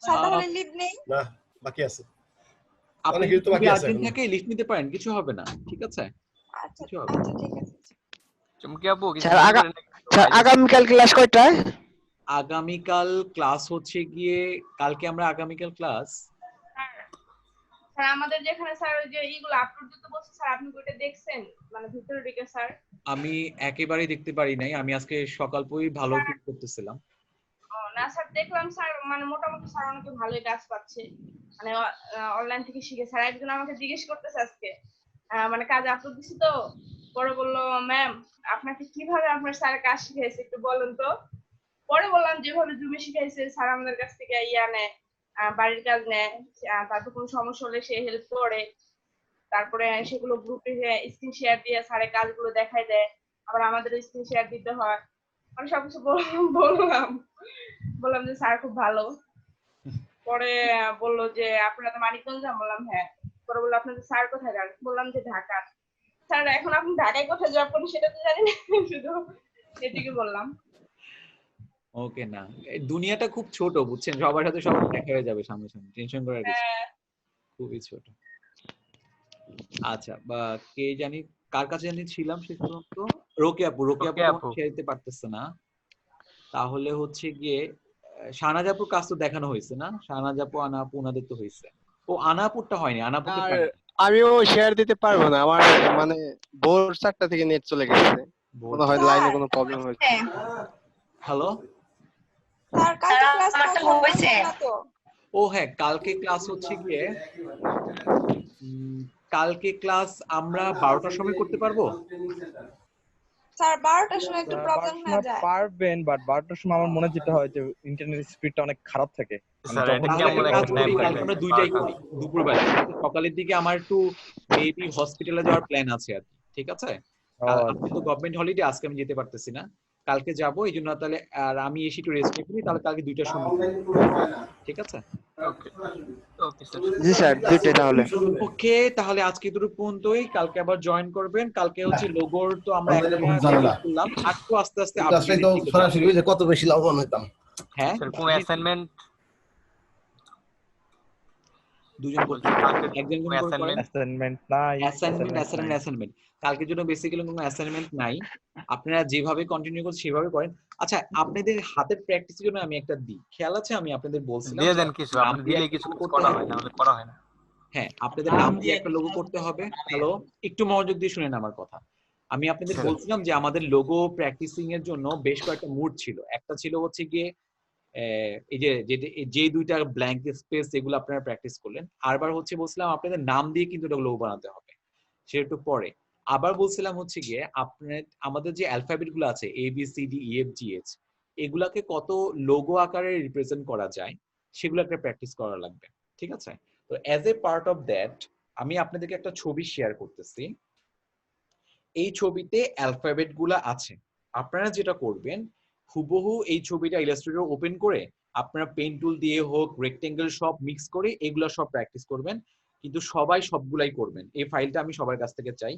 স্যার তাহলে লিভ নেই? না, বাকি আছে। আপনি অনেক তো বাকি আছে আর্জেন্ট থাকে লিস্ট নিতে পারেন, কিছু হবে না, ঠিক আছে? আচ্ছা কিছু হবে না। ঠিক আছে। চুমকি আপু স্যার আগামীকাল ক্লাস কয়টায়? আগামীকাল ক্লাস হচ্ছে গিয়ে, কালকে আমরা আগামীকাল ক্লাস স্যার আমাদের যেখানে স্যার ওই যে এইগুলো আপলোড দিতে বলছে স্যার, আপনি ওইটা দেখছেন মানে ভিতরে ঢুকে স্যার? আমি একেবারেই দেখতে পারি নাই, আমি আজকে সকাল পরেই ভালো ফিল করতেছিলাম। না স্যার দেখলাম স্যার মানে মোটামুটি স্যার অনেকে ভালোই কাজ পাচ্ছে, মানে অনলাইন থেকে শিখে। স্যার একজন আমাকে জিজ্ঞেস করতেছে আজকে, মানে কাজ আপলোড দিছি তো, পরে বললো ম্যাম আপনাকে কিভাবে আপনার স্যার কাজ শিখাইছে একটু বলেন তো। পরে বললাম যেভাবে জুমে শিখাইছে স্যার আমাদের কাছ থেকে নেয়, বাড়ির কাজ নেয়, তারপর কোনো সমস্যা হলে সে হেল্প করে, তারপরে সেগুলো গ্রুপে স্ক্রিন শেয়ার দিয়ে স্যারের কাজগুলো দেখাই দেয়, আবার আমাদের স্ক্রিন শেয়ার দিতে হয়, মানে সবকিছু বললাম যে স্যার খুব ভালো। পরে বললো যে আপনারা তো মানিকগঞ্জ? বললাম হ্যাঁ। পরে বললো আপনাদের স্যার কোথায় যান? বললাম যে ঢাকা। স্যার এখন আপনি ঢাকায় কোথায় জব করেন সেটা তো জানি না, শুধু এটুকু বললাম। ওকে না, এই দুনিয়াটা খুব ছোট বুঝছেন, সবার সাথে সবার দেখা হয়ে যাবে সামনে সামনে, টেনশন করার কিছু নেই, খুবই ছোট। আচ্ছা, বা কে জানি কার কাছে জানি ছিলাম শেষ পর্যন্ত, রোকে আপু ওকে তো আপু শেয়ার দিতে পারতেছে না। তাহলে হচ্ছে গিয়ে শাহনাজ আপুর কাজ তো দেখানো হয়েছে না, শাহনাজ আপু আনা আপু ওনাদের তো হয়েছে। ও আনা আপুরটা হয়নি, আনা আপুকে আর আমিও শেয়ার দিতে পারবো না, আমার মানে ভোর 4টা থেকে নেট চলে গেছে, মনে হয় লাইনে কোনো প্রবলেম হয়েছে। হ্যালো স্যার কালকে ক্লাস হচ্ছে না তো? ও হ্যাঁ, কালকে ক্লাস হচ্ছে গিয়ে কালকে ক্লাস আমরা 12টার সময় করতে পারবো? স্যার 12টার সময় একটু প্রবলেম হয়ে যায়। পারবেন, বাট 12টার সময় আমার মনে যেটা হয় যে ইন্টারনেট স্পিডটা অনেক খারাপ থাকে। স্যার এটা তাহলে কেমন একটা একটা কাজ করি, টাইম কালকে আমরা দুইটাই করি দুপুরবেলা, সকালের দিকে আমার একটু মেবি হসপিটালে যাওয়ার প্ল্যান আছে আর কি, ঠিক আছে? আজকে তো গভর্নমেন্ট হলিডে, আজকে আমি যেতে পারতেছি না, কালকে যাব, এই জন্য তাহলে আর আমি এসে একটু রেস্ট করি, তাহলে কালকে 2টার সময়, ঠিক আছে? Okay sir. জি স্যার, দুইটাই তাহলে। ওকে, তাহলে আজকে এতটুকু পর্যন্তই, কালকে আবার জয়েন করবেন। কালকে হচ্ছে লোগোর তো আমরা আমাদের একটা খুব ঝামেলা। করলাম, একটু আস্তে আস্তে কাজটাই তো সরাসরি হয়েছে, কত বেশি লাভবান হইতাম। হ্যাঁ স্যার কোন অ্যাসাইনমেন্ট দুজন করতে, একজন কোন করে করেন অ্যাসাইনমেন্ট নাই, অ্যাসাইনমেন্ট কালকের জন্য বেসিক্যালি কোনো অ্যাসাইনমেন্ট নাই, আপনারা যেভাবে কন্টিনিউ করছেন সেভাবে করেন। আচ্ছা, আপনাদের হাতের প্র্যাকটিসের জন্য আমি একটা দিই, খেয়াল আছে? আমি আপনাদের বলছিলাম দিয়ে যে দেন কিছু, নাম আপনি দিয়ে দিলে একটা কিছু লোগো কিছু করতে করা হবে। হয়, না হলে করা হয় না। হ্যাঁ, আপনাদের নাম দিয়ে একটা লোগো করতে হবে। হ্যালো, একটু মনোযোগ দিয়ে শুনেন আমার কথা। আমি আপনাদের বলছিলাম যে আমাদের লোগো প্র্যাকটিসিং এর জন্য বেশ কয়েকটা মুড ছিল। একটা ছিল হচ্ছে গিয়ে এই যে দুইটা ব্ল্যাঙ্ক স্পেস, যেগুলো আপনারা প্র্যাকটিস করলেন। আরবার হচ্ছে বলছিলাম আপনাদের নাম দিয়ে কিন্তু এটা লোগো বানাতে হবে, সেটা একটু পরে। আবার বলছিলাম হচ্ছে গিয়ে আপনার আমাদের যে অ্যালফাবেট গুলো আছে A B C D E F G H, এগুলাকে কত লোগো আকারে রিপ্রেজেন্ট করা যায় সেগুলো একটা প্র্যাকটিস করা লাগবে, ঠিক আছে? তো as a part of that আমি আপনাদেরকে একটা ছবি শেয়ার করতেছি। এই ছবিতে অ্যালফাবেট গুলা আছে। আপনারা যেটা করবেন, হুবহু এই ছবিটা ইলাস্ট্রেটর ওপেন করে আপনারা পেন টুল দিয়ে হোক, রেক্টেঙ্গেল সব মিক্স করে এগুলা সব প্র্যাকটিস করবেন, কিন্তু সবাই সবগুলাই করবেন। এই ফাইলটা আমি সবার কাছ থেকে চাই।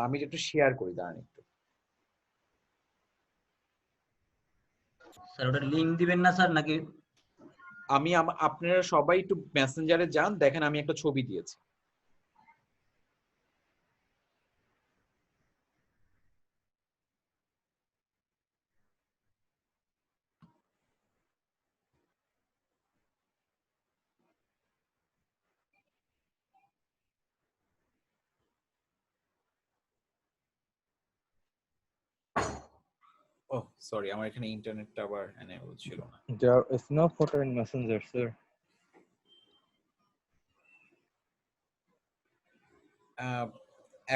আমি একটু শেয়ার করি, দাঁড়ান একটু। স্যার ওটা লিংক দিবেন না স্যার নাকি? আমি আপনারা সবাই একটু মেসেঞ্জারে যান, দেখেন আমি একটা ছবি দিয়েছি। ওহ সরি, আমার এখানে ইন্টারনেটটা আবার এনেবল ছিল না। There is no photo in Messenger, sir.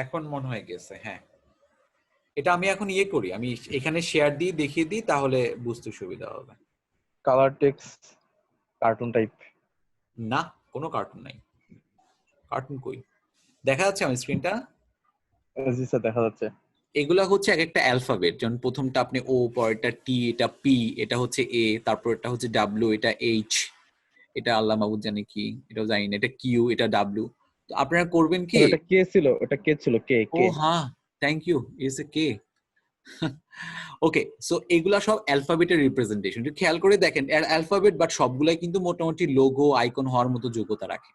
এখন মনে হয় গেছে, হ্যাঁ। এটা আমি এখন ইয়ে করি, আমি এখানে শেয়ার দিয়ে দেখিয়ে দিই, তাহলে বুঝতে সুবিধা হবে। Colour text cartoon type? না, কোনো কার্টুন নাই। কার্টুন কই? দেখা যাচ্ছে আমার স্ক্রিনটা? জি স্যার, দেখা যাচ্ছে। এগুলা হচ্ছে এক একটা অ্যালফাবেট, যেমন প্রথমটা আপনি ও, পরেরটা টি, এটা পি, এটা হচ্ছে এ, তারপর এটা হচ্ছে ডাব্লিউ, এটা এইচ, এটা আল্লাহ মাহবুব জানে কি, এটাও জানি না, এটা কিউ, এটা ডাব্লিউ। তো আপনারা করবেন কি, এটা কে ছিল? এটা কে ছিল? কে? ও হ্যাঁ, thank you, is a K. Okay, so এগুলা সব অ্যালফাবেটের রিপ্রেজেন্টেশন, একটু খেয়াল করে দেখেন অ্যালফাবেট, বাট সবগুলাই কিন্তু মোটামুটি লোগো আইকন হওয়ার মতো যোগ্যতা রাখে।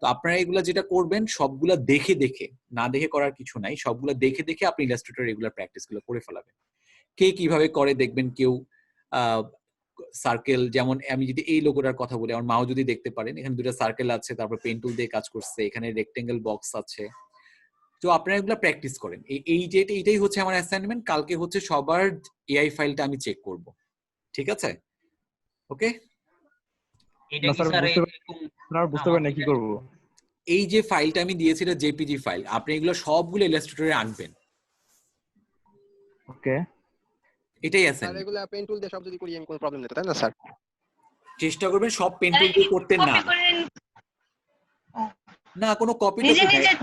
তো আপনারা এগুলা যেটা করবেন, সবগুলা দেখে দেখে, না দেখে করার কিছু নাই, সবগুলা দেখে দেখে আপনি ইলাস্ট্রেটর রেগুলার প্র্যাকটিস গুলো করে ফেলাবেন। কে কিভাবে করে দেখবেন, কেউ সার্কেল, যেমন আমি যদি এই লোগোটার কথা বলি, আমার মাও যদি দেখতে পারেন, এখানে দুটো সার্কেল আছে, তারপর পেন টুল দিয়ে কাজ করছে, এখানে রেক্টেঙ্গেল বক্স আছে। তো আপনারা এগুলো প্র্যাকটিস করেন। এইটাই হচ্ছে আমার অ্যাসাইনমেন্ট। কালকে হচ্ছে সবার এআই ফাইলটা আমি চেক করব, ঠিক আছে? ওকে, এটা কি স্যার বুঝতে পারেন না কি করব? এই যে ফাইলটা আমি দিয়েছি, এটা জেপিজি ফাইল, আপনি এগুলো সবগুলো ইলাস্ট্রেটরে আনবেন। ওকে, এটাই স্যার অ্যাসাইনমেন্ট। এগুলা পেন টুল দিয়ে সব যদি করি আমি কোনো প্রবলেম নেই তো, তাই না স্যার? চেষ্টা করবেন সব পেন টুল দিয়ে করতে না, না কোনো কপি টপি নাই।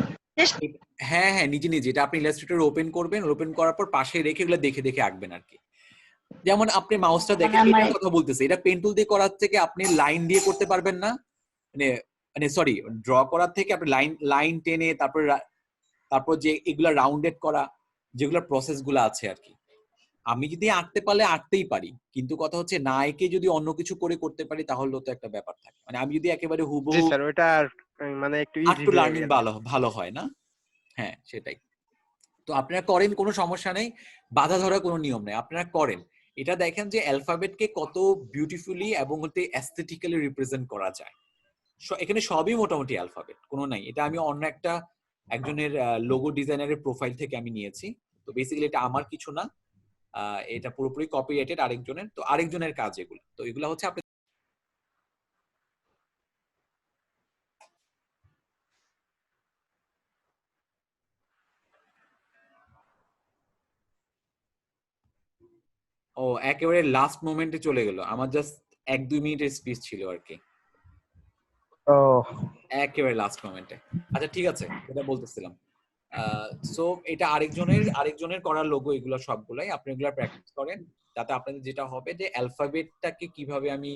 হ্যাঁ হ্যাঁ, নিজে নিজে এটা আপনি ইলাস্ট্রেটর ওপেন করবেন, ওপেন করার পর পাশে রেখে এগুলো দেখে দেখে আঁকবেন আর কি। যেমন আপনি মাউসটা দেখেন, এটা কথা বলতেছে, এটা পেন টুল দিয়ে করার থেকে আপনি লাইন দিয়ে করতে পারবেন না, মানে সরি, ড্র করার থেকে আপনি লাইন টেনে তারপর যে এগুলা রাউন্ডেড করা, যেগুলো প্রসেস গুলো আছে আর কি, আমি যদি আঁকতে পারলে আঁকতেই পারি, কিন্তু কথা হচ্ছে না একে যদি অন্য কিছু করে করতে পারি তাহলে তো একটা ব্যাপার থাকে। মানে আমি যদি একেবারে জি হুবহু, স্যার, ওটা মানে একটু ইজি একটু হয়ে লার্নিং গেল। ভালো ভালো হয় না? হ্যাঁ সেটাই। তো আপনারা করেন, কোনো সমস্যা নেই, বাধা ধরার কোনো নিয়ম নেই, আপনারা করেন। এটা দেখেন যে অ্যালফাবেটকে কত বিউটিফুলি এবং অ্যাস্থেটিক্যালি রিপ্রেজেন্ট করা যায়। এখানে সবই মোটামুটি অ্যালফাবেট, কোনো নাই। এটা আমি অন্য একজনের লোগো ডিজাইনারের প্রোফাইল থেকে আমি নিয়েছি। তো বেসিক্যালি এটা আমার কিছু না, এটা পুরোপুরি কপিরাইটেড আরেকজনের। তো আরেকজনের কাজ এগুলো, তো এগুলো হচ্ছে আপনি ও একেবারে লাস্ট মোমেন্টে চলে গেল। আমার জাস্ট 1-2 মিনিটের স্পিচ ছিল আর কি, ও একেবারে লাস্ট মোমেন্টে। আচ্ছা ঠিক আছে, এটা বলতেছিলাম। সো এটা আরেকজনের করা লোগো, এগুলো সবগুলাই আপনি এগুলো প্র্যাকটিস করেন, যাতে আপনাদের যেটা হবে যে অ্যালফাবেটটাকে কিভাবে আমি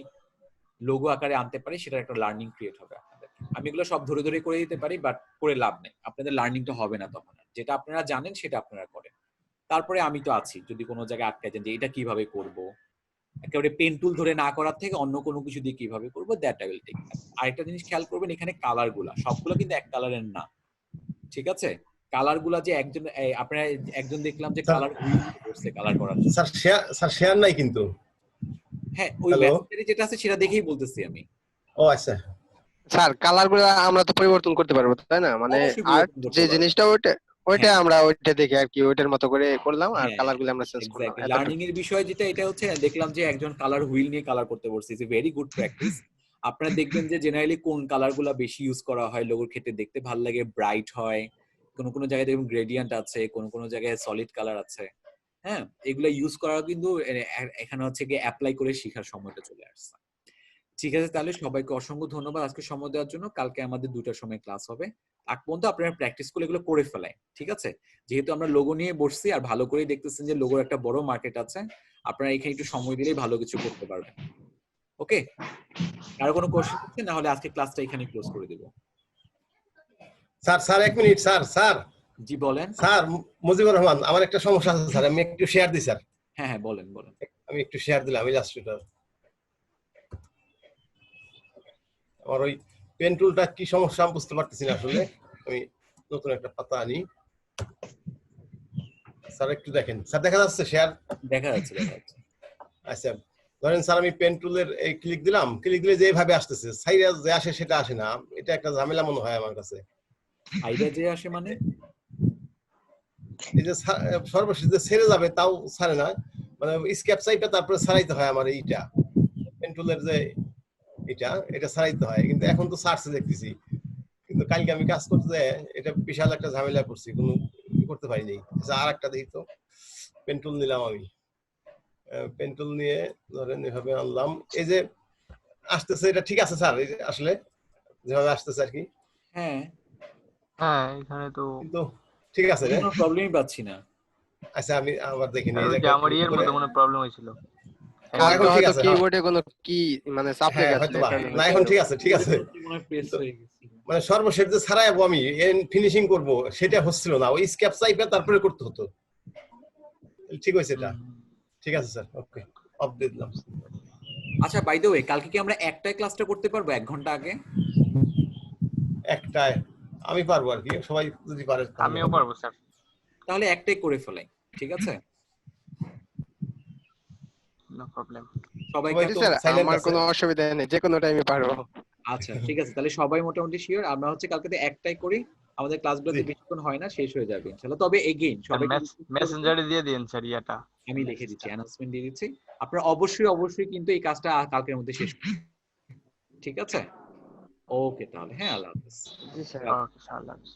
লোগো আকারে আনতে পারি সেটার একটা লার্নিং ক্রিয়েট হবে আপনাদের। আমি এগুলো সব ধরে ধরে করে দিতে পারি, বাট করে লাভ নেই, আপনাদের লার্নিংটা হবে না তখন। যেটা আপনারা জানেন সেটা আপনারা করেন। তারপরে আমি তো আছি, যদি কোনো জায়গায় আটকে যান যে এটা কিভাবে করব, একেবারে পেন টুল ধরে না করার থেকে অন্য কোনো কিছু দিয়ে কিভাবে করবো, দ্যাট আই উইল টেক। আরেকটা জিনিস খেয়াল করবেন, এখানে কালার গুলা সবগুলো কিন্তু এক কালারের না, ঠিক আছে? কালার গুলা যে আপনারা একজন দেখলাম যে কালার হুইল করছে কালার করার জন্য। স্যার শেয়ার নাই কিন্তু। হ্যাঁ, ওই মেসেঞ্জারে যেটা আছে সেটা দেখেই বলতেছি আমি। ও আচ্ছা স্যার, কালার গুলো আমরা তো পরিবর্তন করতে পারবো, তাই না? মানে আর্ট যে জিনিসটা ওইটা আমরা ওইটা দেখে আর কি ওইটার মতো করে করলাম, আর কালার গুলো আমরা চেঞ্জ করলাম। লার্নিং এর বিষয় যেটা, এটা হচ্ছে দেখলাম যে একজন কালার হুইল নিয়ে কালার করতে বলছে, it's a very good practice. আপনারা দেখবেন যে জেনারেলি কোন কালার গুলা বেশি ইউজ করা হয় লোগোর ক্ষেত্রে, দেখতে ভালো লাগে, ব্রাইট হয়, কোনো কোনো জায়গায় দেখবেন গ্রেডিয়েন্ট আছে, কোনো কোনো জায়গায় সলিড কালার আছে। হ্যাঁ, এগুলো ইউজ করা কিন্তু এখানে হচ্ছে গিয়ে অ্যাপ্লাই করে শেখার সময়টা চলে আসছে। ঠিক আছে, তাহলে সবাইকে অসংখ্য ধন্যবাদ আজকে সময় দেওয়ার জন্য। কালকে আমাদের 2টার সময় ক্লাস হবে। আগ পর্যন্ত আপনারা প্র্যাকটিস করে এগুলো করে ফেলেন, ঠিক আছে? যেহেতু আমরা লোগো নিয়ে বসছি আর ভালো করেই দেখতেছেন যে লোগোর একটা বড় মার্কেট আছে, আপনারা এখানে একটু সময় দিলেই ভালো কিছু করতে পারবেন। ওকে, কারো কোনো কোশ্চেন আছে? না হলে আজকে ক্লাসটা এখানে ক্লোজ করে দেব। Sir 1 minute sir. জি বলেন। স্যার মুজিবুর রহমান, আমার একটা সমস্যা আছে স্যার, আমি একটু শেয়ার দিই স্যার। হ্যাঁ বলেন। আমি একটু শেয়ার দিলাম, আমি জাস্ট এটা আমার ওই পেন টুলটা কি সমস্যা আমি বুঝতে পারতেছি না আসলে। আমি নতুন একটা পাতা আনি। স্যার একটু দেখেন, স্যার দেখা যাচ্ছে শেয়ার? দেখা যাচ্ছে। আচ্ছা ধরেন স্যার, আমি পেন টুলের এই ক্লিক দিলাম, ক্লিক দিলে যেভাবে আসতেছে সাইডে যে আসে সেটা আসে না। এটা একটা ঝামেলা মনে হয় আমার কাছে। সাইডে যে আসে মানে? এই যে সর্বশেষ যে ছেড়ে যাবে তাও ছাড়ে না, মানে স্কেপ সাইডটা তারপরে ছাড়াইতে হয় আমার। এইটা পেন টুলের যে এটা ছাড়াইতে হয়, কিন্তু এখন তো ছাড়ছে দেখতেছি, কিন্তু কালকে আমি কাজ করতে এটা বিশাল একটা ঝামেলা করছি, কোনো করতে পারিনি। আচ্ছা আর একটা দেখি তো, পেন টুল নিলাম আমি, পেন টুল নিয়ে ধরেন এভাবে আনলাম, এই যে আসতেছে, এটা ঠিক আছে স্যার? আসলে যেভাবে আসতেছে আর কি। হ্যাঁ এখানে তো কিন্তু ঠিক আছে রে, কোনো প্রবলেমই পাচ্ছি না। আচ্ছা আমি আবার দেখি নি, আমার এর মধ্যে কোনো প্রবলেম হয়েছিল। এখন ঠিক আছে, কিবোর্ডে কোনো কি মানে চাপ লেগে আছে না, এখন ঠিক আছে। মানে সর্বশেষ যে ছাড়াইবো আমি ফিনিশিং করব সেটা হচ্ছিল না, ওই স্কেপ চাইপে তারপরে করতে হতো। ঠিক হয়েছে এটা? ঠিক আছে স্যার, ওকে, অফ দিয়ে দিলাম। আচ্ছা বাই দ্য ওয়ে, কালকে কি আমরা একটাই ক্লাসটা করতে পারবো 1 ঘন্টা আগে? একটাই আমি পারবো আর কি, সবাই যদি পারে। আমিও পারবো স্যার। তাহলে একটাই করে ফেলাই, ঠিক আছে? No problem. সবাইকে আমার কোনো অসুবিধা নেই, যে কোনো টাইমে পারবো। আচ্ছা ঠিক আছে, তাহলে সবাই মোটামুটি শিওর। আমরা হচ্ছে কালকে একটাই করি, আমাদের ক্লাসগুলোতে বেশিক্ষণ হয় না, শেষ হয়ে যাবে ইনশাআল্লাহ। তবে এগেইন সবাই মেসেঞ্জারে দিয়ে দিন স্যার ইয়াটা, আমি লিখে দিচ্ছি, অ্যানাউন্সমেন্ট দিয়ে দিচ্ছি। আপনারা অবশ্যই কিন্তু এই কাজটা কালকের মধ্যে শেষ করুন, ঠিক আছে? ওকে তাহলে, হ্যাঁ আল্লাহ হাফেজ। জি স্যার। ওকে, আল্লাহ হাফেজ।